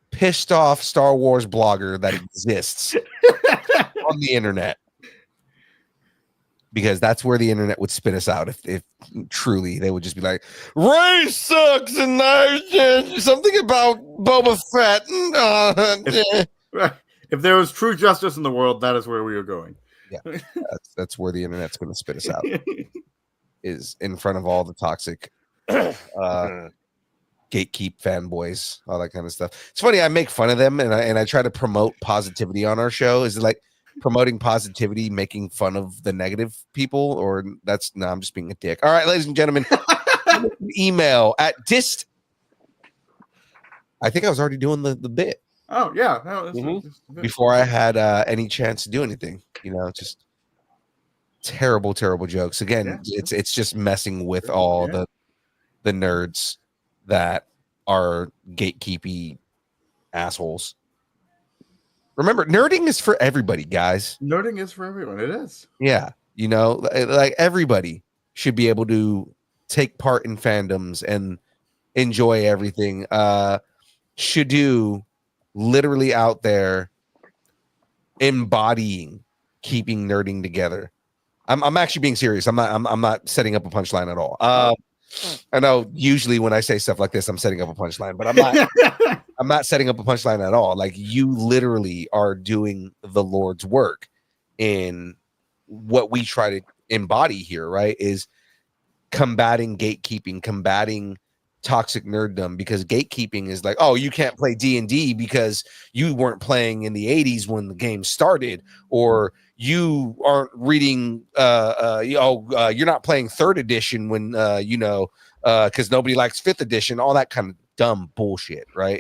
pissed off Star Wars blogger that exists on the internet. Because that's where the internet would spit us out if truly they would just be like, Ray sucks and something about Boba Fett. If there was true justice in the world, that is where we are going. Yeah, that's where the internet's going to spit us out. Is in front of all the toxic gatekeep fanboys, all that kind of stuff. It's funny, I make fun of them and I try to promote positivity on our show. Is it like promoting positivity, making fun of the negative people, or I'm just being a dick. All right, ladies and gentlemen, email at dist. I think I was already doing the bit. Oh yeah, no, before I had any chance to do anything. Just terrible jokes. Again, it's just messing with all the nerds that are gatekeepy assholes. Remember, nerding is for everybody, guys. Nerding is for everyone. It is. Yeah. You know, like everybody should be able to take part in fandoms and enjoy everything. Shadu literally out there embodying keeping nerding together. I'm actually being serious. I'm not setting up a punchline at all. I know usually when I say stuff like this, I'm setting up a punchline, but I'm not. I'm not setting up a punchline at all. Like, you literally are doing the Lord's work in what we try to embody here, right? Is combating gatekeeping, combating toxic nerddom, because gatekeeping is like, oh, you can't play D&D because you weren't playing in the 80s when the game started, or you aren't reading you're not playing 3rd edition when because nobody likes 5th edition, all that kind of dumb bullshit, right?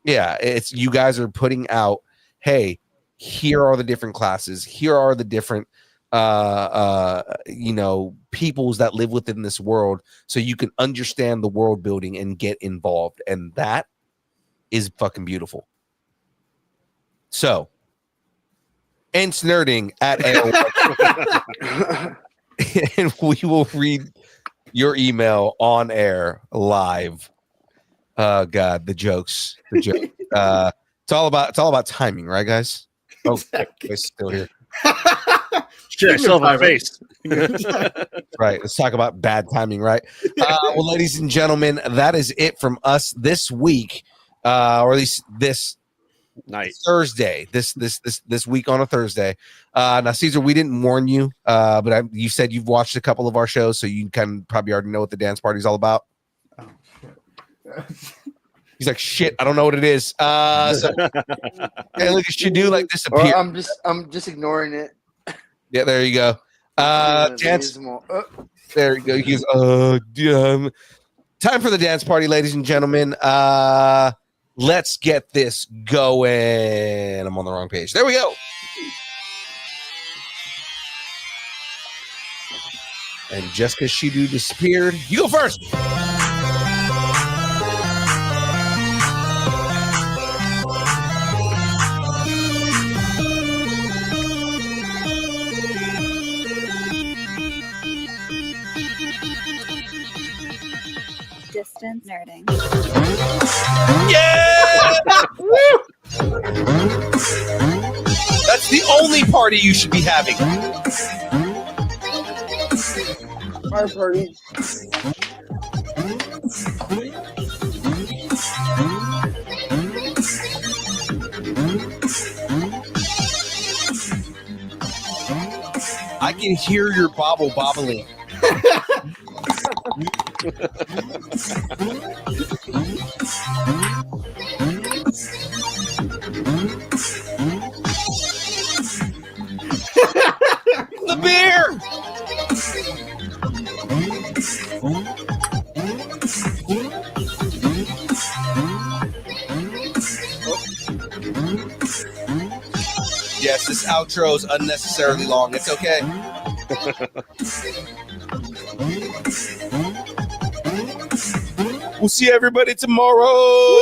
It's you guys are putting out, hey, here are the different classes, here are the different peoples that live within this world, so you can understand the world building and get involved, and that is fucking beautiful. So, Ents Nerding at AOL. And we will read your email on air live. Oh God, the jokes. It's all about timing, right, guys? Oh, it's still here. Shit, I still have a face. Right. Let's talk about bad timing, right? Well, ladies and gentlemen, that is it from us this week, or at least this night, Thursday. This week on a Thursday. Now, Cesar, we didn't warn you, but you said you've watched a couple of our shows, so you can probably already know what the dance party is all about. Oh, shit. He's like, shit, I don't know what it is. So, hey, look, it should do like disappear. I'm just ignoring it. Yeah, there you go. Dance. There you go. He goes, time for the dance party, ladies and gentlemen. Let's get this going. I'm on the wrong page. There we go. And just because Shadu disappeared, you go first. Distance nerding. Yeah! That's the only party you should be having. Our party. I can hear your bobble bobbling. The beer. Yes, this outro is unnecessarily long. It's okay. We'll see everybody tomorrow. Woo!